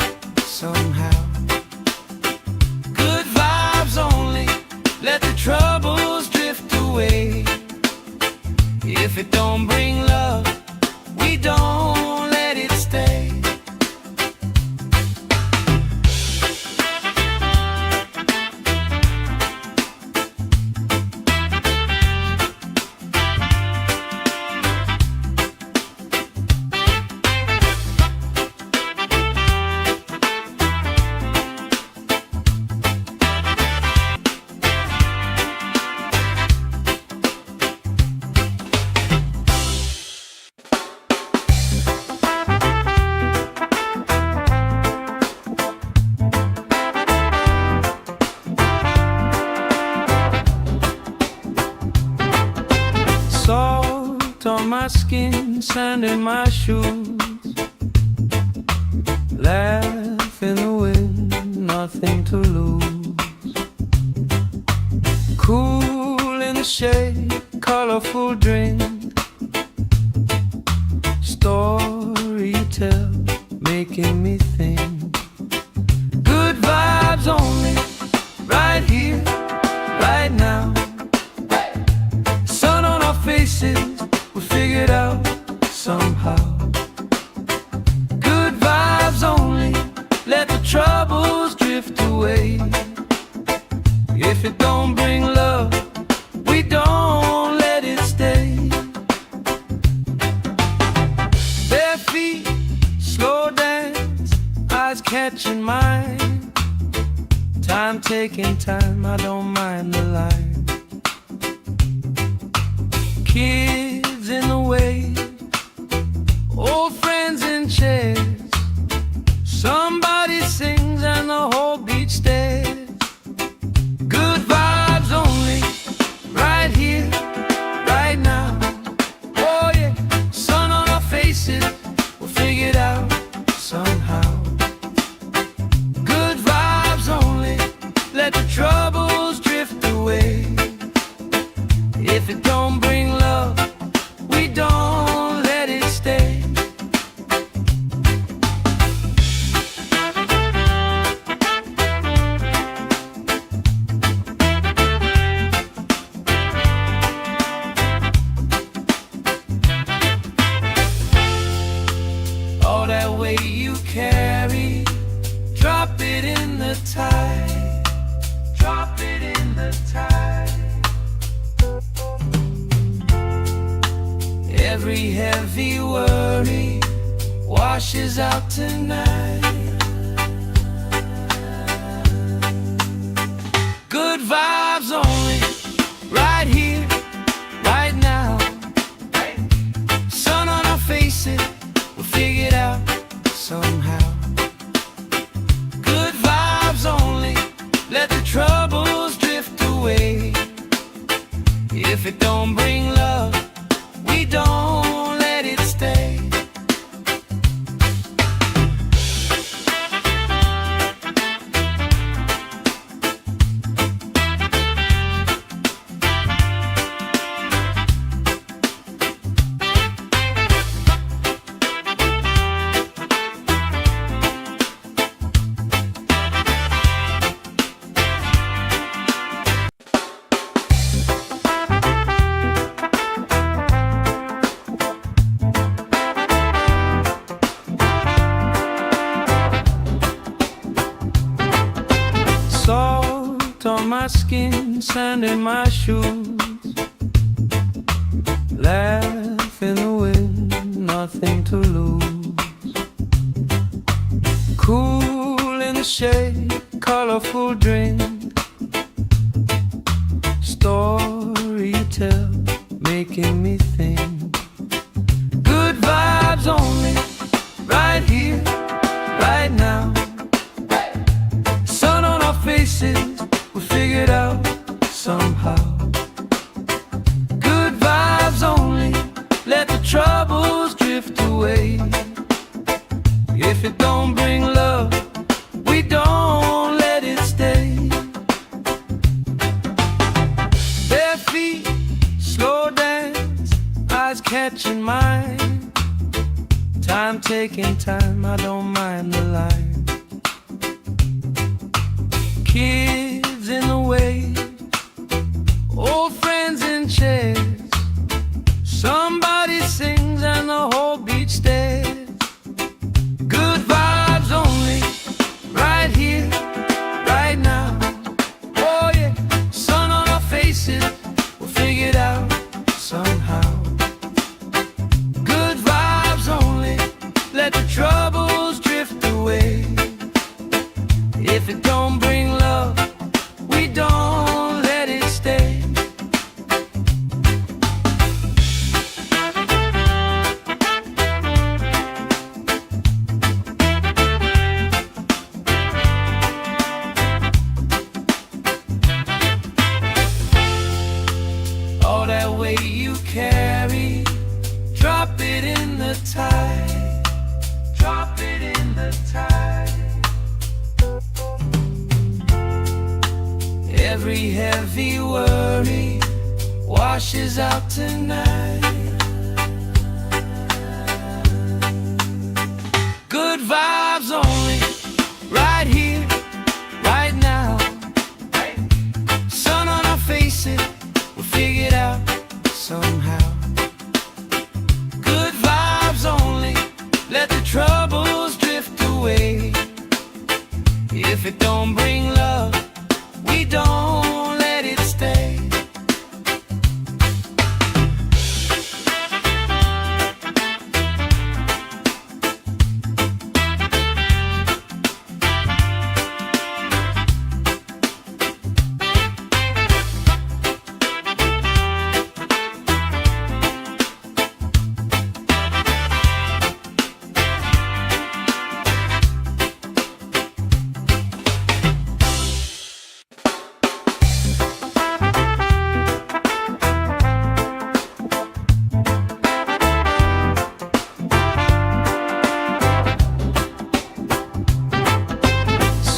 somehow. Good vibes only, let the troubles drift away. If it don't bring love, we don't let it stay. Salt on my skin, sand in my shoes. Laugh in the wind, nothing to lose. Cool in the shade, colorful drink. Story you tell, making me think. Good vibes only, right here, right now. Sun on our faces, we'll figure it out somehow. Good vibes only, let the troubles drift away. If it don't bring love, we don't let it stay. Bare feet, slow dance, eyes catching mine. Time taking time, I don't mind the line. Kids in the way, old friends in chairs. Somebody sings and the whole beach stares. Good vibes only, right here, right now. Oh yeah, sun on our faces, we'll figure it out somehow. Good vibes only, let the troubles drift away. If it don't bring love, we don't let it stay. All that weight you carry, drop it in the tide. Drop it in the tide. Every heavy worry washes out tonight. Good vibes only, right here, right now. Sun on our faces, we'll figure it out somehow. Good vibes only, let the troubles drift away. If it don't bring love, we don't let it stay. my skin, sand in my shoes. Laugh in the wind, nothing to lose. Cool in the shade, colorful drink. Story you tell, making me think. Good vibes only, right here, right now. Sun on our faces, we figured out somehow. Good vibes only, let the troubles drift away. If it don't bring love, we don't let it stay. Bare feet, slow dance, eyes catching mine. Time taking time, I don't mind the line. Kids in the way, old friends in chairs. Somebody sings and the whole beach stares. Good vibes only, right here, right now. Oh yeah, sun on our faces, we'll figure it out somehow. Good vibes only, let the troubles drift away. If it don't bring love, we don't let it stay. All that weight you carry, drop it in the tide. Drop it in the tide. Every heavy worry washes out tonight. Good vibes only, right here, right now. Sun on our faces, we'll figure it out somehow. Good vibes only, let the troubles drift away. If it don't bring love, we don't let it stay.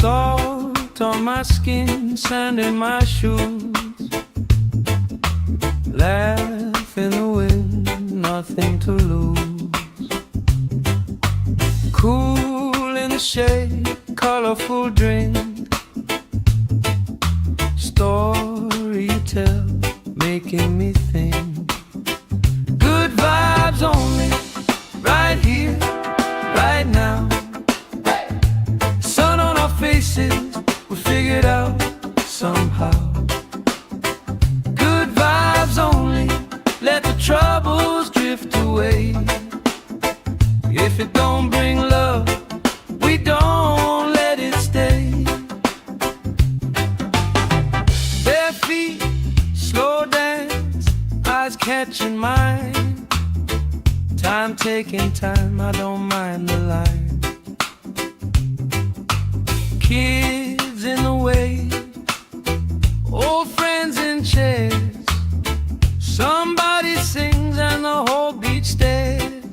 Salt on my skin, sand in my shoes. Laugh in the wind, nothing to lose. Cool in the shade, colorful drink. Story you tell, making me think. Good vibes only, right here, right now. Sun on our faces, we figured out somehow. Good vibes only, let the troubles drift away. If it don't bring love, we don't let it stay. Bare feet, slow dance, eyes catching mine. Time taking time, I don't mind the line. Kids in the way, old friends in chairs. Somebody sings and the whole beach stares.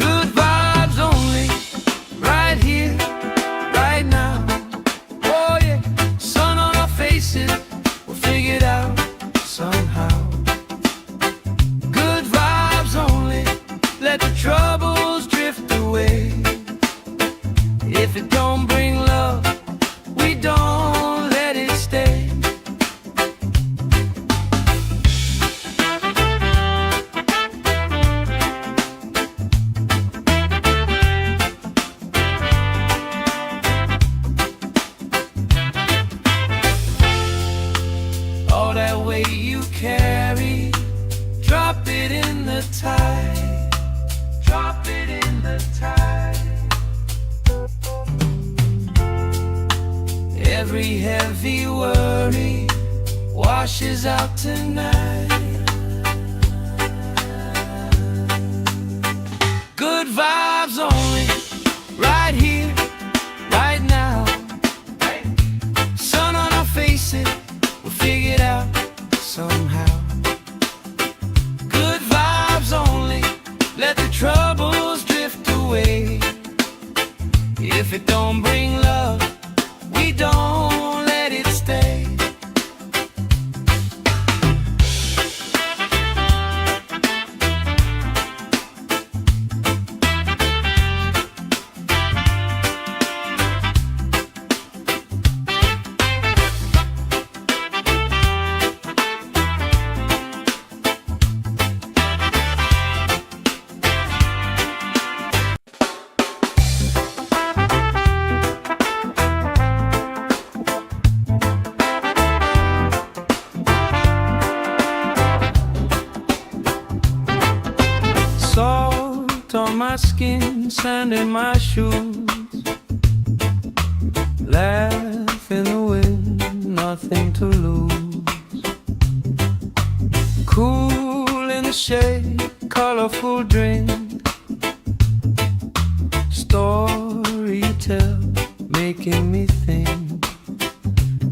Good vibes only, right here, right now. Oh yeah, sun on our faces, we'll figure it out somehow. Good vibes only, let the troubles drift away. If it don't bring love, we don't let it stay. Every heavy worry washes out tonight. Good vibes only, right here, right now. Sun on our faces, we'll figure it out somehow. Good vibes only, let the troubles drift away. If it don't bring love, we don't let it stay. Salt on my skin, sand in my shoes. Laugh in the wind, nothing to lose. Cool in the shade, colorful drink. Story you tell, making me think.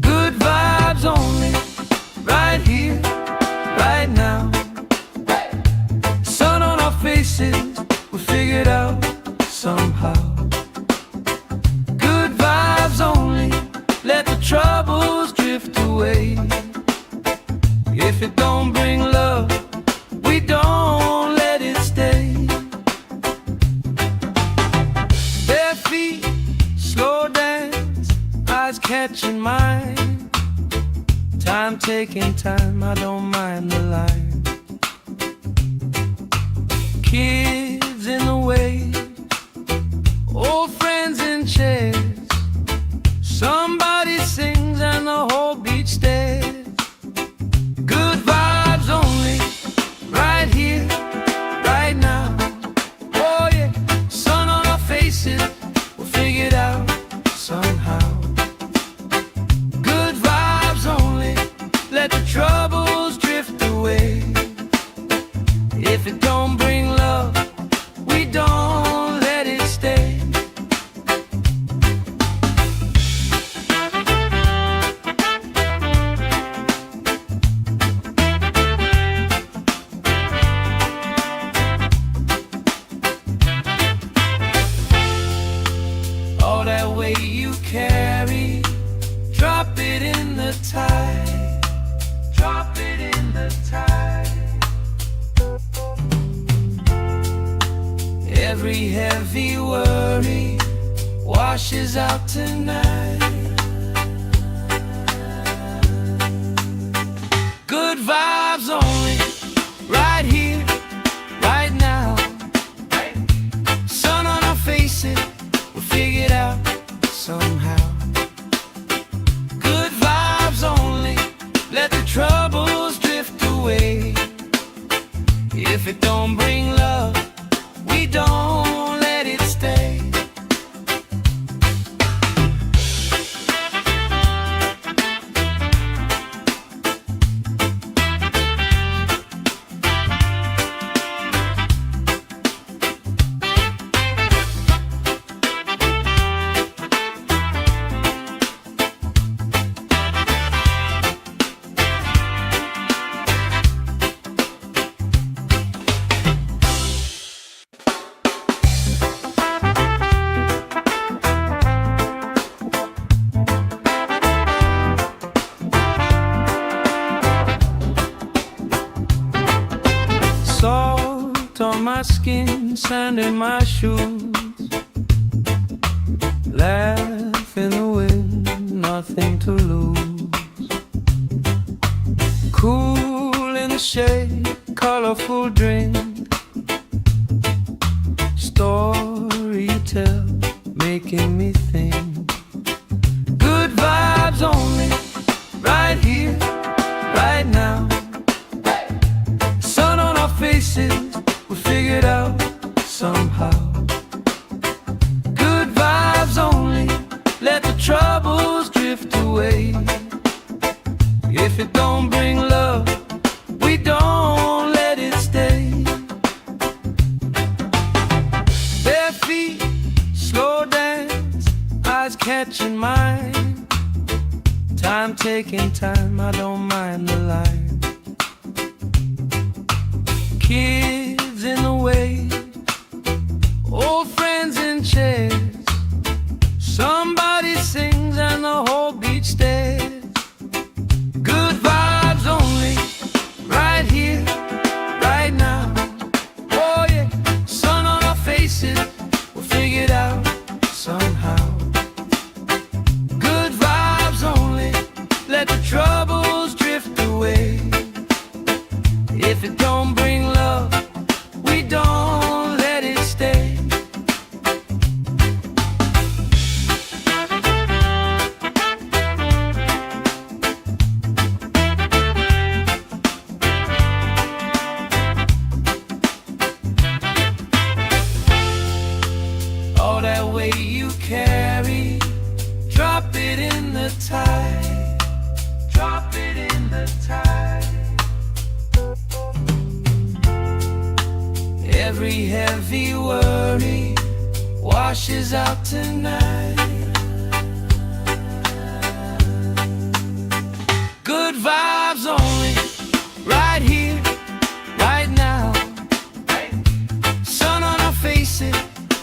Good vibes only, right here, right now. Sun on our faces, we'll figure it out somehow. Good vibes only, let the troubles drift away. If it don't bring love, we don't let it stay. Bare feet, slow dance, eyes catching mine. Time taking time, I don't mind the line. Kids in the wave, old friends in chairs. Somebody sings and the whole beach stares. Good vibes only, right here, right now. Oh yeah, sun on our faces, we'll figure it out somehow. Good vibes only, let the troubles drift away. If it don't bring love, we don't let it stay. All that weight you carry, drop it in the tide. Drop it in the tide. Every heavy worry washes out tonight. Good vibes only, right here, right now. Sun on our faces, we'll figure it out somehow. Good vibes only, let the troubles drift away. If it don't bring love, we don't let it stay. Salt on my skin, sand in my shoes. Laugh in the wind, nothing to lose. Cool in the shade, colorful drink. Story you tell, making me think. Good vibes only, right here, right now. Sun on our faces, we'll figure it out somehow. Good vibes only, let the troubles drift away. catching mine. Time taking time, I don't mind the line. Kids in the way, old friends in chairs. Somebody sings and the whole beach stares. Good vibes only, right here, right now. Oh yeah, sun on our faces, we'll figure it out somehow. Good vibes only, let the troubles drift away. If it don't bring love, we don't let it stay. All that weight you carry, drop it in the tide. Drop it in the tide. Every heavy worry washes out tonight. Good vibes only, right here, right now. Sun on our faces,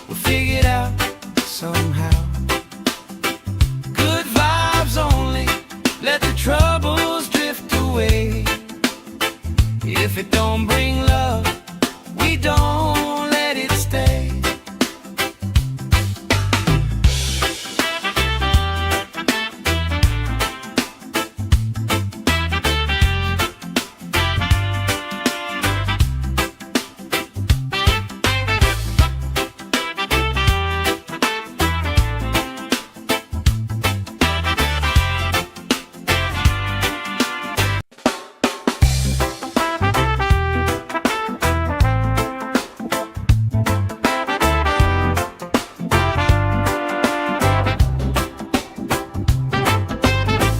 we'll figure it out somehow. Good vibes only, let the troubles drift away. If it don't bring love, we don't let it stay.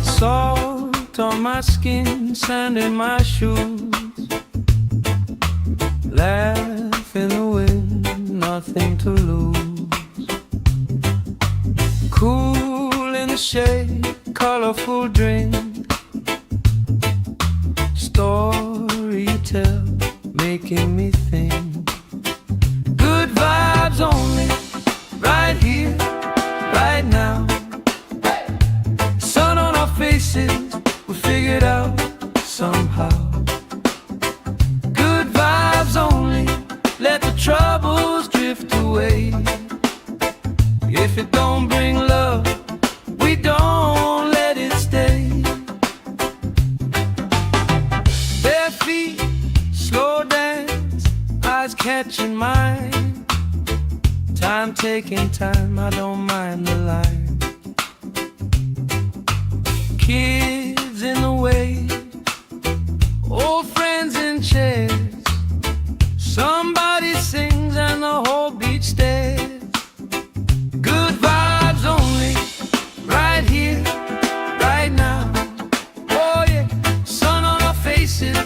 Salt on my skin, sand in my shoes. Laugh in the wind, nothing to lose. Cool in the shade, colorful drink. Story you tell, making me think. Good vibes only, right here, right now. Sun on our faces, we'll figure it out somehow. Good vibes only, let the troubles drift away. If it don't bring love, we don't let it stay. Bare feet, slow dance, eyes catching mine. Time taking time, I don't mind the line. Kids in the way, old friends in chairs. Somebody sings and the whole beach stares. Good vibes only, right here, right now. Oh yeah, sun on our faces,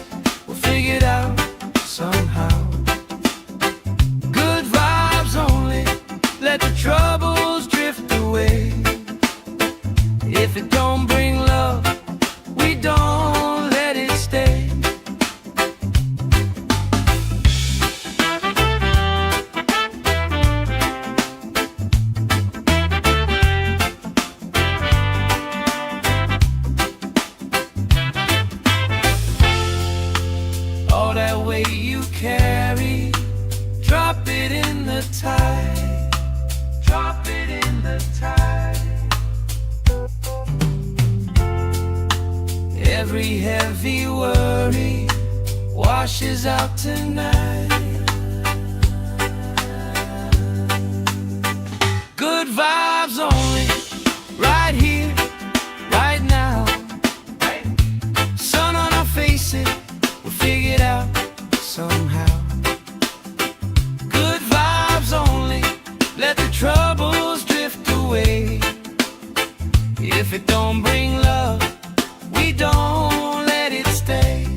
we'll figure it out somehow. Good vibes only, let the troubles drift away. If it don't bring love, we don't let it stay. All that weight you carry, drop it in the tide. Drop it in the tide. Every heavy worry washes out tonight. Good vibes only, right here, right now. Sun on our faces, we'll figure it out somehow. Good vibes only, let the troubles drift away. If it don't bring love, we don't let it stay.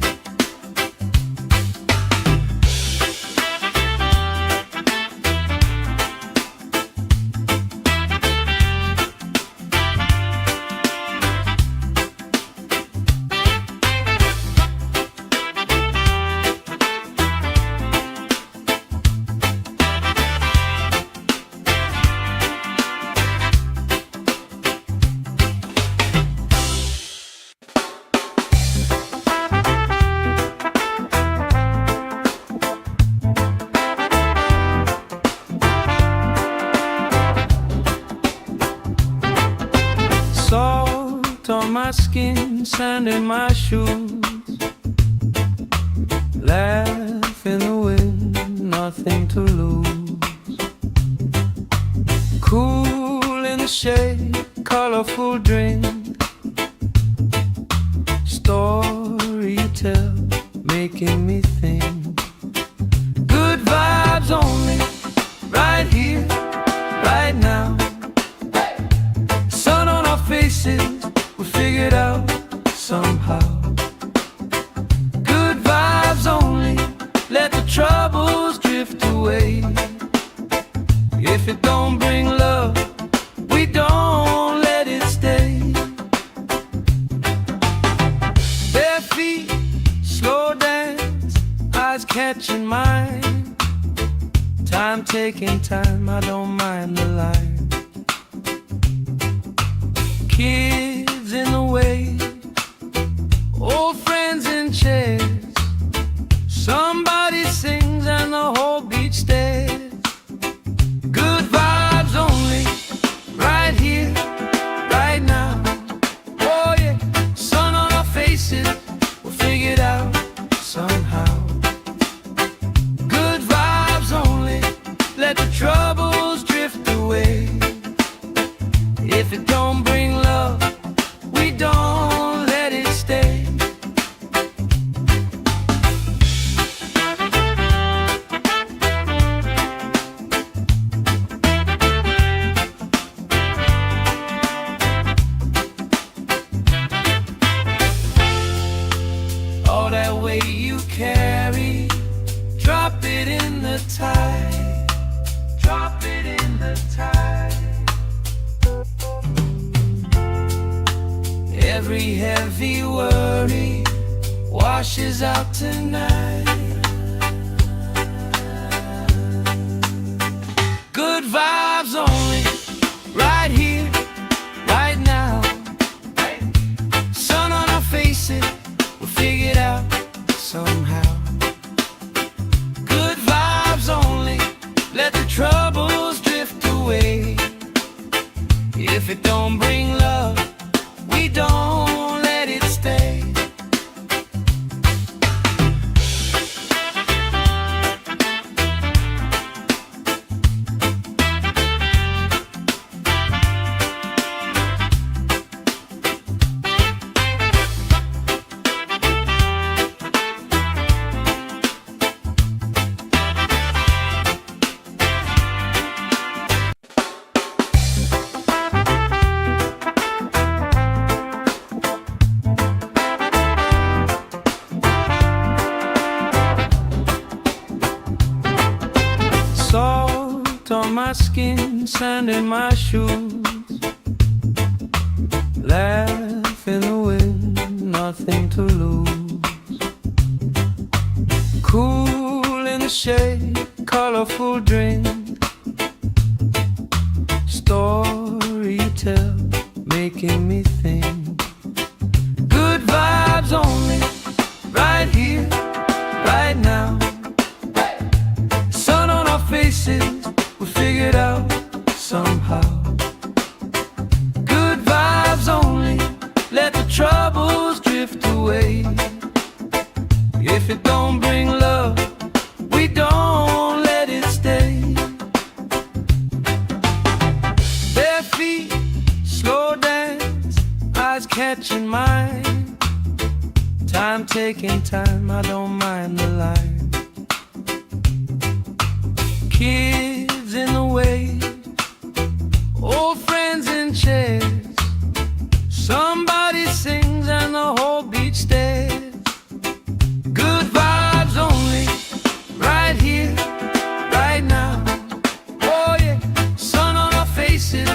on my skin, sand in my shoes. Laugh in the wind, nothing to lose. Cool in the shade, colorful drink. Story you tell, making me think. Good vibes only, right here, right now. Sun on our faces, we figured out somehow. Good vibes only, let the troubles drift away. If it don't bring love, we don't let it stay. Bare feet, slow dance, eyes catching mine. Time taking time, I don't mind the line. Kids in the wave, old friends in chairs. Somebody sings and the whole beach stares. Good vibes only, right here, right now. Oh yeah, sun on our faces, we'll figure it out somehow. Good vibes only, let the troubles drift away. If it don't bring love, we don't let it stay. All that weight you carry, drop it in the tide. Drop it in the tide. Every heavy worry washes out tonight. Good vibes only, right here, right now. Sun on our faces, we'll figure it out somehow. Good vibes only, let the troubles drift away. If it don't bring love, we don't let it stay. Salt on my skin, sand in my shoes. Laugh in the wind, nothing to lose. Cool in the shade, colorful drink. Story you tell, making me think. Good vibes only, right here, right now. Sun on our faces, we figured out somehow. Good vibes only, let the troubles drift away. If it don't bring love, we don't let it stay. Bare feet, slow dance, eyes catching mine. Time taking time, I don't mind the line. Kids in the wave, old friends in chairs. Somebody sings and the whole beach stares. Good vibes only, right here, right now. Oh yeah, sun on our faces,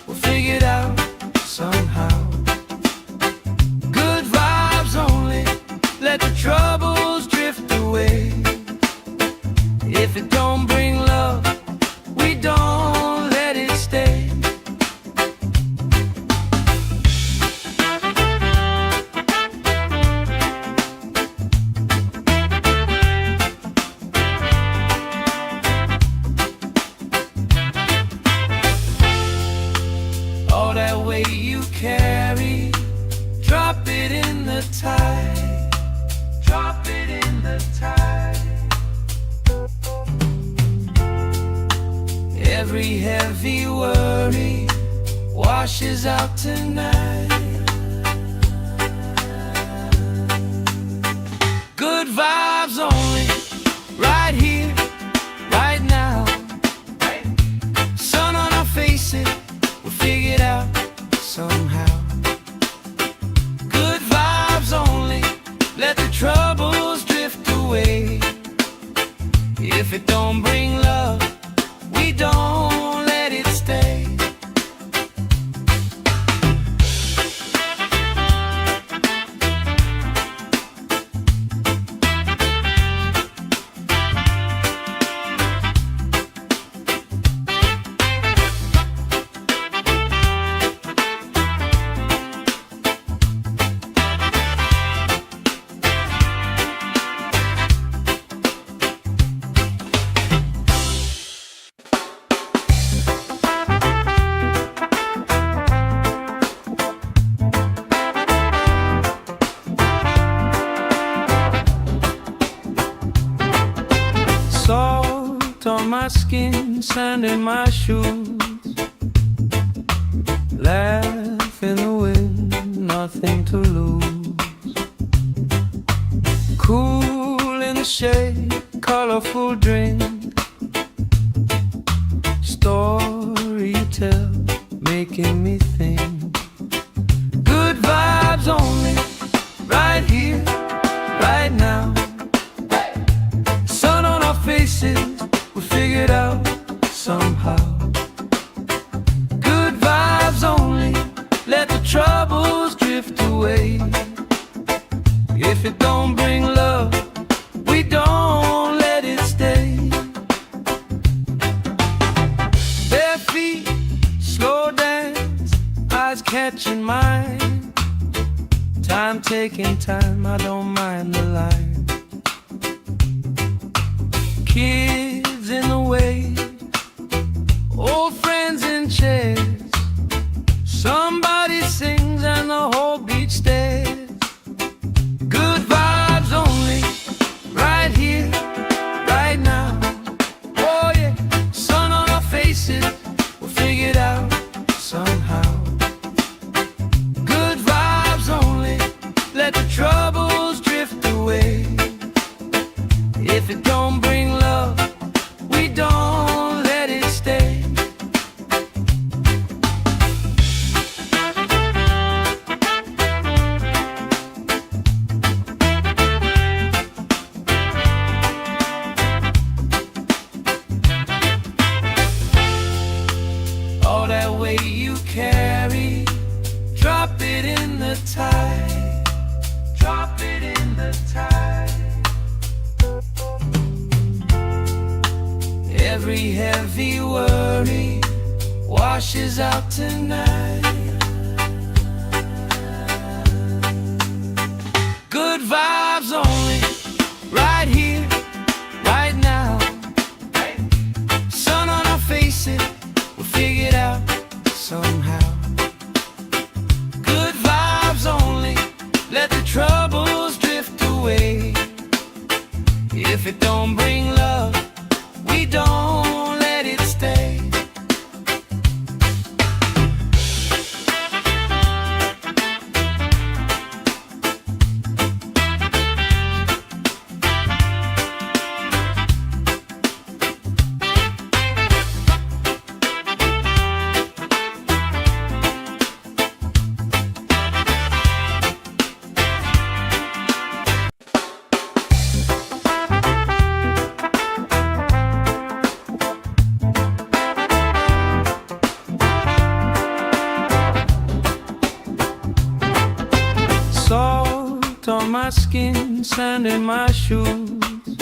we'll figure it out somehow. Good vibes only, let the troubles drift away. If it don't bring love, we don't let it stay. All that weight you carry, it in the tide. Drop it in the tide. Every heavy worry washes out tonight. Good vibes only, right here, right now. Sun on our faces, we'll figure it out somehow. Good vibes only, let the troubles drift away. If it don't bring love, we don't let it stay. Salt on my skin, sand in my shoes. Laugh in the wind, nothing to lose. Cool in the shade, colorful drink. Story you tell, making me think. Good vibes only, right here, right now. Sun on our faces, we figure it out somehow. Good vibes only, let the troubles drift away. If it don't bring love, we don't let it stay. Bare feet, slow dance, eyes catching mine. Time taking time, I don't mind the line. Kids in the way, old friends in chairs. Somebody sings and the whole beach stares. Good vibes only, right here, right now. Oh yeah, sun on our faces, we'll figure it out somehow. Good vibes only, let the troubles drift away. If it don't bring love, we don't let it stay. All that weight you carry, drop it in the tide. Drop it in the tide. Every heavy worry washes out tonight. Good vibes only, right here, right now. Sun on our faces, we'll figure it out somehow. Good vibes only, let the troubles drift away. If it don't bring love, we don't let it stay. Salt on my skin, sand in my shoes.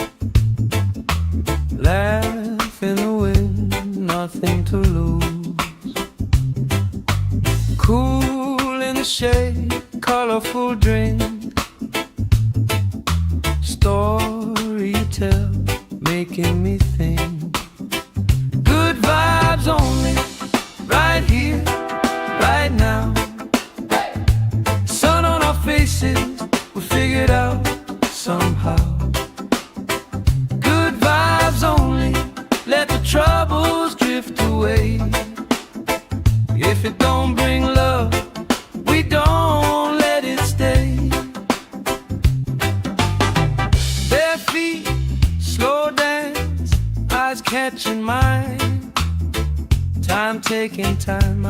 Laugh in the wind, nothing to lose. Cool in the shade, colorful drink. Story you tell, making me think. Good vibes only, right here, right now. Sun on our faces,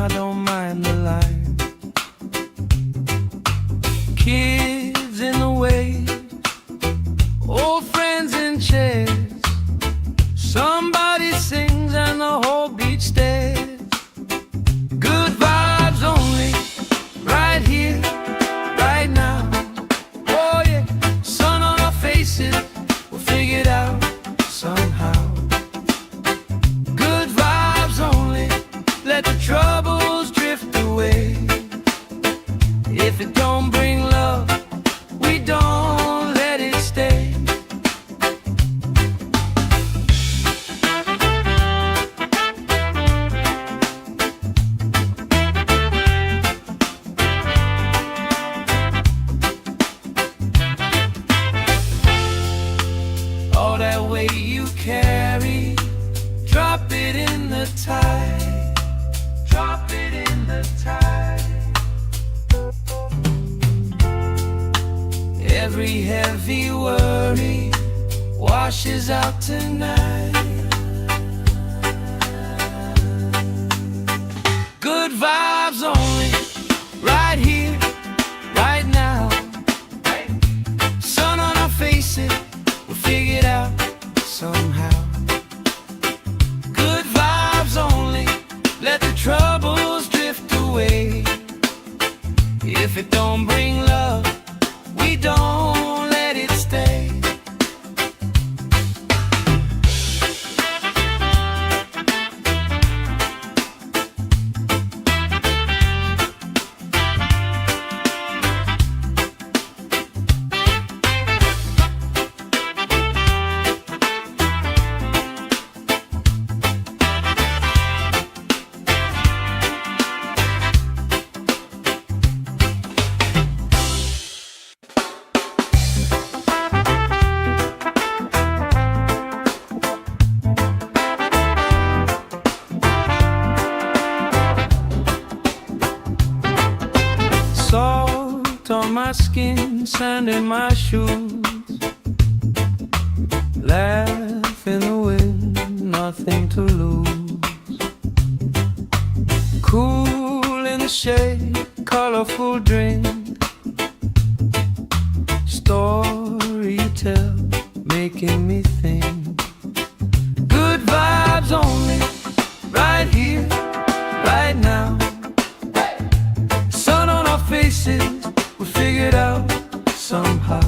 don't mind the line. Kids in the waves, old friends in chairs. Somebody sings and the whole beach stares. Good vibes only, right here, right now. Oh yeah, sun on our faces, we'll figure it out somehow. Good vibes only, let the troubles drift away. If it don't bring love, we don't let it stay. All that weight you carry, drop it in the tide. Drop it in the tide. Every heavy worry washes out tonight. Good vibes only, right here, right now. Sun on our faces, we'll figure it out somehow. Good vibes only, let the troubles drift away. If it don't bring love, we don't let it stay. Salt on my skin, sand in my shoes. Laugh in the wind, nothing to lose. Cool in the shade, colorful drink. Story you tell, making me think. Good vibes only, right here, right now. Sun on our faces, we'll figure it out somehow.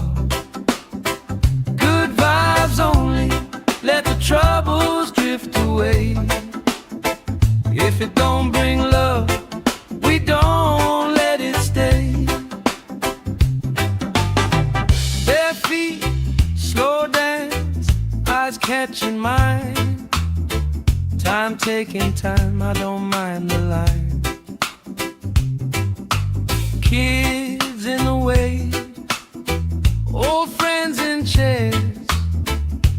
Good vibes only, let the troubles drift away. If it don't bring love, we don't let it stay. Bare feet, slow dance, eyes catching mine. Time taking time, I don't mind the line. Kids in the waves, old friends in chairs.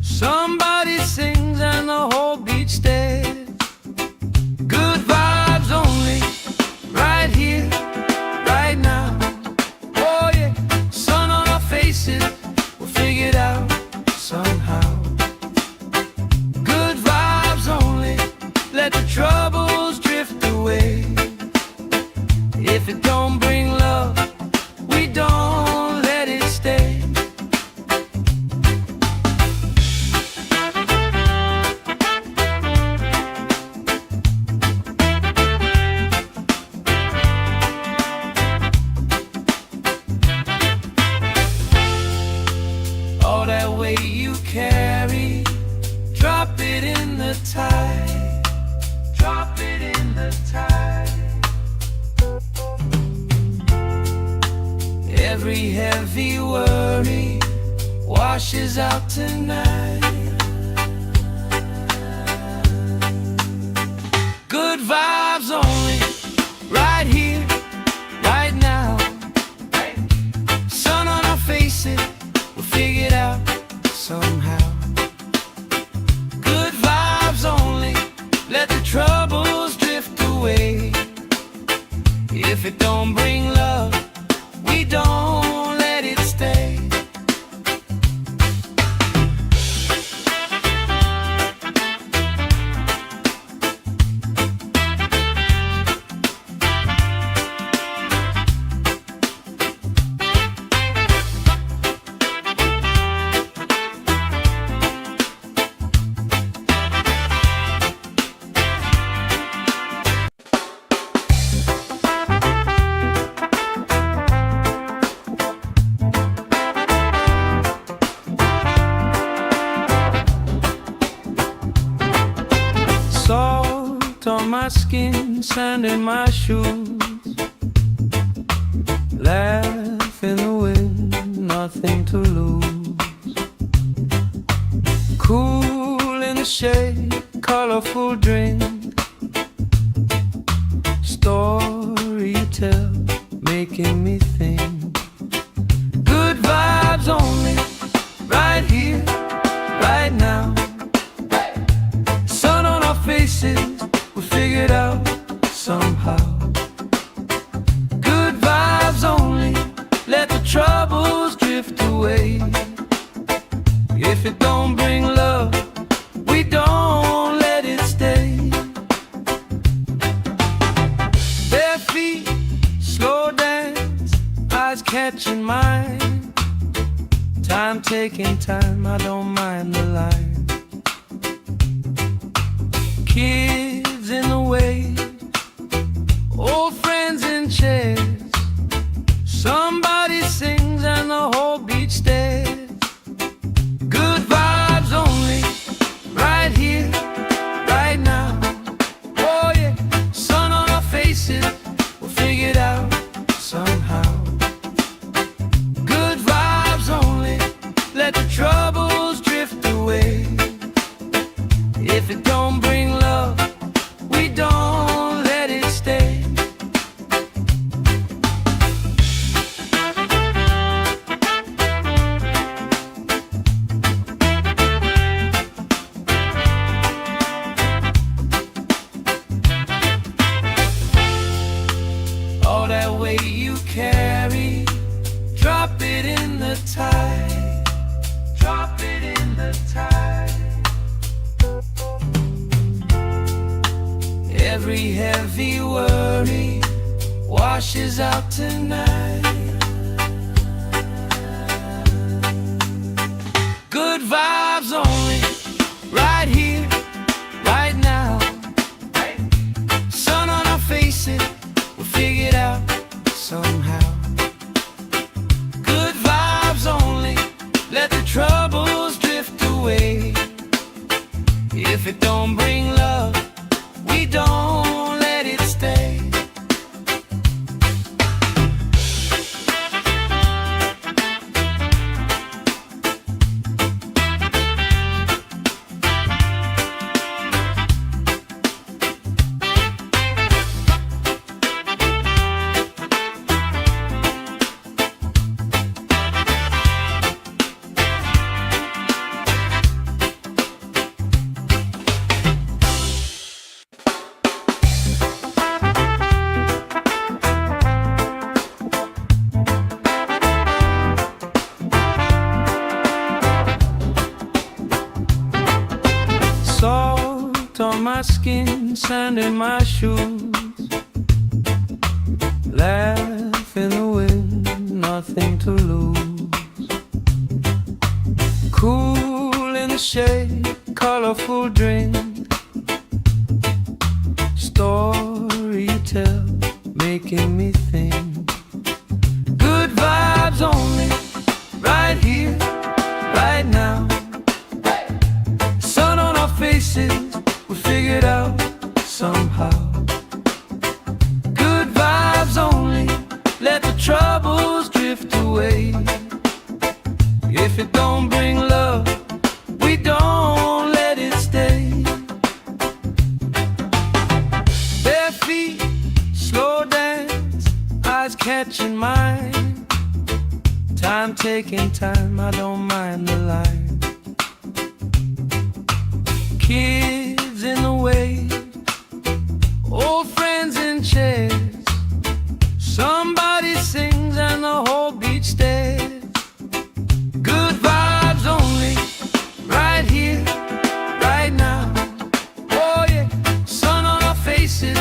Somebody sings and the whole beach stares. Good vibes only, right here, right now. Oh yeah, sun on our faces, we'll figure it out somehow. Good vibes only, let the troubles drift away. If it don't bring love, we don't let it stay. All that weight you carry, drop it in the tide. Drop it in the tide. Every heavy worry washes out tonight. Good vibes only, right here, right now. Sun on our faces, we'll figure it out somehow. Good vibes only, let the troubles drift away. If it don't bring love, we don't let it stay. sand in my shoes. Laugh in the wind, nothing to lose. Cool in the shade, colorful drink. Story you tell, making me think. Good vibes only, right here, right now. Sun on our faces, we figured out somehow. Good vibes only, let the troubles drift away. If it don't bring love, we don't let it stay. Bare feet, slow dance, eyes catching mine. Time taking time, I don't mind the line. Kids in the way, old friends in chairs. Somebody sings and the whole beach stares. Good vibes only, right here, right now. Oh yeah, sun on our faces, we'll figure it out somehow. Good vibes only, let the troubles drift away. If it don't bring love, we don't let it stay. All that weight you carry, drop it in the tide. Drop it in the tide. Every heavy worry washes out tonight. Good vibes only, right here, right now. Sun on our faces, we'll figure it out somehow. Good vibes only, let the troubles drift away. If it don't bring love, we don't let it stay. Salt on my skin, sand in my shoes. Laugh in the wind, nothing to lose. Cool in the shade, colorful drink. Story you tell, making me think. Good vibes only, right here, right now. Sun on our faces, we figured out somehow. Good vibes only, let the troubles drift away. If it don't bring love, we don't let it stay. Bare feet, slow dance, eyes catching mine. Time taking time, I don't mind the line. Kids in the way, old friends in chairs. Somebody sings and the whole beach stares. Good vibes only, right here, right now. Oh yeah, sun on our faces,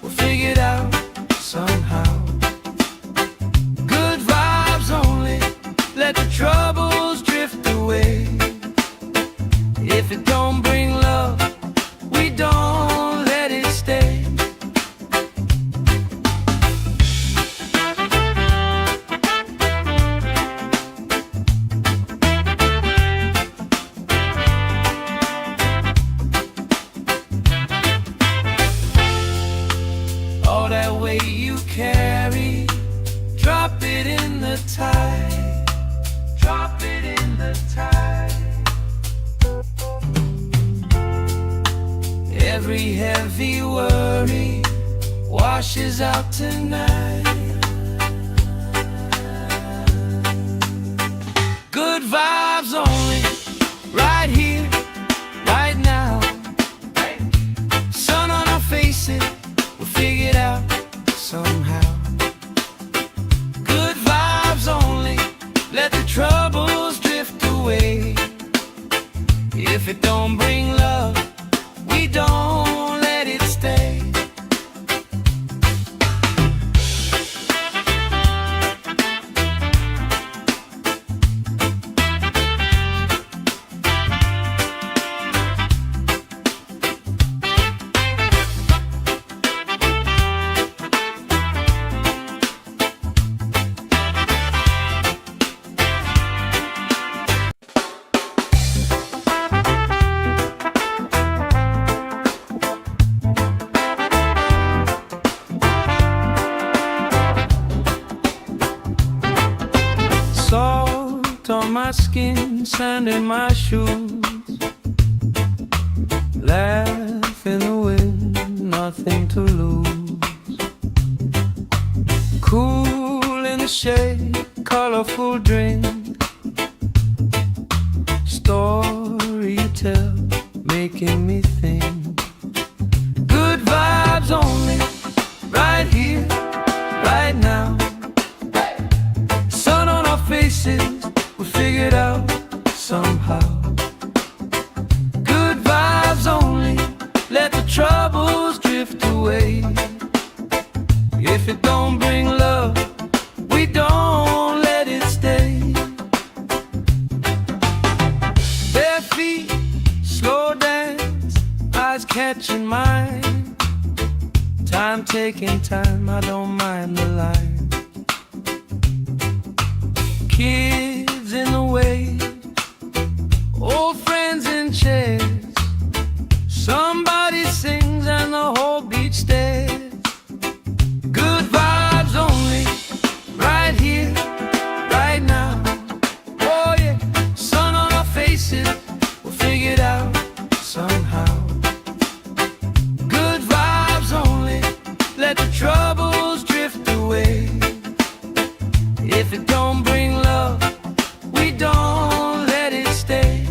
we'll figure it out somehow. Good vibes only, let the troubles drift away. If it don't bring love, we don't let it stay. the tide. Drop it in the tide. Every heavy worry washes out tonight. Good vibes only, right here, right now. Sun on our faces, we'll figure it out somehow. Good vibes only, let the troubles drift away. If it don't bring love, we don't let it stay. Salt on my skin, sand in my shoes. Laugh in the wind, nothing to lose. Cool in the shade, colorful drink. Story you tell, making me think. Good vibes only, right here, right now. Sun on our faces, we'll figure it out somehow. Good vibes only, let the troubles drift away. If it don't bring love, we don't let it stay. Bare feet, slow dance, eyes catching mine. Time taking time, I don't mind the line. Kids in the wave, old friends in chairs. Somebody sings and the whole beach stares. Good vibes only, right here, right now. Oh yeah, sun on our faces, we'll figure it out somehow. Good vibes only, let the troubles drift away. If it don't bring love, we don't let it stay.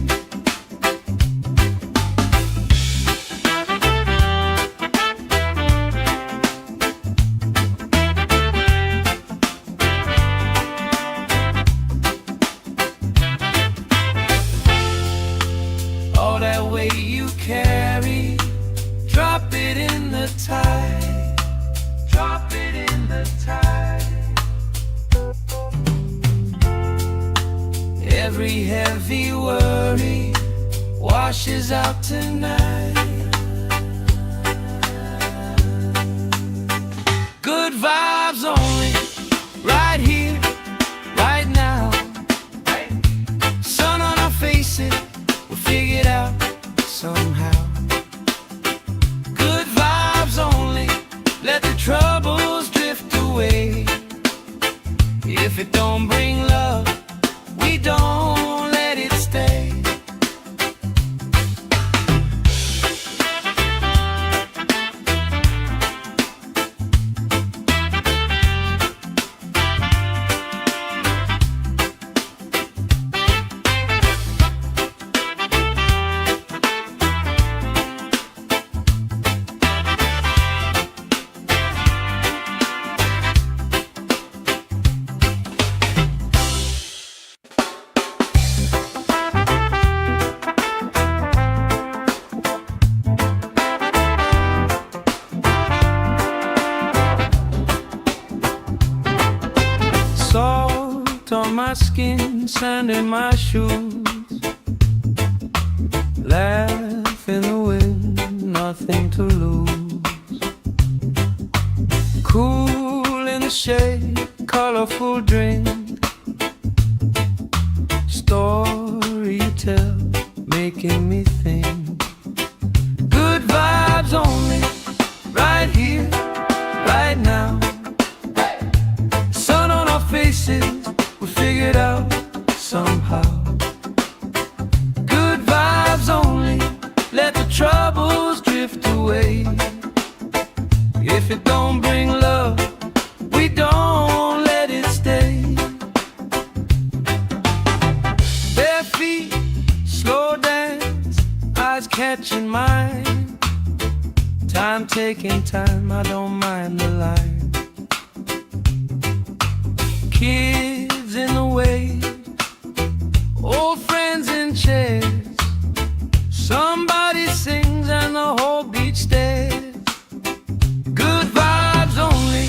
All that weight you carry, drop it in the tide. Drop it in the tide. Every heavy worry washes out tonight. Good vibes only, right here, right now. Sun on our faces, we'll figure it out somehow. Good vibes only, let the troubles drift away. If it don't bring love, we don't let it stay. Salt on my skin, sand in my shoes. Laugh in the wind, nothing to lose. Cool in the shade, colorful drink. Story you tell, making me think. Good vibes only, right here, right now. Sun on our faces, figure it out somehow. Good vibes only, let the troubles drift away. If it don't bring love, we don't let it stay. Bare feet, slow dance, eyes catching mine. Time taking time, I don't mind the line. Kids in the way, old friends in chairs. Somebody sings and the whole beach stares. Good vibes only,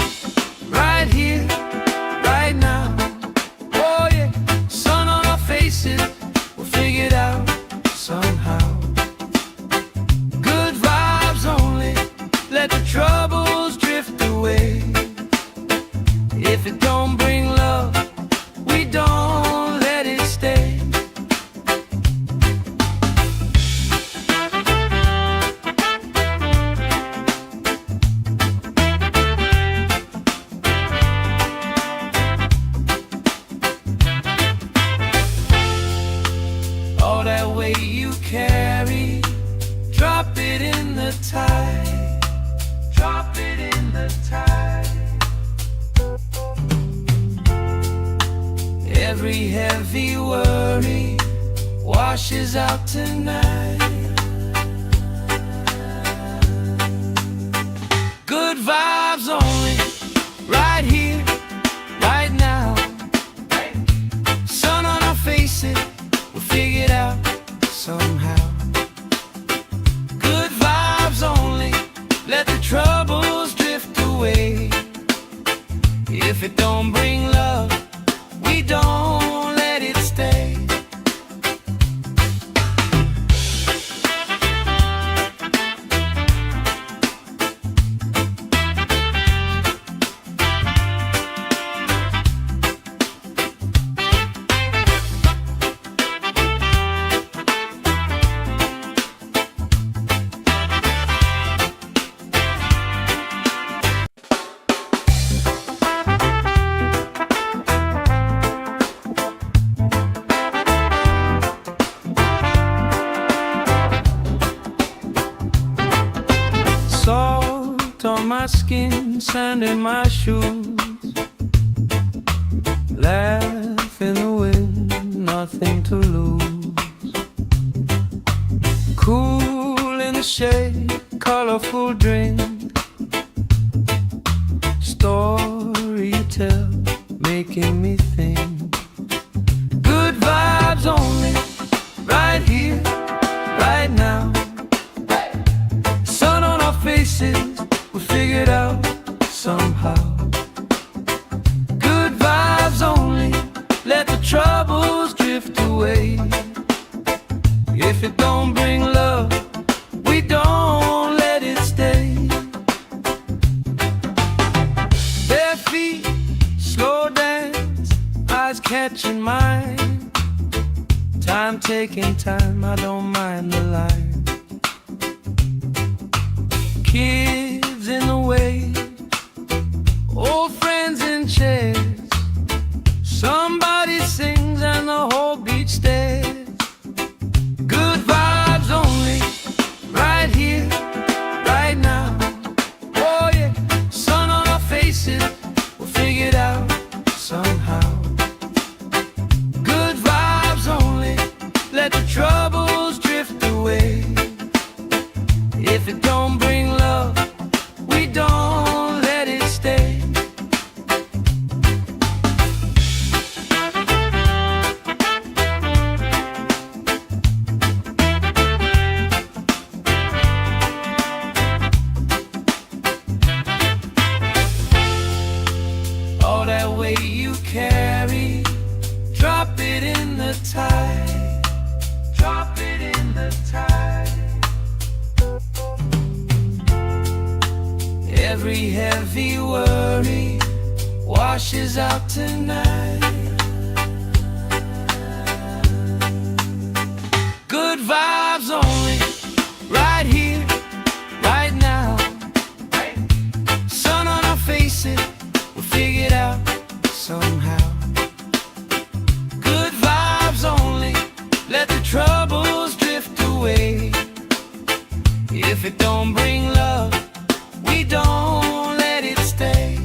right here, right now. Oh yeah, sun on our faces, we'll figure it out somehow. Good vibes only, let the troubles drift away. If it don't bring love, we don't let it stay. All that weight you carry, drop it in the tide. Drop it in the tide. Every heavy worry washes out tonight. Good vibes only, right here, right now. Sun on our faces, we'll figure it out somehow. Good vibes only, let the troubles drift away. If it don't bring love, we don't let it stay. Salt on my skin, sand in my shoes. Laugh in the wind, nothing to lose. Cool in the shade, colorful drink. Story you tell, making me think. Good vibes only, right here, right now. Sun on our faces, we'll figure it out somehow. Good vibes only, let the troubles drift away. If it don't bring love, we don't let it stay. Bare feet, slow dance, eyes catching mine. Time taking time, I don't mind the line. Kids in the way, old friends in chairs. Somebody sings and the whole beach stares. Good vibes only, right here, right now. Oh yeah, sun on our faces, we'll figure it out somehow. Good vibes only, let the troubles drift away. If it don't bring love, we don't let it stay. All that weight you carry, drop it in the tide. Drop it in the tide. Every heavy worry washes out tonight. Good vibes only, right here, right now. Sun on our faces, we'll figure it out somehow. If it don't bring love, we don't let it stay.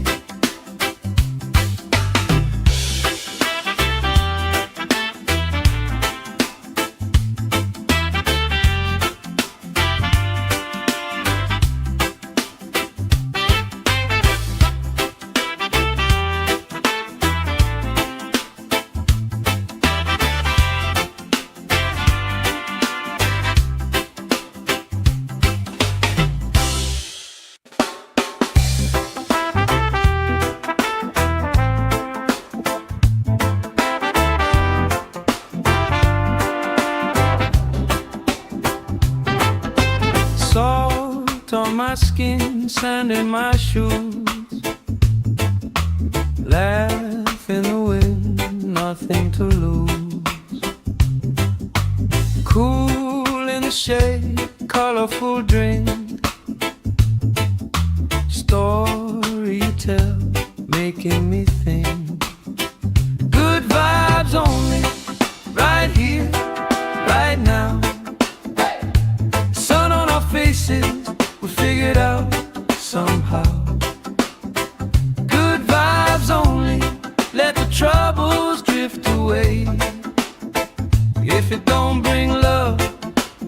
Salt on my skin, sand in my shoes. Laugh in the wind, nothing to lose. Cool in the shade, colorful drink. Story you tell, making me think. Good vibes only, right here, right now. Sun on our faces, we figured out somehow. Good vibes only, let the troubles drift away. If it don't bring love,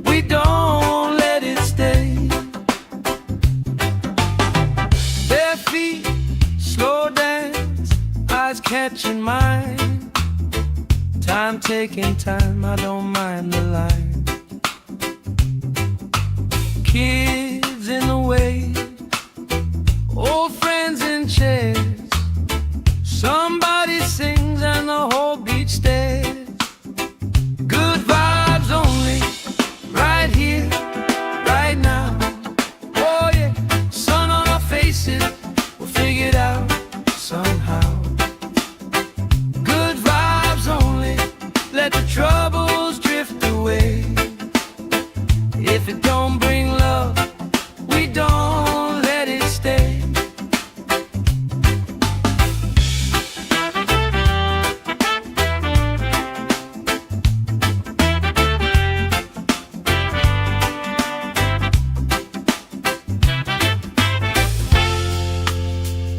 we don't let it stay. Bare feet, slow dance, eyes catching mine. Time taking time, I don't mind the line. Kids in the wave, old friends in chairs. Somebody sings and the whole beach stares. Good vibes only, right here, right now. Oh yeah, sun on our faces, we'll figure it out somehow. Good vibes only, let the troubles drift away. If it don't bring love, we don't let it stay.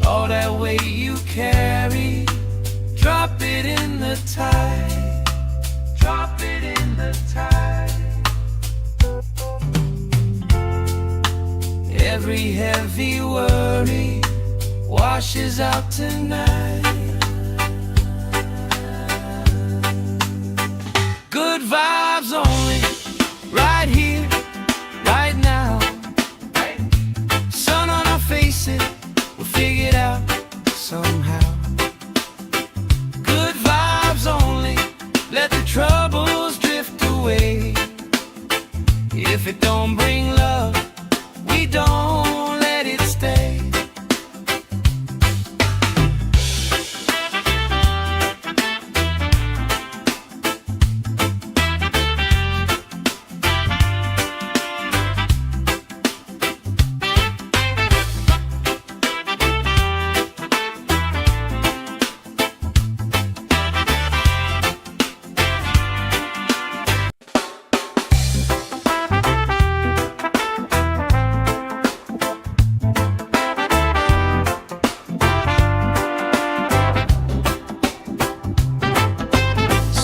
All that weight you carry, drop it in the tide. Drop it in the tide. Every heavy worry washes out tonight. Good vibes only, right here, right now. Sun on our faces, we'll figure it out somehow. Good vibes only, let the troubles drift away. If it don't bring love, we don't let it stay.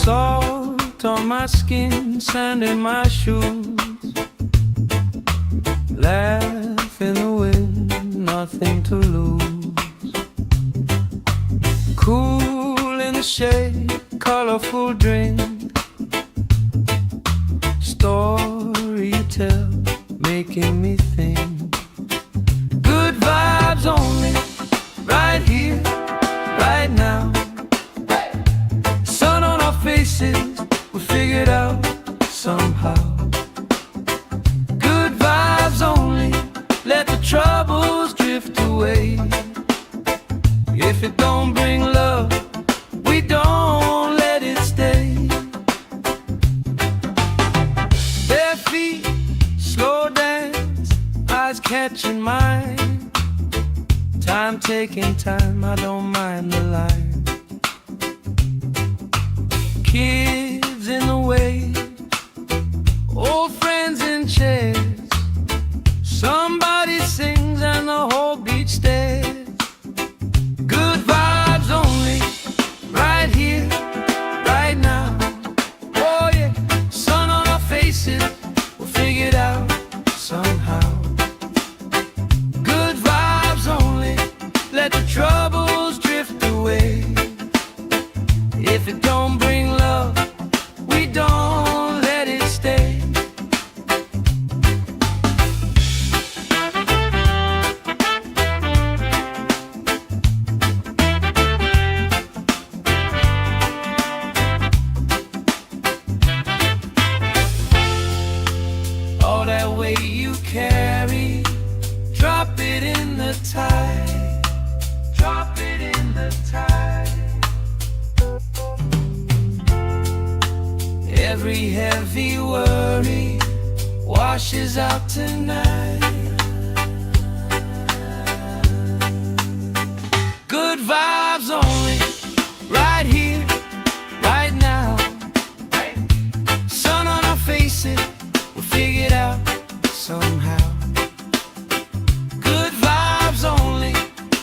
Salt on my skin, sand in my shoes. Laugh in the wind, nothing to lose. Cool in the shade, colorful drink. Story you tell, making me think. Good vibes only, right here, right now. Sun on our faces, we figured out somehow. Good vibes only, let the troubles drift away. If it don't bring love, we don't let it stay. Bare feet, slow dance, eyes catching mine. Time taking time, I don't mind the line. Kids in the wave, old friends in chairs. If it don't bring love, we don't let it stay. All that weight you carry, drop it in the tide. Drop it in the tide. Every heavy worry washes out tonight. Good vibes only, right here, right now. Sun on our faces, we'll figure it out somehow. Good vibes only,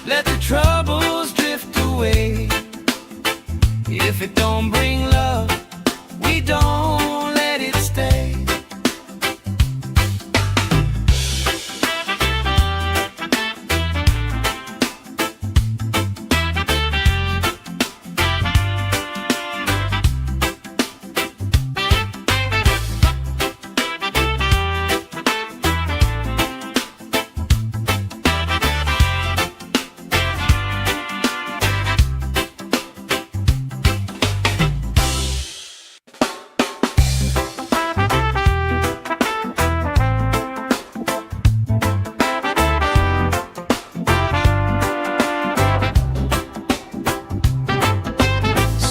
let the troubles drift away. If it don't bring love, we don't let it stay.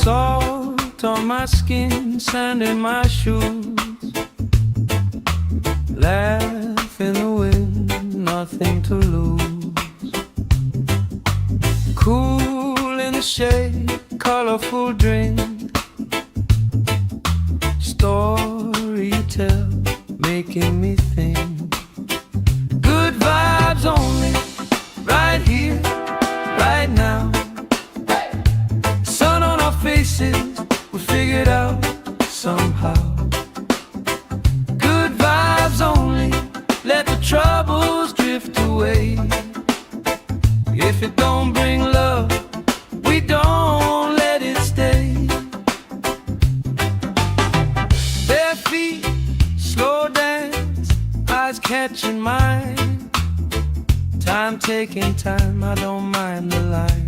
Salt on my skin, sand in my shoes. Laugh in the wind, nothing to lose. Cool in the shade, colorful drink. Story you tell, making me think. Good vibes only, right here, right now. Faces, we figured out somehow. Good vibes only, let the troubles drift away. If it don't bring love, we don't let it stay. Bare feet, slow dance, eyes catching mine. Time taking time, I don't mind the line.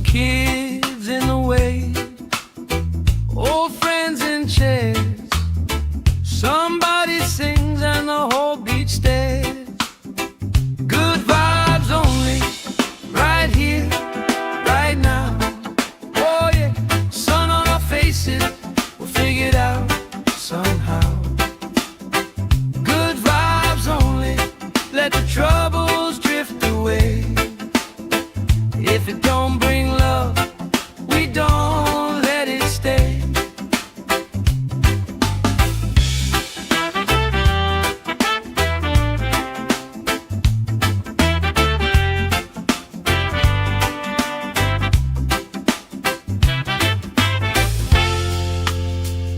Kids in the way, old friends in chairs. Somebody sings and the whole beach stares. Good vibes only, right here, right now. Oh yeah, sun on our faces, we'll figure it out somehow. Good vibes only, let the troubles drift away. If it don't bring love, we don't let it stay.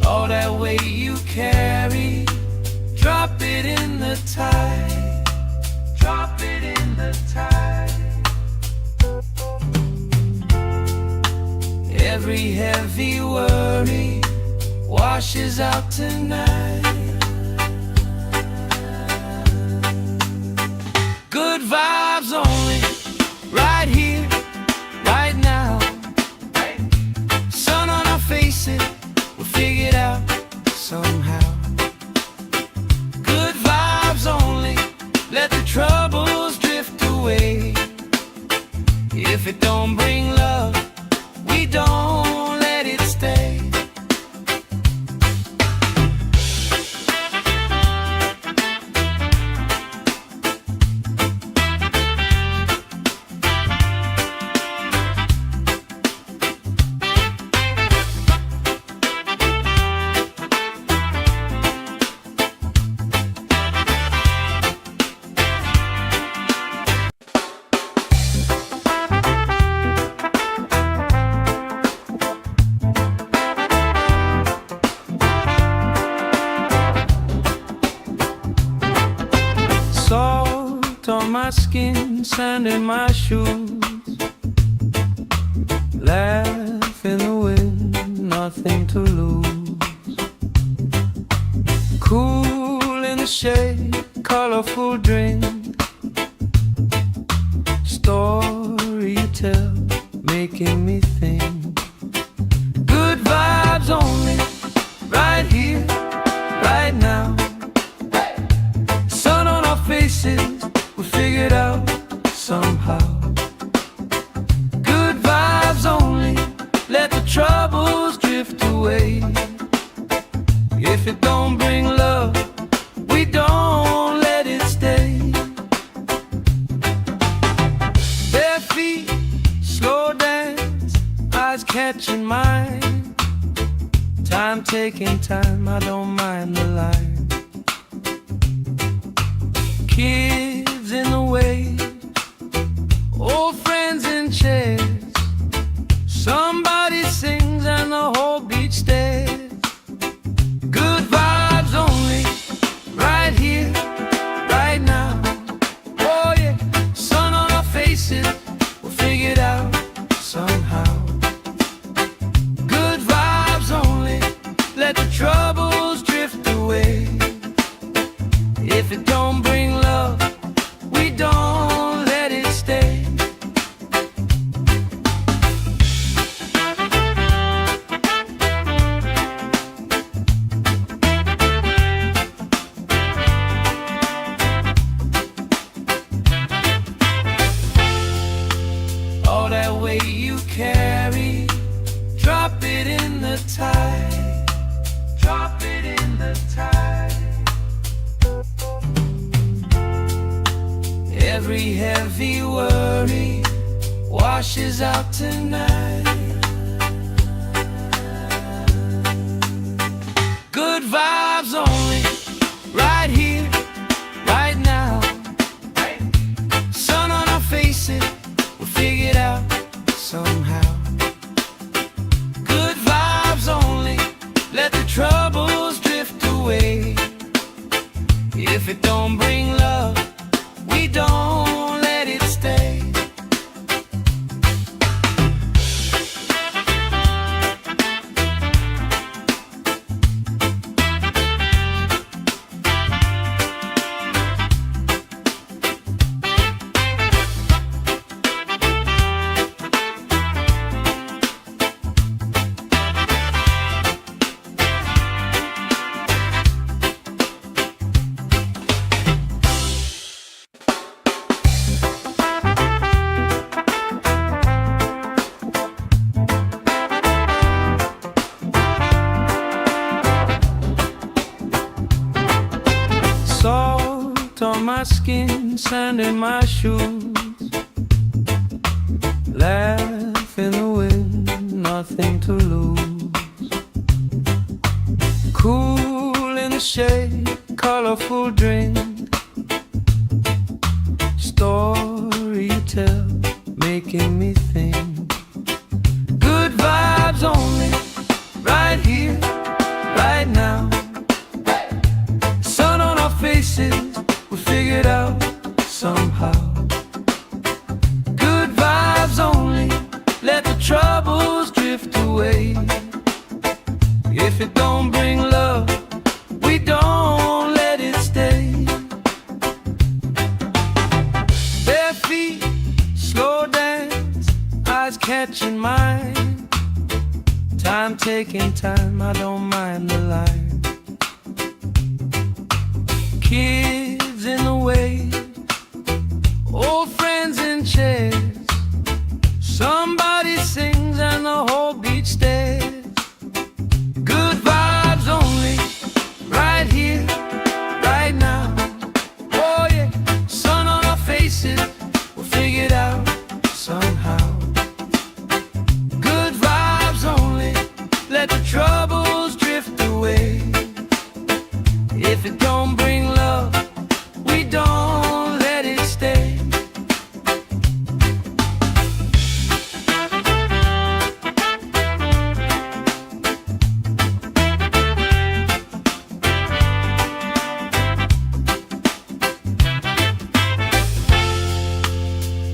All that weight you carry, drop it in the tide. Drop it in the tide. Every heavy worry washes out tonight. Good vibes only, right here, right now. Sun on our faces, we'll figure it out somehow. Good vibes only, let the troubles drift away. If it don't bring love, we don't let it stay. on my skin, sand in my shoes. nothing to lose. Cool in the shade, colorful drink, story you tell, making me think. Good vibes only, right here, right now. Sun on our faces, we figured out somehow. Good vibes only, let the troubles drift away. If it don't bring love, we don't let it stay. Bare feet, slow dance, eyes catching mine. Time taking time, I don't mind the line. Kids in the way, old friends in chairs. Somebody sings and the whole beach stares. Good vibes only, right here, right now. Oh yeah, sun on our faces, we'll figure it out somehow. Good vibes only, let the troubles drift away. If it don't bring love, we don't let it stay. All that weight you carry, drop it in the tide. Drop it in the tide. Every heavy worry washes out tonight. Good vibes only, right here, right now. Sun on our faces, we'll figure it out somehow. Good vibes only, let the troubles drift away. If it don't bring love, we don't let it stay. Salt on my skin, sand in my shoes. Laugh in the wind, nothing to lose. Cool in the shade, colorful drink, story you tell, making me think. Good vibes only, right here, right now. Sun on our faces, we figured out somehow. Good vibes only, let the troubles drift away. If it don't bring love, we don't let it stay. Bare feet, slow dance, eyes catching mine. Time taking time, I don't mind the line. Kids in the way, old friends in chairs. Somebody sings and the whole beach stares. Good vibes only, right here, right now. Oh yeah, sun on our faces, we'll figure it out somehow. Good vibes only, let the troubles drift away. If it don't bring love, we don't let it stay.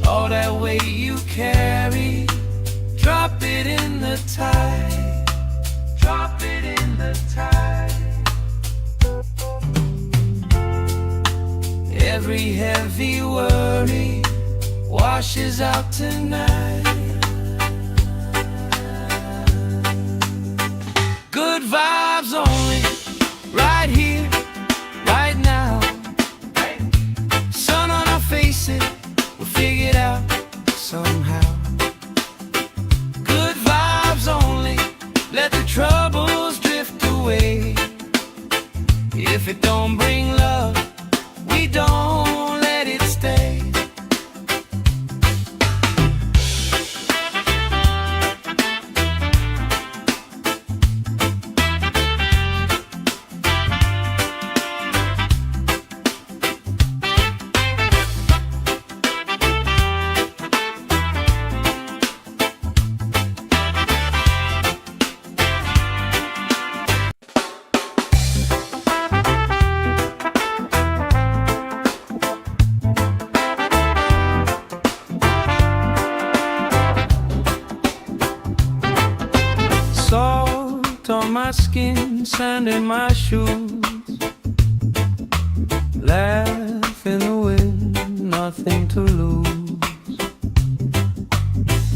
All that weight you carry, drop it in the tide. the tide. Every heavy worry washes out tonight. Good vibes only, right here, right now. Sun on our faces, we'll figure it out somehow. Good vibes only, let the troubles drift away. If it don't bring love, we don't let it stay. Salt on my skin, sand in my shoes. Laugh in the wind, nothing to lose.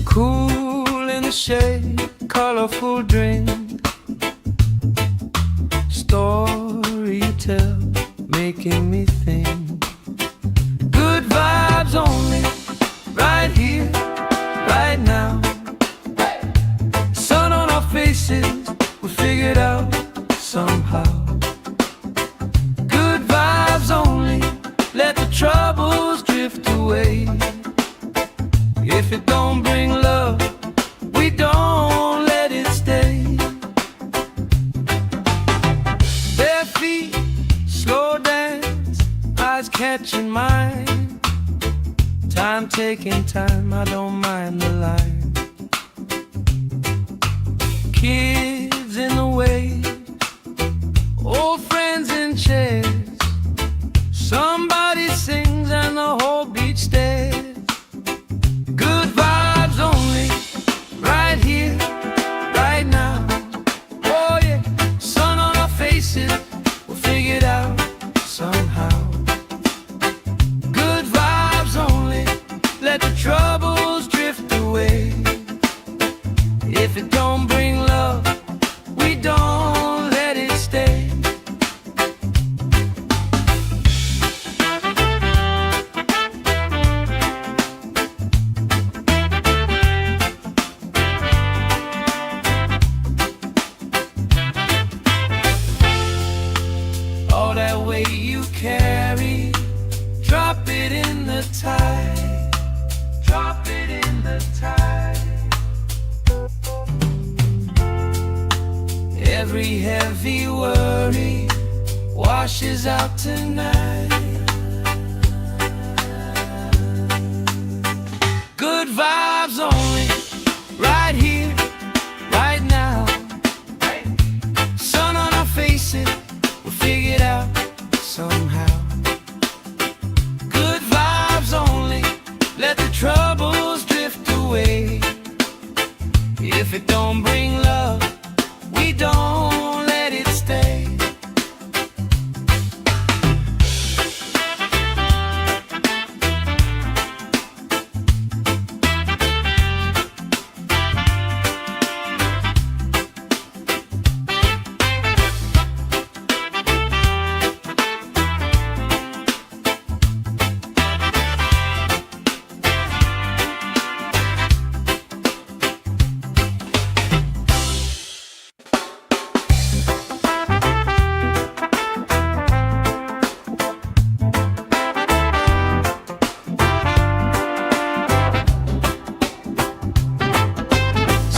Cool in the shade, colorful drink. Story you tell, making me think. Good vibes only, right here, right now. Sun on our faces, we'll figure it out somehow. Good vibes only, let the troubles drift away. If it don't bring love, we don't let it stay. Bare feet, slow dance, eyes catching mine. Time taking time, I don't mind the line. Kids in the wave, old friends in chairs. Somebody sings and the whole beach stares. Good vibes only, right here, right now. Oh yeah, sun on our faces, we'll figure it out somehow. Good vibes only, let the troubles drift away. If it don't bring love, we don't let it stay. All that weight you carry, drop it in the tide. Drop it in the tide. Every heavy worry washes out tonight. Good vibes only, right here, right now. Sun on our faces, we'll figure it out somehow. Good vibes only, let the troubles drift away. If it don't bring love, we don't let it stay.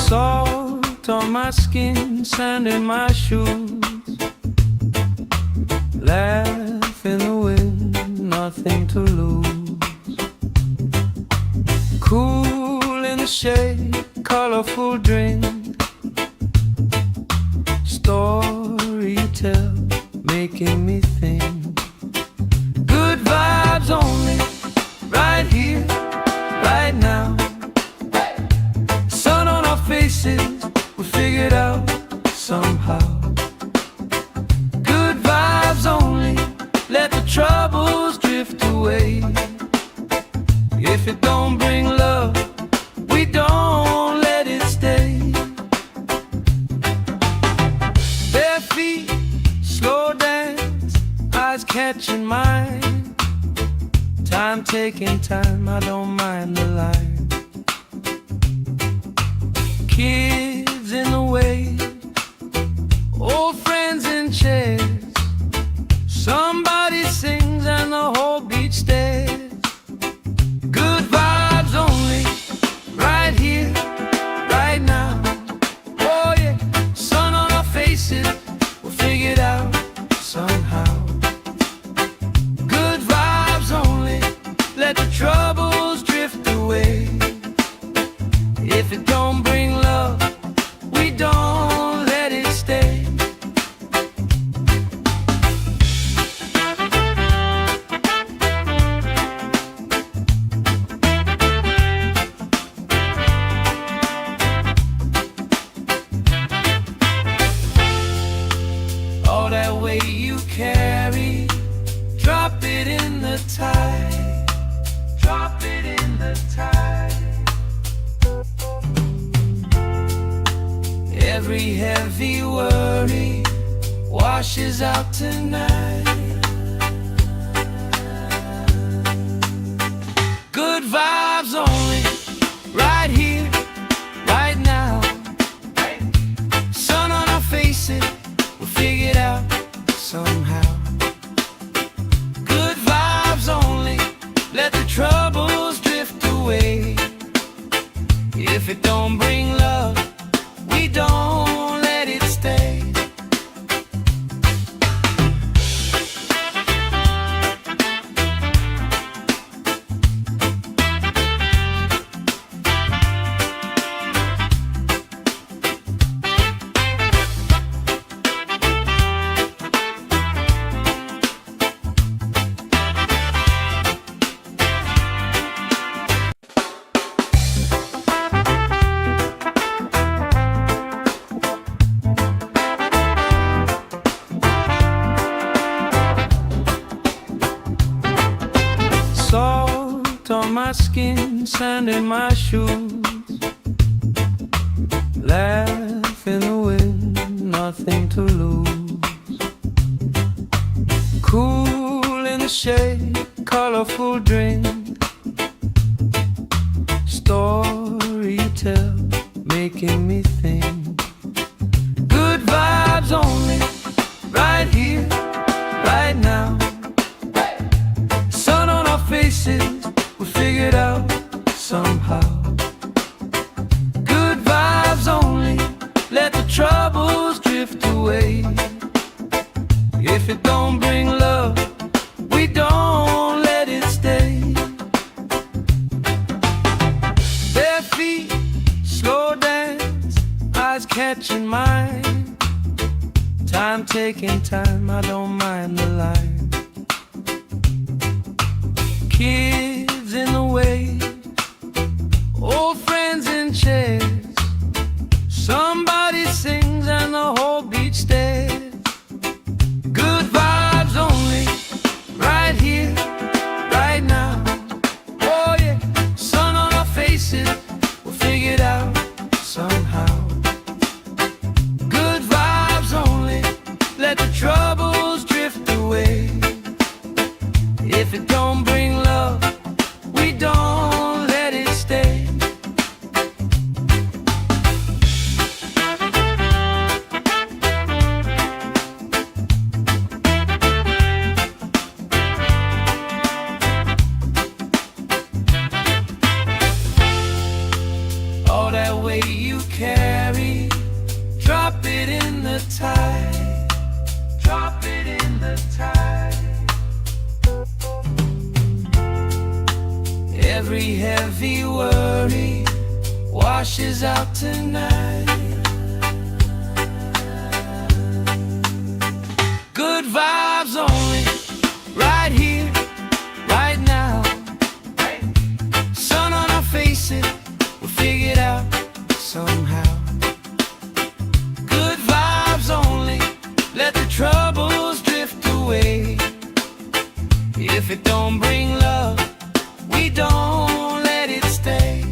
Salt on my skin, sand in my shoes. Laugh in the wind, nothing to lose. Cool in the shade, colorful drink. Story you tell, making me think. Good vibes only, right here, right now. Sun on our faces, we'll figure it out somehow. taking time, I don't mind the line. Kids in the way, old friends in chairs. Somebody sings and the whole beach stares. Good vibes only, right here, right now. Oh yeah, sun on our faces, we'll figure it out somehow. Good vibes only, let the troubles drift away. If it don't bring love, we don't let it stay. All that weight you carry, drop it in the tide. Drop it in the tide. Every heavy worry washes out tonight. Good vibes only, right here, right now. Sun on our faces, we'll figure it out somehow. Good vibes only, let the troubles drift away. If it don't bring love, we don't let it stay. Salt on my skin, sand in my shoes. Laugh in the wind, nothing to lose. Cool in the shade, colorful drink. Story you tell, making me think. Good vibes only, right here, right now. Sun on our faces, we'll figure it out somehow. Good vibes only, let the troubles drift away. If it don't bring love, we don't let it stay. Bare feet, slow dance, eyes catching mine. Time taking time, I don't mind the line. Kids in the way, old friends in chairs. Somebody sings and the whole beach stares. Good vibes only, right here, right now. Oh yeah, sun on our faces, we'll figure it out somehow. Good vibes only, let the troubles drift away. If it don't bring love, we don't let it stay. All that weight you carry, drop it in the tide. Drop it in the tide. Every heavy worry washes out tonight. Good vibes only, right here, right now. Sun on our faces, we'll figure it out somehow. Good vibes only, let the troubles drift away. If it don't bring love, we don't let it stay.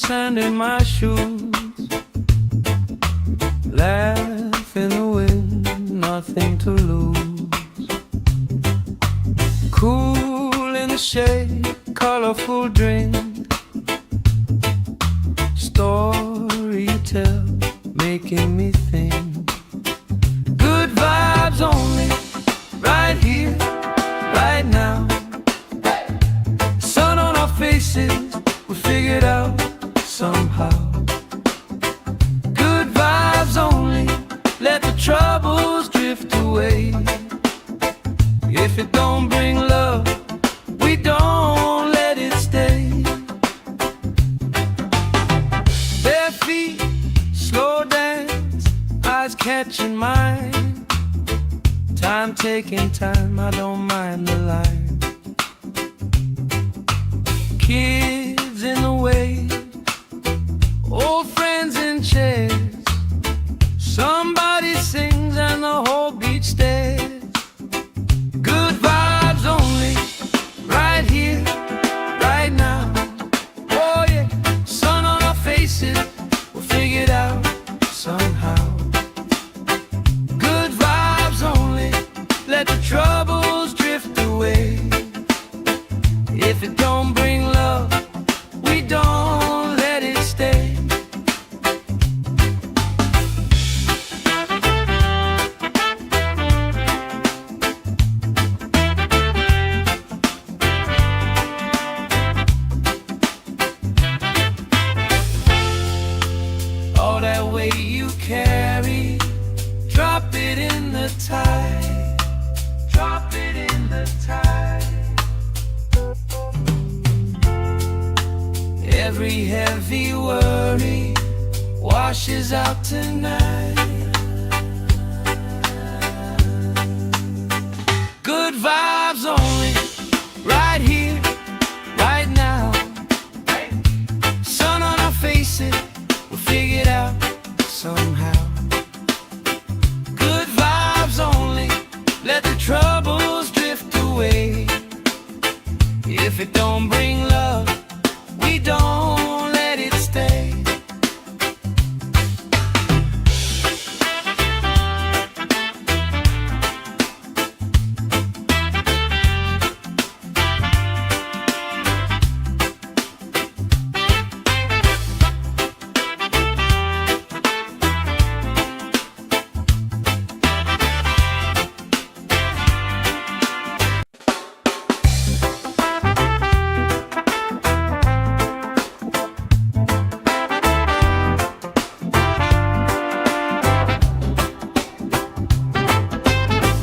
sand in my shoes. Laugh in the wind, nothing to lose. Cool in the shade, colorful drink. Story you tell, making me think. Good vibes only, right here, right now. Sun on our faces, we figured out somehow. Good vibes only, let the troubles drift away. If it don't bring love, we don't let it stay. Bare feet, slow dance, eyes catching mine. Time taking time, I don't mind the line. Kids in the wave, old friends in chairs. Somebody sings and the whole beach stares. Good vibes only, right here, right now. Oh yeah, sun on our faces, we'll figure it out somehow. Good vibes only, let the troubles drift away. If it don't bring love, we don't let it stay. All that weight you carry, drop it in the tide. Drop it in the tide. Every heavy worry washes out tonight. Good vibes only, right here, right now. Sun on our faces, we'll figure it out somehow. Good vibes only, let the troubles drift away. If it don't bring love, we don't let it stay.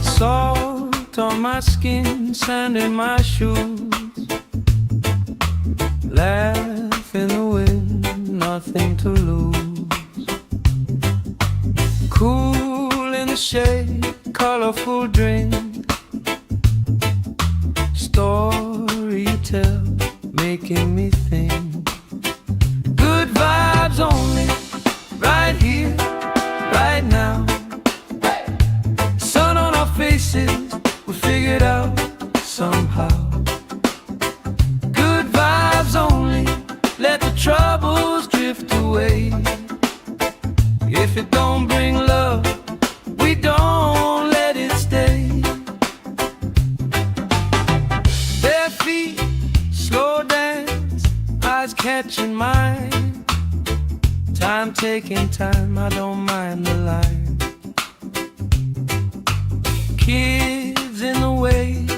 Salt on my skin, sand in my shoes. Laugh in the wind, nothing to lose. Cool in the shade, colorful drink. Story you tell, making me think. Good vibes only, right here, right now. Sun on our faces, we figured out somehow. Good vibes only, let the troubles drift away. If it don't bring love, we don't let it stay. Bare feet, slow dance, eyes catching mine. Time taking time, I don't mind the line. Kids in the wave,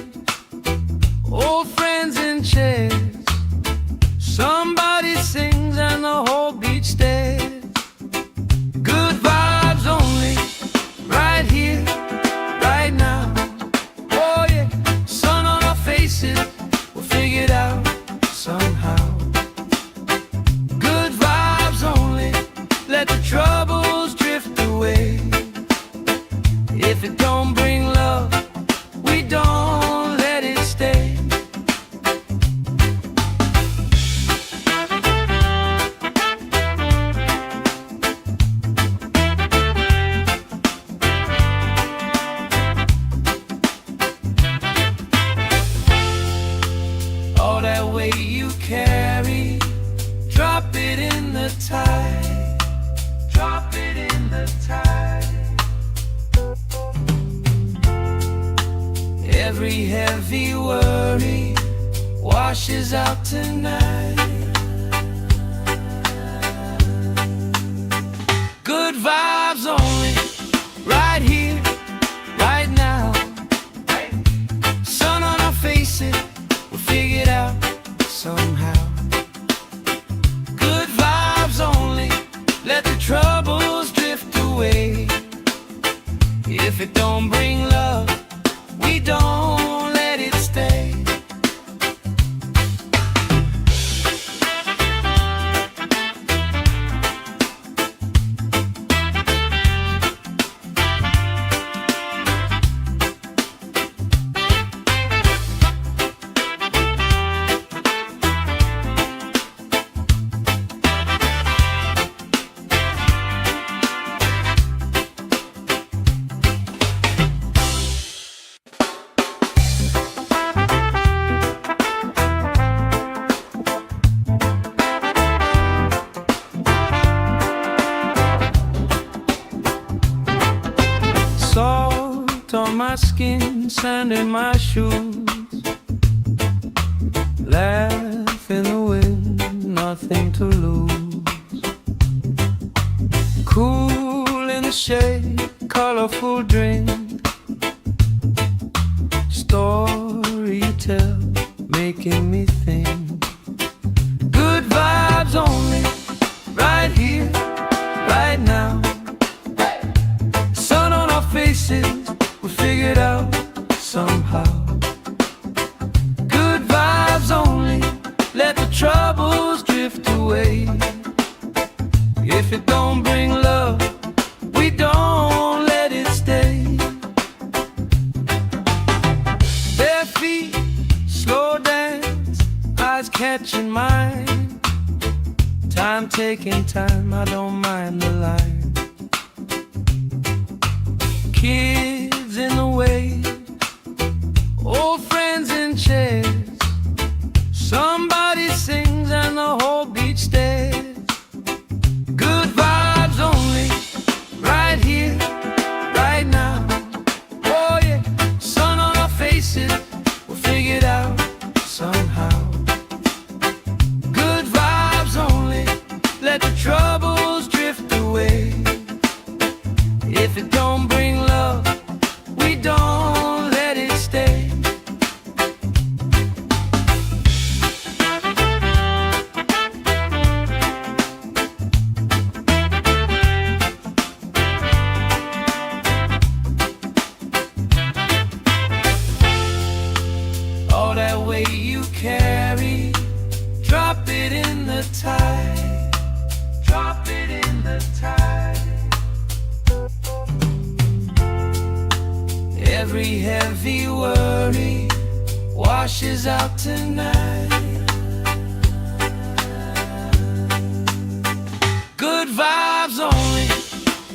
old friends in chairs. Somebody sings and the whole beach stares. Good vibes only, right here, right now. Oh yeah, sun on our faces, we'll figure it out somehow. Good vibes only, let the troubles drift away. If it don't bring love, we don't let it stay. Every heavy worry washes out tonight. Good vibes only, right here, right now. Sun on our faces, we'll figure it out somehow. Good vibes only, let the troubles drift away. If it don't bring love, we don't let it stay. Salt on my skin, sand in my shoes. Laugh in the wind, nothing to lose. Cool in the shade, colorful drink. Story you tell, making me think. Good vibes only, right here, right now. Faces, we figured out somehow. Good vibes only, let the troubles drift away. If it don't bring love, we don't let it stay. Bare feet, slow dance, eyes catching mine. Time taking time, I don't mind the line. Kids in the wave, old friends in chairs. Somebody sings and the whole beach stares. Good vibes only, right here, right now. Oh yeah, sun on our faces, we'll figure it out somehow. Good vibes only, let the troubles drift away. If it don't bring love, we don't let it stay. All that weight you carry, drop it in the tide. Drop it in the tide. Every heavy worry washes out tonight. Good vibes only,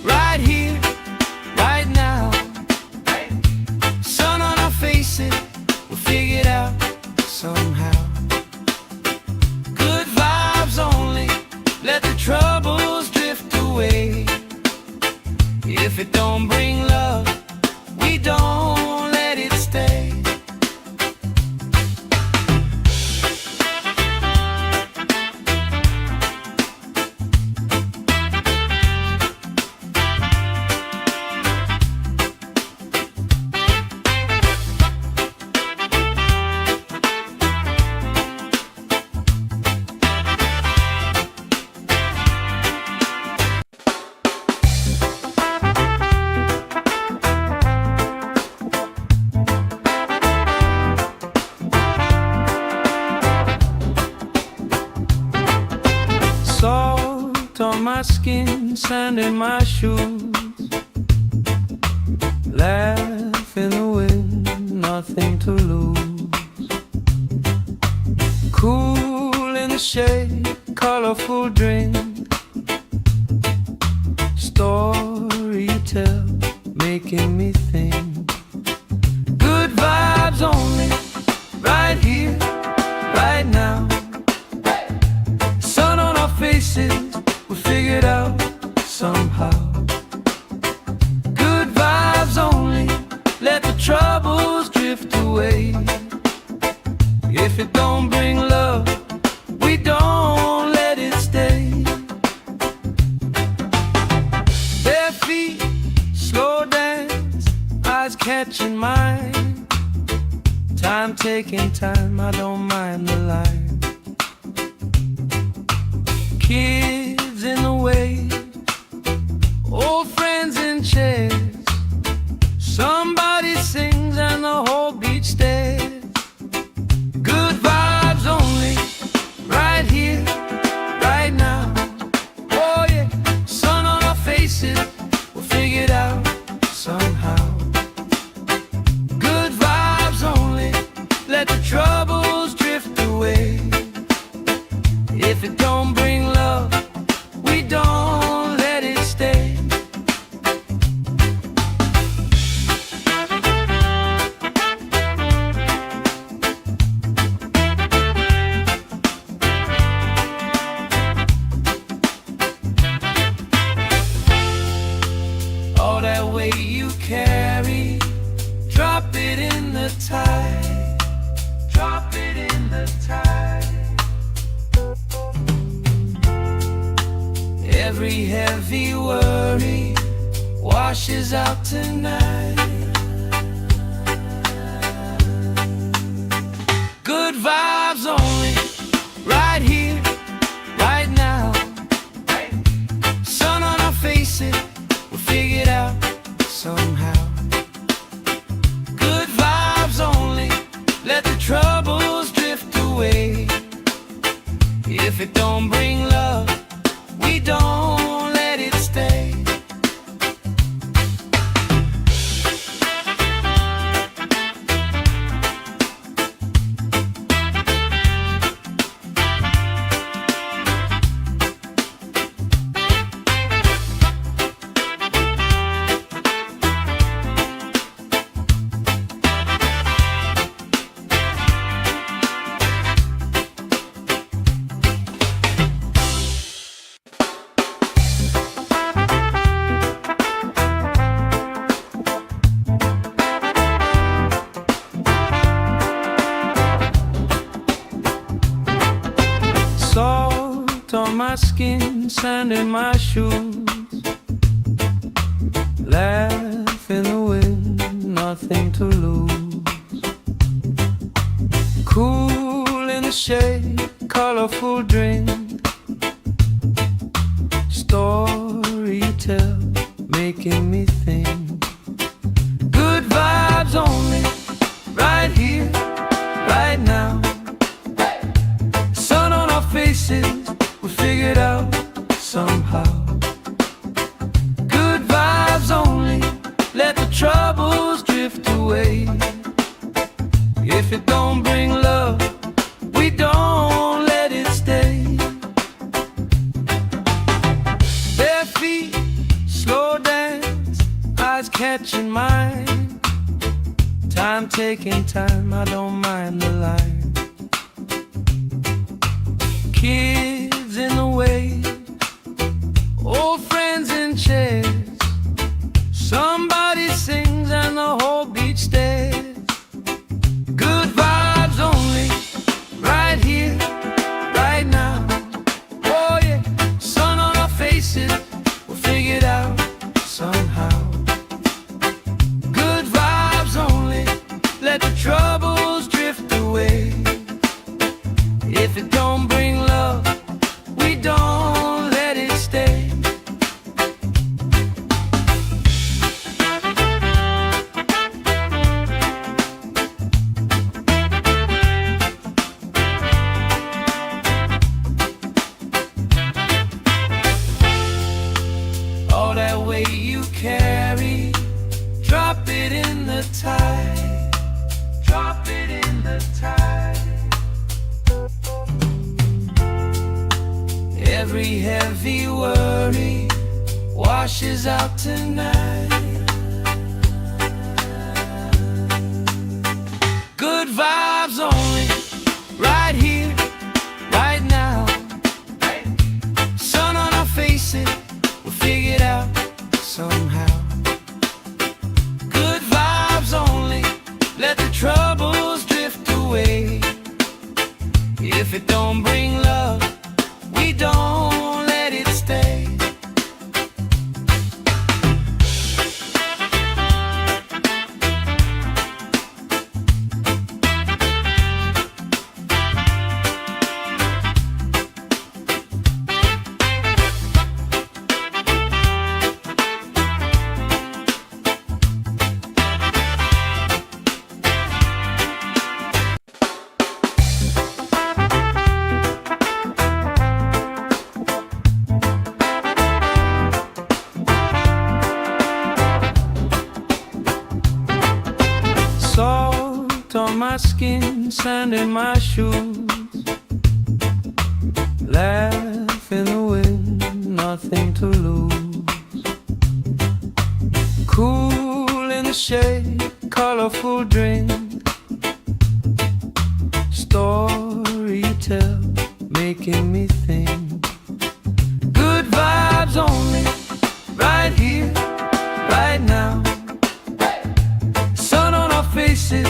right here, right now. Sun on our faces, we'll figure it out somehow. Good vibes only, let the troubles drift away. If it don't bring love, we don't let it stay. Salt on my skin, sand in my shoes. Laugh in the wind, nothing to lose. Cool in the shade, colorful drink. Story you tell, making me think. Good vibes only, right here, right now. Sun on our faces, we figured out somehow. Good vibes only, let the troubles drift away. away. If it don't bring love, we don't let it stay. Bare feet, slow dance, eyes catching mine. Time taking time, I don't mind the line. Kids in the way, old friends in chairs. Somebody sings and the whole beach stares. Good vibes only, right here, right now. Oh yeah, sun on our faces, we'll figure it out somehow. Good vibes only, let the troubles drift away. If it don't bring love, we don't let it stay. All that weight you carry, drop it in the tide. Drop it in the tide. Every heavy worry washes out tonight. Good vibes only, right here, right now. Sun on our faces, we'll figure it out somehow. Good vibes only, let the troubles drift away. If it don't bring love, we don't let it stay. Salt on my skin, sand in my shoes. Laugh in the wind, nothing to lose. Cool in the shade, colorful drink. Story you tell, making me think. Good vibes only, right here, right now. Sun on our faces, we'll figure it out somehow. Good vibes only, let the troubles drift away. If it don't bring love, we don't let it stay. Bare feet, slow dance, eyes catching mine. Time taking time, I don't mind the line. Kids in the way, old friends in chairs. Somebody sings and the whole beach stares. Good vibes only, right here, right now. Oh yeah, sun on our faces, we'll figure it out somehow. Good vibes only, let the troubles drift away. If it don't bring love, we don't let it stay. All that weight you carry, drop it in the tide. Drop it in the tide. Every heavy worry washes out tonight. Good vibes only, right here, right now. Sun on our faces, we'll figure it out somehow. Good vibes only, let the trouble on my skin, sand in my shoes. Laugh in the wind, nothing to lose. Cool in the shade, colorful drink. Story you tell, making me think. Good vibes only, right here, right now. Sun on our faces,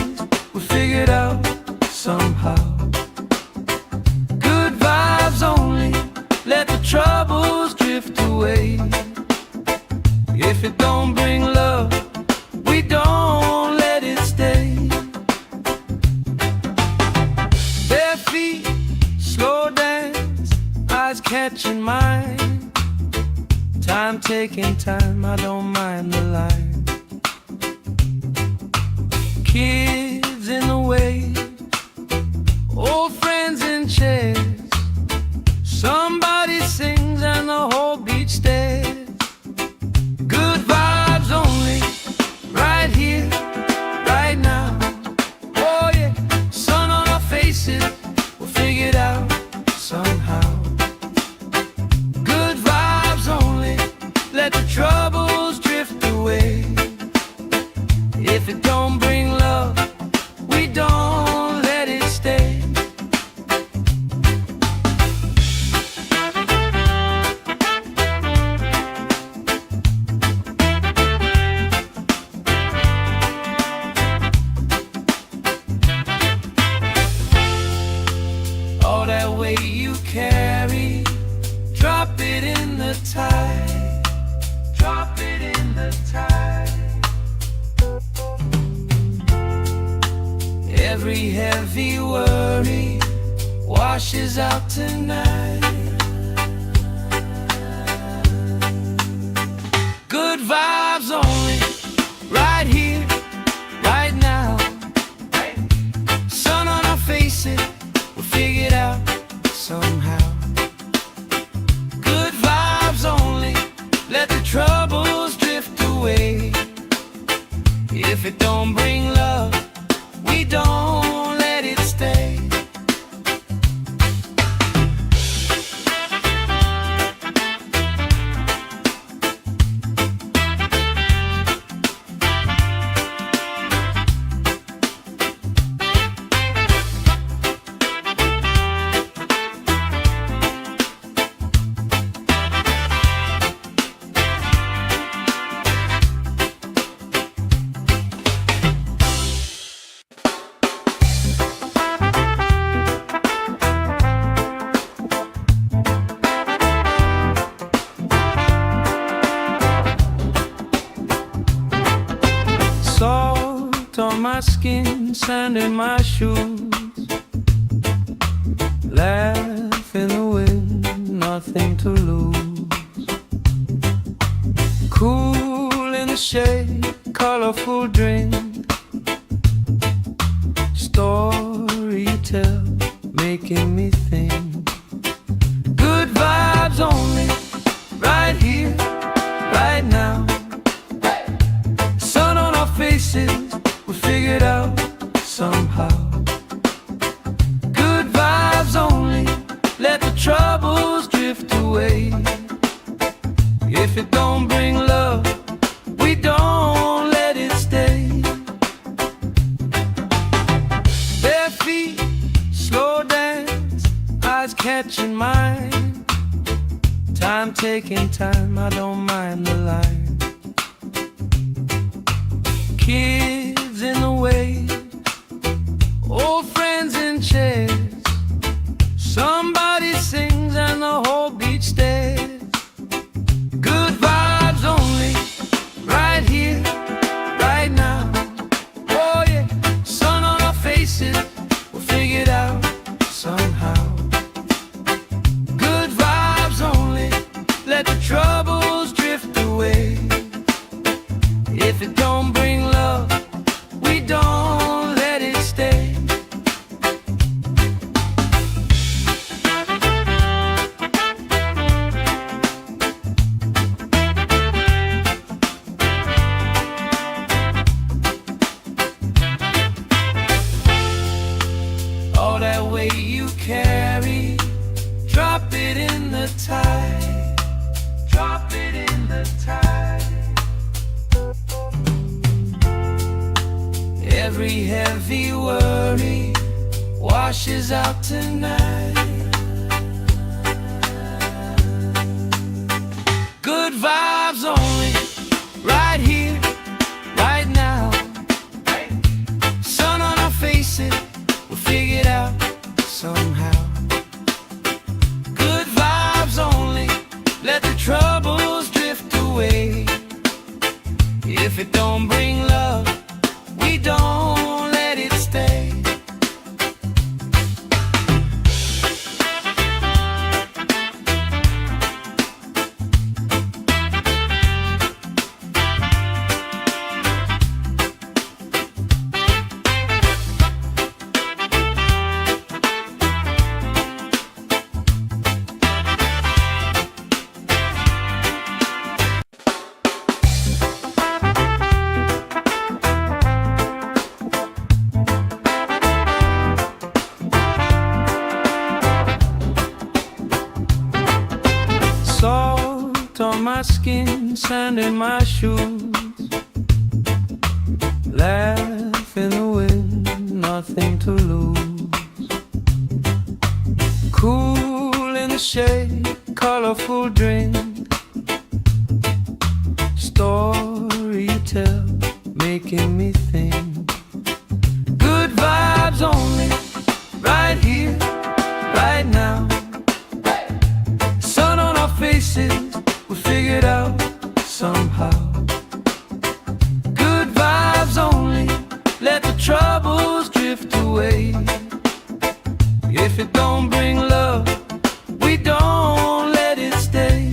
we figured out somehow. Good vibes only, let the troubles drift away. If it don't bring love, we don't let it stay. Bare feet, slow dance, eyes catching mine. Time taking time, I don't mind the line. Kids in the wave, old friends in chairs. Somebody sings and the whole beach stares. Good vibes only, right here, right now. Oh yeah, sun on our faces, we'll figure it out somehow. Good vibes only, let the troubles drift away. If it don't bring love, we don't let it stay. All that weight you carry, drop it in the tide. Drop it in the tide. Every heavy worry washes out tonight. Good vibes only, right here, right now. Sun on our faces, we'll figure it out somehow. Good vibes only, let the troubles drift away. If it don't bring love, we don't let it stay. Salt on my skin, sand in my shoes. Laugh in the wind, nothing to lose. Cool in the shade, colorful drink. Story you tell, making me think. Good vibes only, right here, right now. Sun on our faces, we figured out somehow. Good vibes only, let the troubles drift away. If it don't bring love, we don't let it stay. Bare feet, slow dance, eyes catching mine. Time taking time, I don't mind the line. Kids in the wave, old friends in chairs. Somebody sings and the whole beach stares. Good vibes only, right here, right now. Oh yeah, sun on our faces, we'll figure it out somehow. Good vibes only, let the troubles drift Every heavy worry washes out tonight. Good vibes only, right here, right now. Sun on our faces, we'll figure it out somehow. Good vibes only, let the troubles drift away. If it don't bring love, we don't let it stay. Salt on my skin, sand in my shoes. Laugh in the wind, nothing to lose. Cool in the shade, colorful drink. Story you tell, making me think. Good vibes only, right here, right now. Faces, we'll figure it out somehow. Good vibes only, let the troubles drift away. If it don't bring love, we don't let it stay.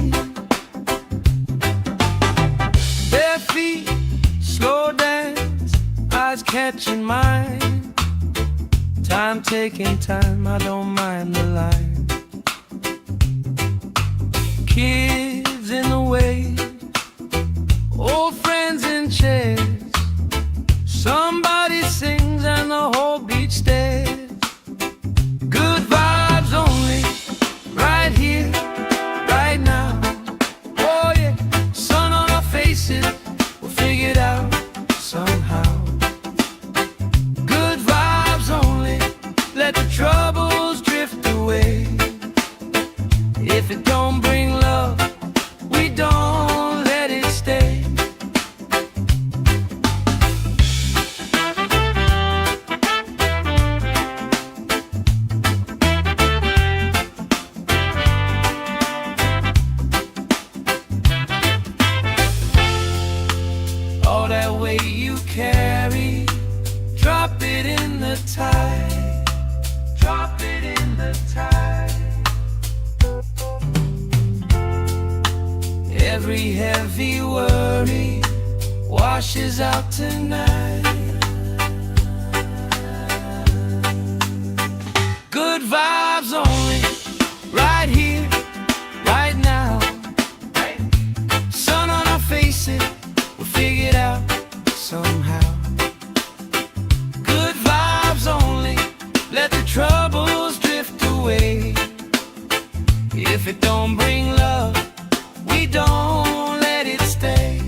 Bare feet, slow dance, eyes catching mine. Time taking time, I don't mind the line. Kids in the way, old friends in chairs. Somebody sings and the whole beach stares. Good vibes only, right here, right now. Oh yeah, sun on our faces, we'll figure it out somehow. Good vibes only, let the troubles drift away. If it don't bring love, we don't let it stay. All that weight you carry, drop it in the tide. Drop it in the tide. Every heavy worry washes out tonight. Good vibes only, right here, right now. Sun on our faces, we'll figure it out somehow. Good vibes only, let the troubles drift away. If it don't bring love, we don't let it stay.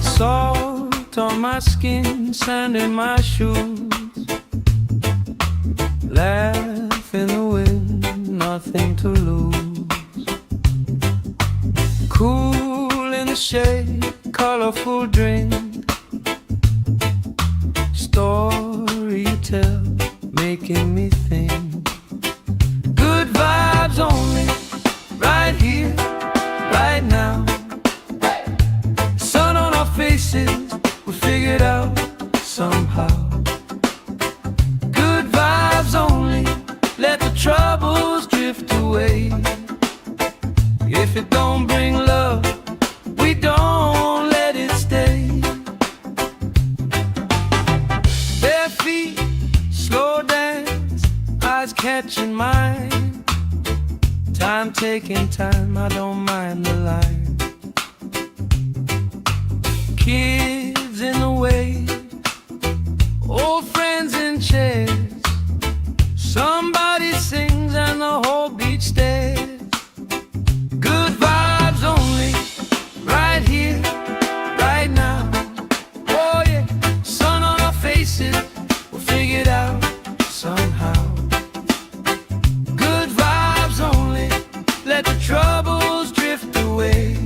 Salt on my skin, sand in my shoes. Laugh in the wind, nothing to lose. Cool in the shade, colorful drink. Story you tell, making me think. Good vibes only, right here, right now. Sun on our faces, we'll figure it out somehow. Good vibes only, let the troubles drift away. away. If it don't bring love, we don't let it stay. Bare feet, slow dance, eyes catching mine. Time taking time, I don't mind the line. Kids in the way, old friends in chairs. Somebody sings and the whole beach stares. Good vibes only, right here, right now. Oh yeah, sun on our faces, we'll figure it out somehow. Good vibes only, let the troubles drift away.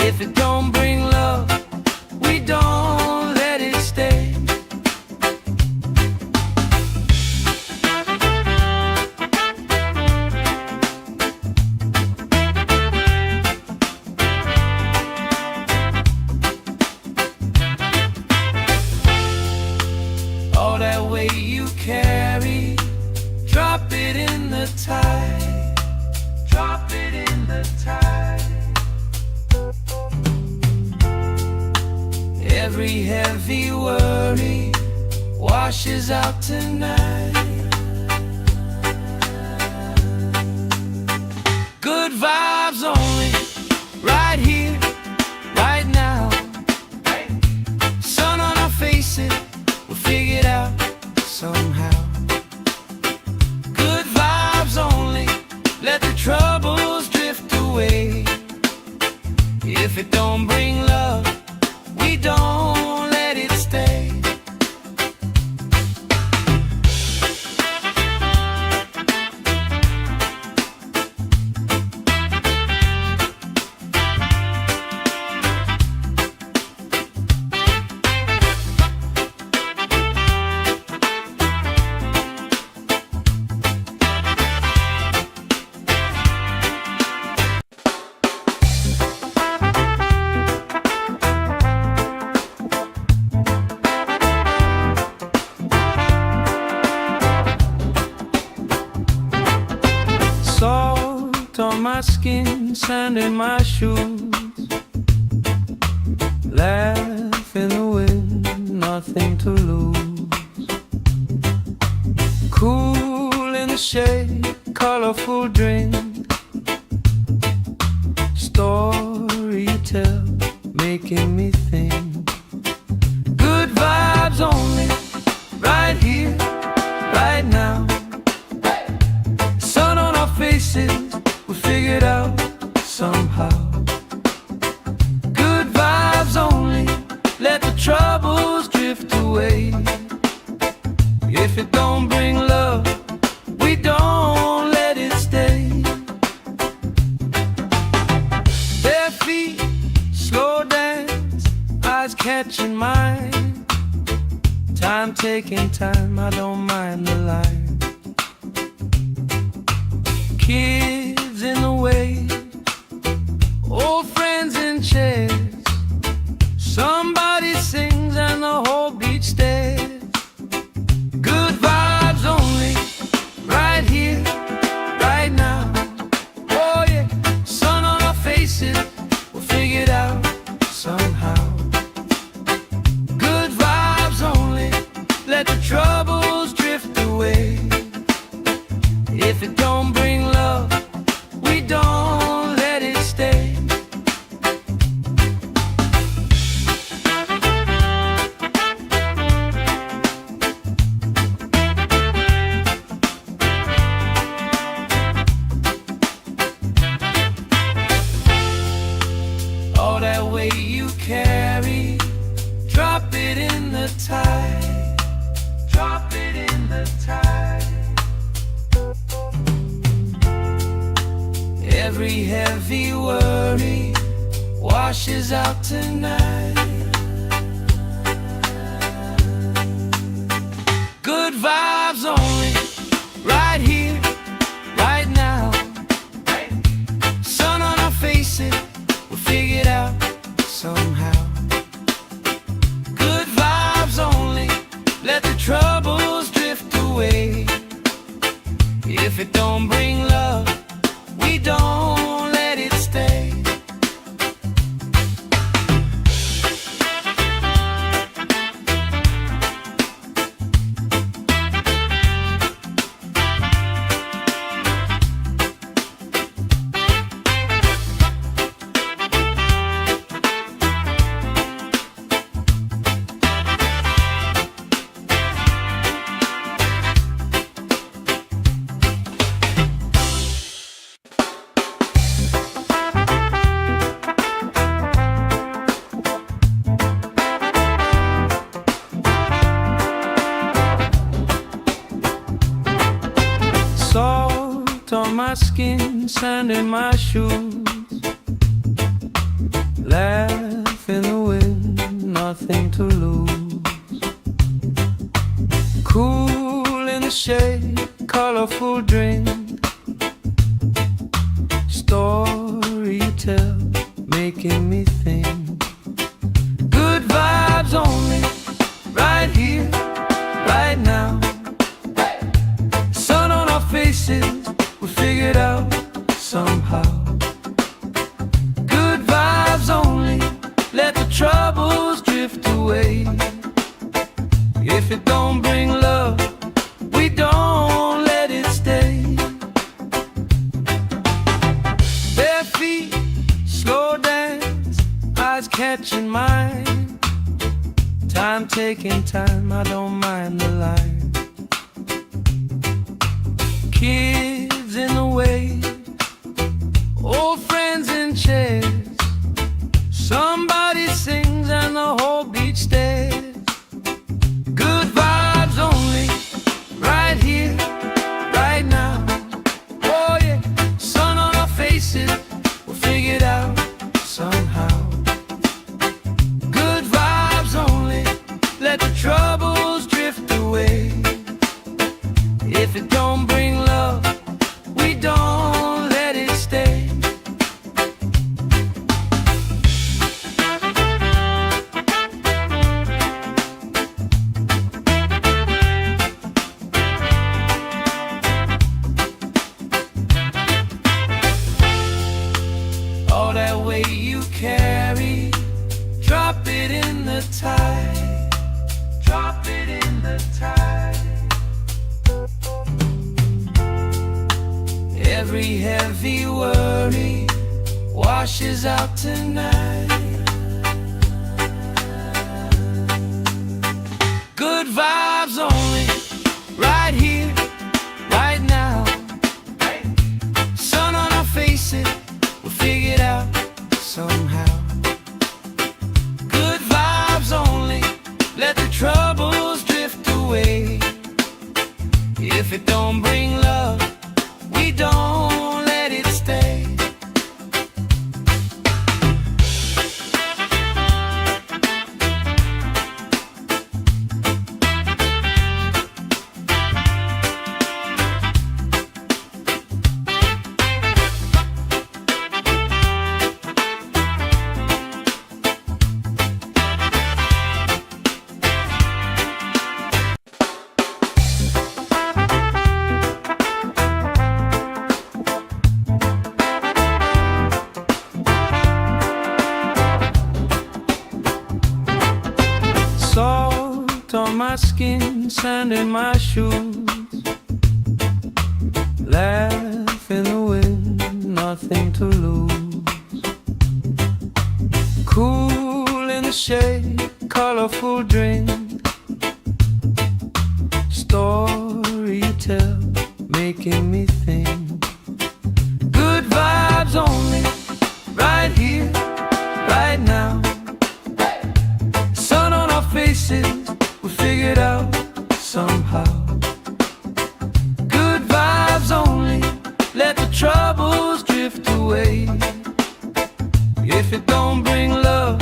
If it don't bring love, we don't let it stay. All that weight you carry, drop it in the tide. Drop it in the tide. Every heavy worry washes out tonight. Good vibes only, right here, right now. Sun on our faces, we'll figure it out somehow. Good vibes only, let the troubles drift away. If it don't bring love, we don't let it stay. Salt on my skin, sand in my shoes. Laugh in the wind, nothing to lose. Cool in the shade, colorful drink. Story you tell, making me think. Good vibes only, right here, right now. Sun on our faces, we'll figure it out somehow. Good vibes only, let the troubles drift away. If it don't bring love, we don't let it stay. Bare feet, slow dance, eyes catching mine. Time taking time, I don't mind the line. Kids in the way, old friends in chairs. Somebody sings and the whole beach stares. Good vibes only, right here, right now. Oh yeah, sun on our faces, we'll figure it out somehow. Good vibes only, let the troubles drift away. If it don't bring love, we don't let it stay. All that weight you carry, drop it in the tide. Drop it in the tide. Every heavy worry washes out tonight. Good vibes only, right here, right now. Sun on our faces, we'll figure it out somehow. Good vibes only, let the troubles drift away. If it don't bring love, we don't let it stay. Salt on my skin, sand in my shoes, laugh in the wind, nothing to lose. Cool in the shade, colorful drink, story you tell, making me think. Good vibes only, right here, right now. Sun on our faces, we figured out somehow. Good vibes only, let the troubles drift away. If it don't bring love, we don't let it stay. Bare feet, slow dance, eyes catching mine. Time taking time, I don't mind the line. Kids in the wave, old friends in chairs. Somebody sings and the whole beach stares. Good vibes only, right here, right now. Oh yeah, sun on our faces, we'll figure it out somehow. Good vibes only, let the troubles drift away. If it don't bring love, we don't let it stay. All that weight you carry, drop it in the tide. Drop it in the tide. Every heavy worry washes out tonight. Good vibes only, right here, right now. Sun on our faces, we'll figure it out somehow. Good vibes only, let the troubles drift away. If it don't bring love, we don't let it stay. Salt on my skin, sand in my shoes, laugh in the wind, nothing to lose. Cool in the shade, colorful drink, story you tell, making me think. Good vibes only, right here, right now. Sun on our faces, we figured out somehow. Good vibes only, let the troubles drift away. If it don't bring love,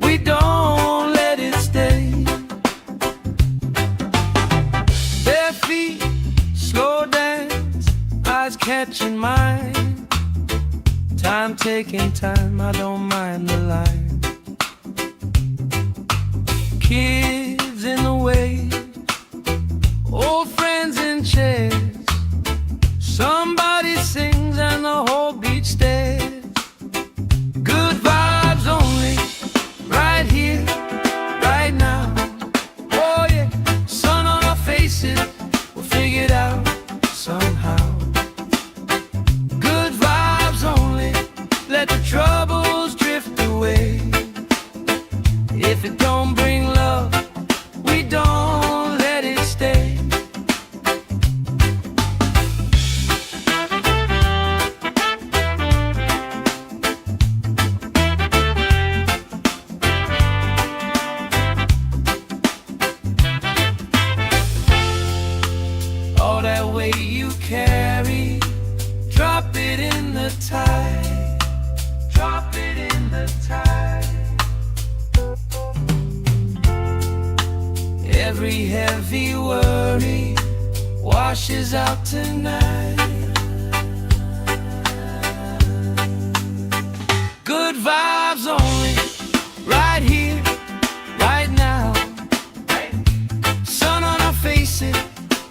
we don't let it stay. Bare feet, slow dance, eyes catching mine. Time taking time, I don't mind the line. Kids in the wave, old friends in chairs. face it, we'll figure it out somehow. Good vibes only, let the troubles drift away. If it don't bring love, we don't let it stay. All that weight you carry, drop it in the tide. Drop it in the tide. Every heavy worry washes out tonight. Good vibes only, right here, right now. Sun on our faces,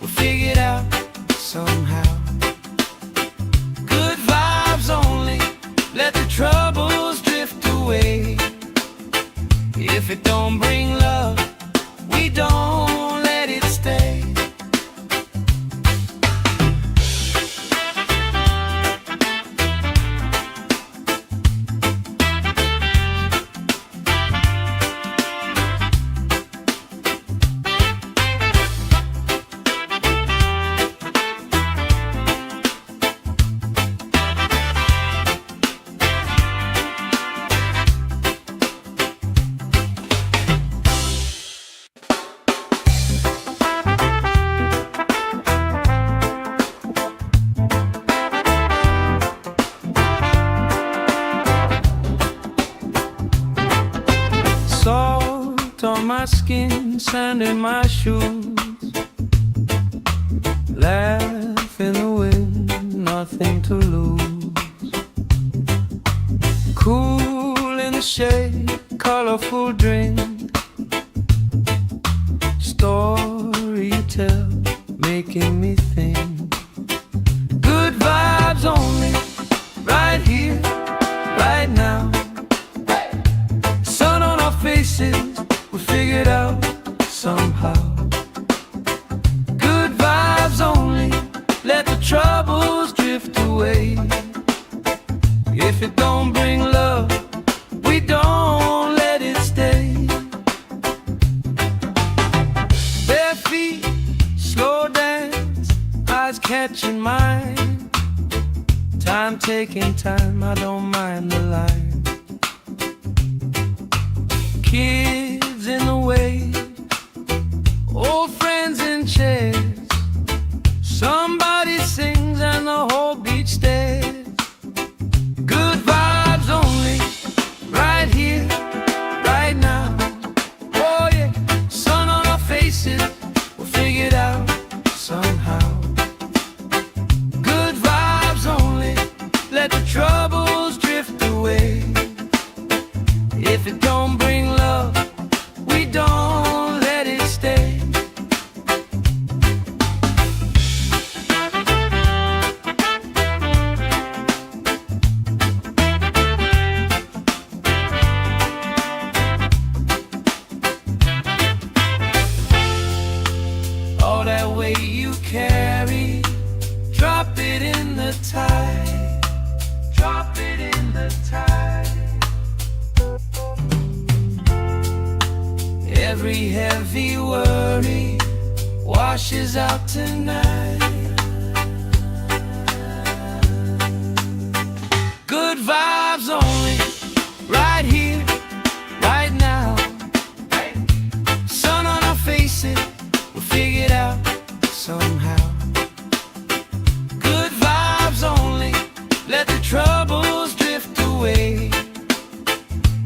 we'll figure it out somehow. Good vibes only, let the troubles drift away. If it don't bring love, we don't let it stay. Salt on my skin, sand in my shoes. Laugh in the wind, nothing to lose. Cool in the shade, colorful drink. Story you tell, making me think. Good vibes only, right here, right now. Sun on our faces, we'll figure it out somehow. Good vibes only, let the troubles drift away. If it don't bring love, we don't let it stay. Bare feet, slow dance, eyes catching mine. Time taking time, I don't mind the line. Kids in the way, old friends in chairs. Somebody sings and the whole beach stares. Good vibes only, right here, right now. Oh yeah, sun on our faces, we'll figure it out somehow. Good vibes only, let the troubles drift away. If it don't bring love, we don't let it stay. All that weight you carry, drop it in the tide. Drop it in the tide. Every heavy worry washes out tonight. Good vibes only, right here, right now. Sun on our faces, we'll figure it out somehow. Good vibes only, let the troubles drift away.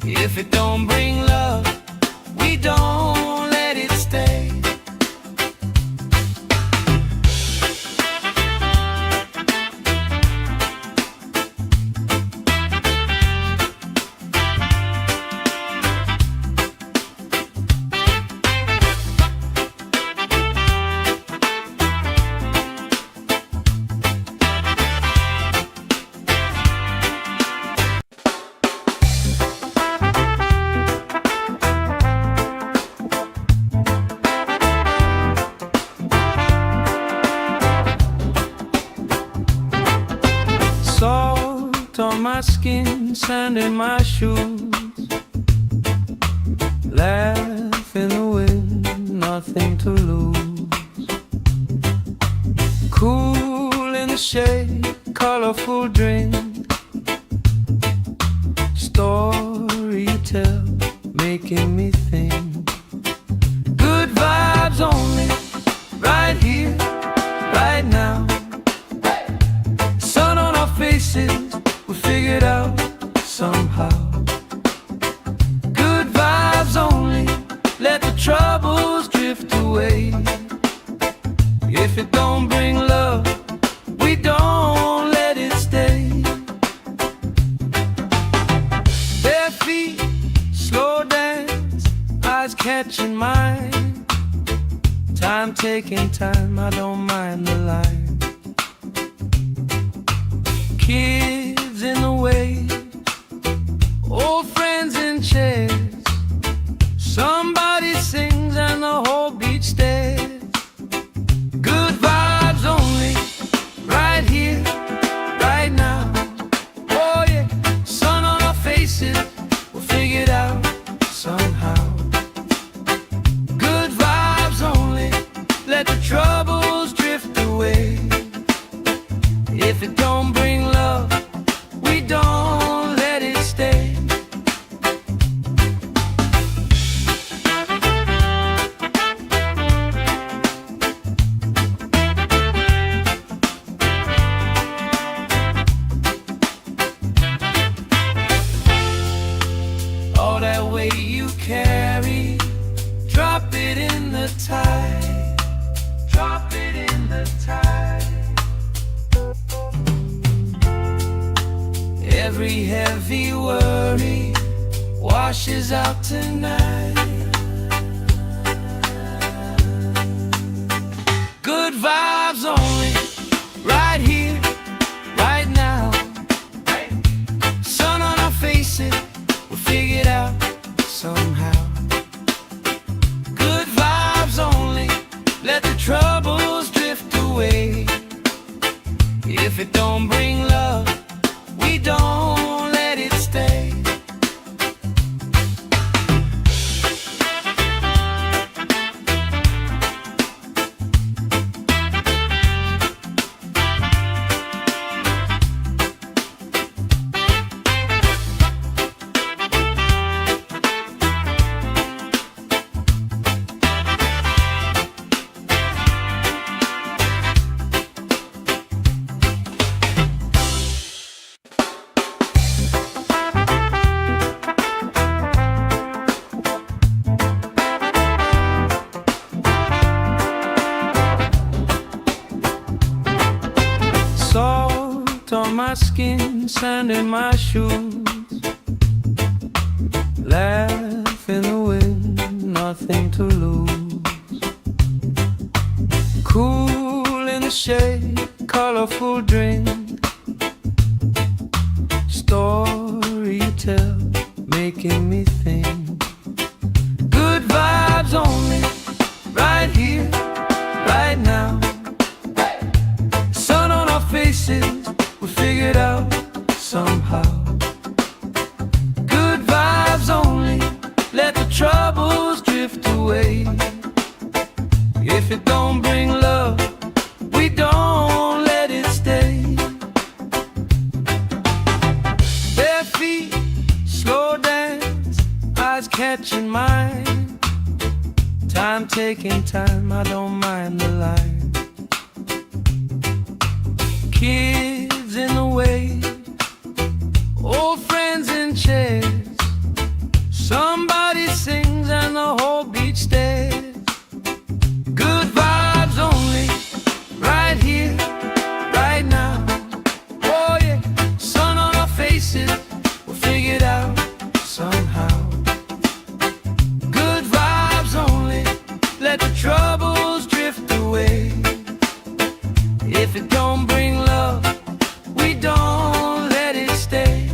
If it don't bring love, we don't let it stay. on my skin, sand in my shoes. Laugh in the wind, nothing to lose. Cool in the shade, colorful drink. Story you tell, making me think. Good vibes only, right here, right now. Sun on our faces, we figured out somehow. Good vibes only, let the troubles drift away. If it don't bring love, we don't let it stay. Bare feet, slow dance, eyes catching mine. Time taking time, I don't mind the line. Kids in the wave, old friends in chairs. Somebody sings and the whole beach stares. Good vibes only, right here, right now. Oh yeah, sun on our faces, we'll figure it out somehow. Good vibes only, let the troubles drift away. If it don't bring love, we don't let it stay. All that weight you carry, drop it in the tide. Drop it in the tide. Every heavy worry washes out tonight. Good vibes only, right here, right now. Sun on our faces, we'll figure it out somehow. Good vibes only, let the troubles drift away. If it don't bring love, we don't let it stay. Salt on my skin, sand in my shoes. Laugh in the wind, nothing to lose. Cool in the shade, colorful drink. Story you tell, making me think. Good vibes only, right here, right now. Sun on our faces, we figured out somehow. Good vibes only, let the troubles drift away. If it don't bring love, we don't let it stay. Bare feet, slow dance, eyes catching mine. Time taking time, I don't mind the line. Kids in the wave, old friends in chairs. Somebody sings and the whole beach stares. Good vibes only, right here, right now. Oh yeah, sun on our faces, we'll figure it out somehow. Good vibes only, let the troubles drift away. If it don't bring love, we don't let it stay.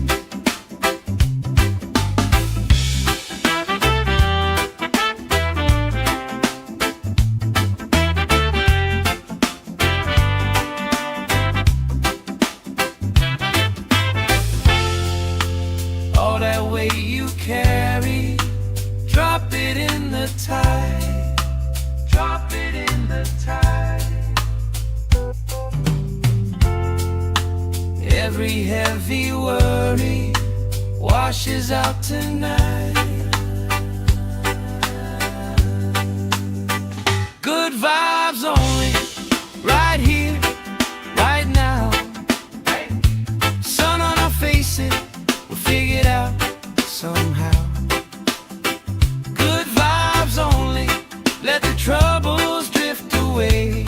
Every heavy worry washes out tonight. Good vibes only, right here, right now. Sun on our faces, we'll figure it out somehow. Good vibes only, let the troubles drift away.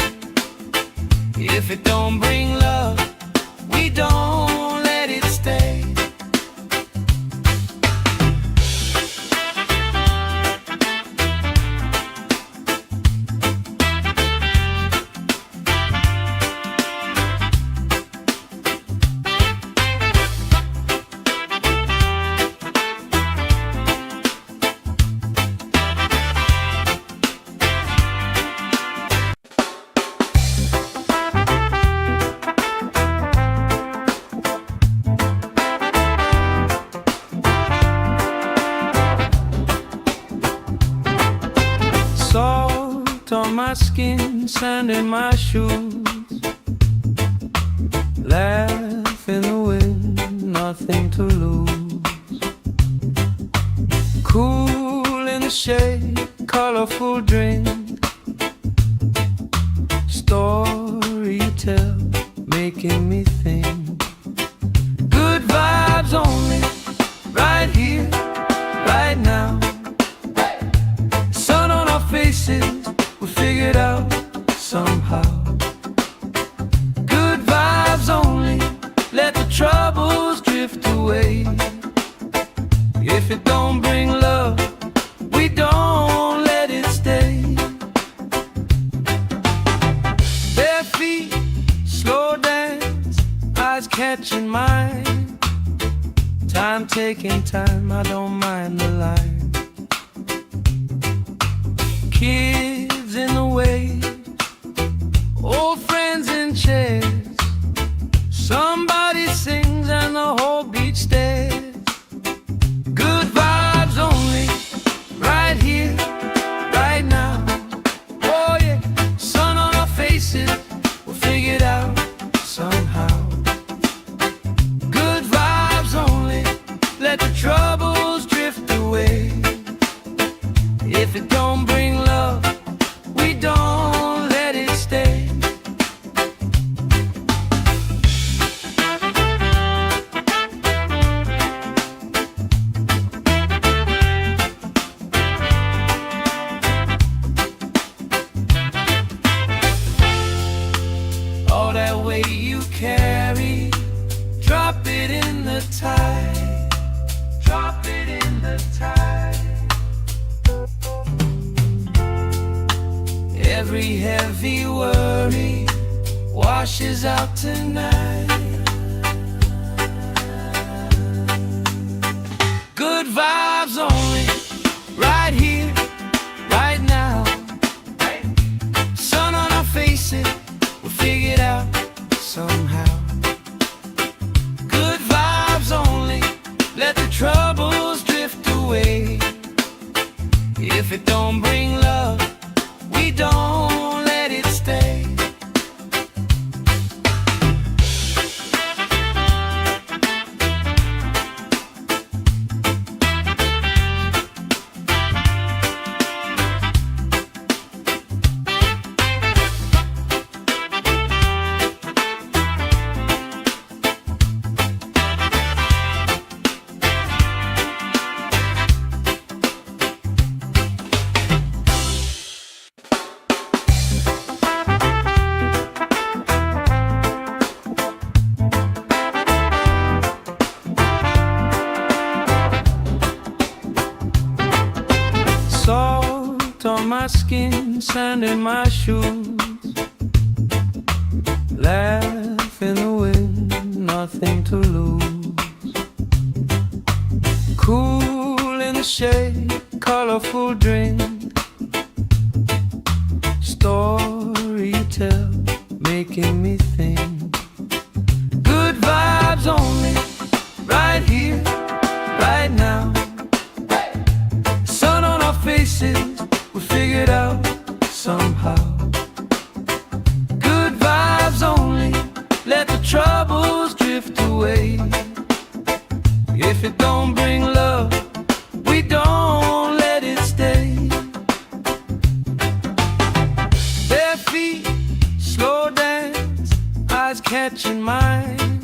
If it don't bring love, we don't let it stay. Salt on my skin, sand in my shoes. Laugh in the wind, nothing to lose. Cool in the shade, colorful drink. Story you tell, making me think. Good vibes only, right here, right now. Faces, we figured out somehow. Good vibes only, let the troubles drift away. If it don't bring love, we don't let it stay. Bare feet, slow dance, eyes catching mine. Time taking time, I don't mind the line. Kids in the wave, old friends in chairs. Somebody sings and the whole beach stares. Good vibes only, right here, right now. Oh yeah, sun on our faces, we'll figure it out somehow. Good vibes only, let the troubles drift away. If it don't bring love, we don't let it stay. All that weight you carry, drop it in the tide. Drop it in the tide. Every heavy worry washes out tonight. Good vibes only, right here, right now. Sun on our faces, we'll figure it out somehow. Good vibes only, let the troubles drift away. If it don't bring love, we don't let it stay. Salt on my skin, sand in my shoes. Laugh in the wind, nothing to lose. Cool in the shade, colorful drink. Story you tell, making me think. Good vibes only, right here, right now. Sun on our faces, we figured out somehow. Good vibes only, let the troubles drift away. that don't bring love, we don't let it stay. Bare feet, slow dance, eyes catching mine.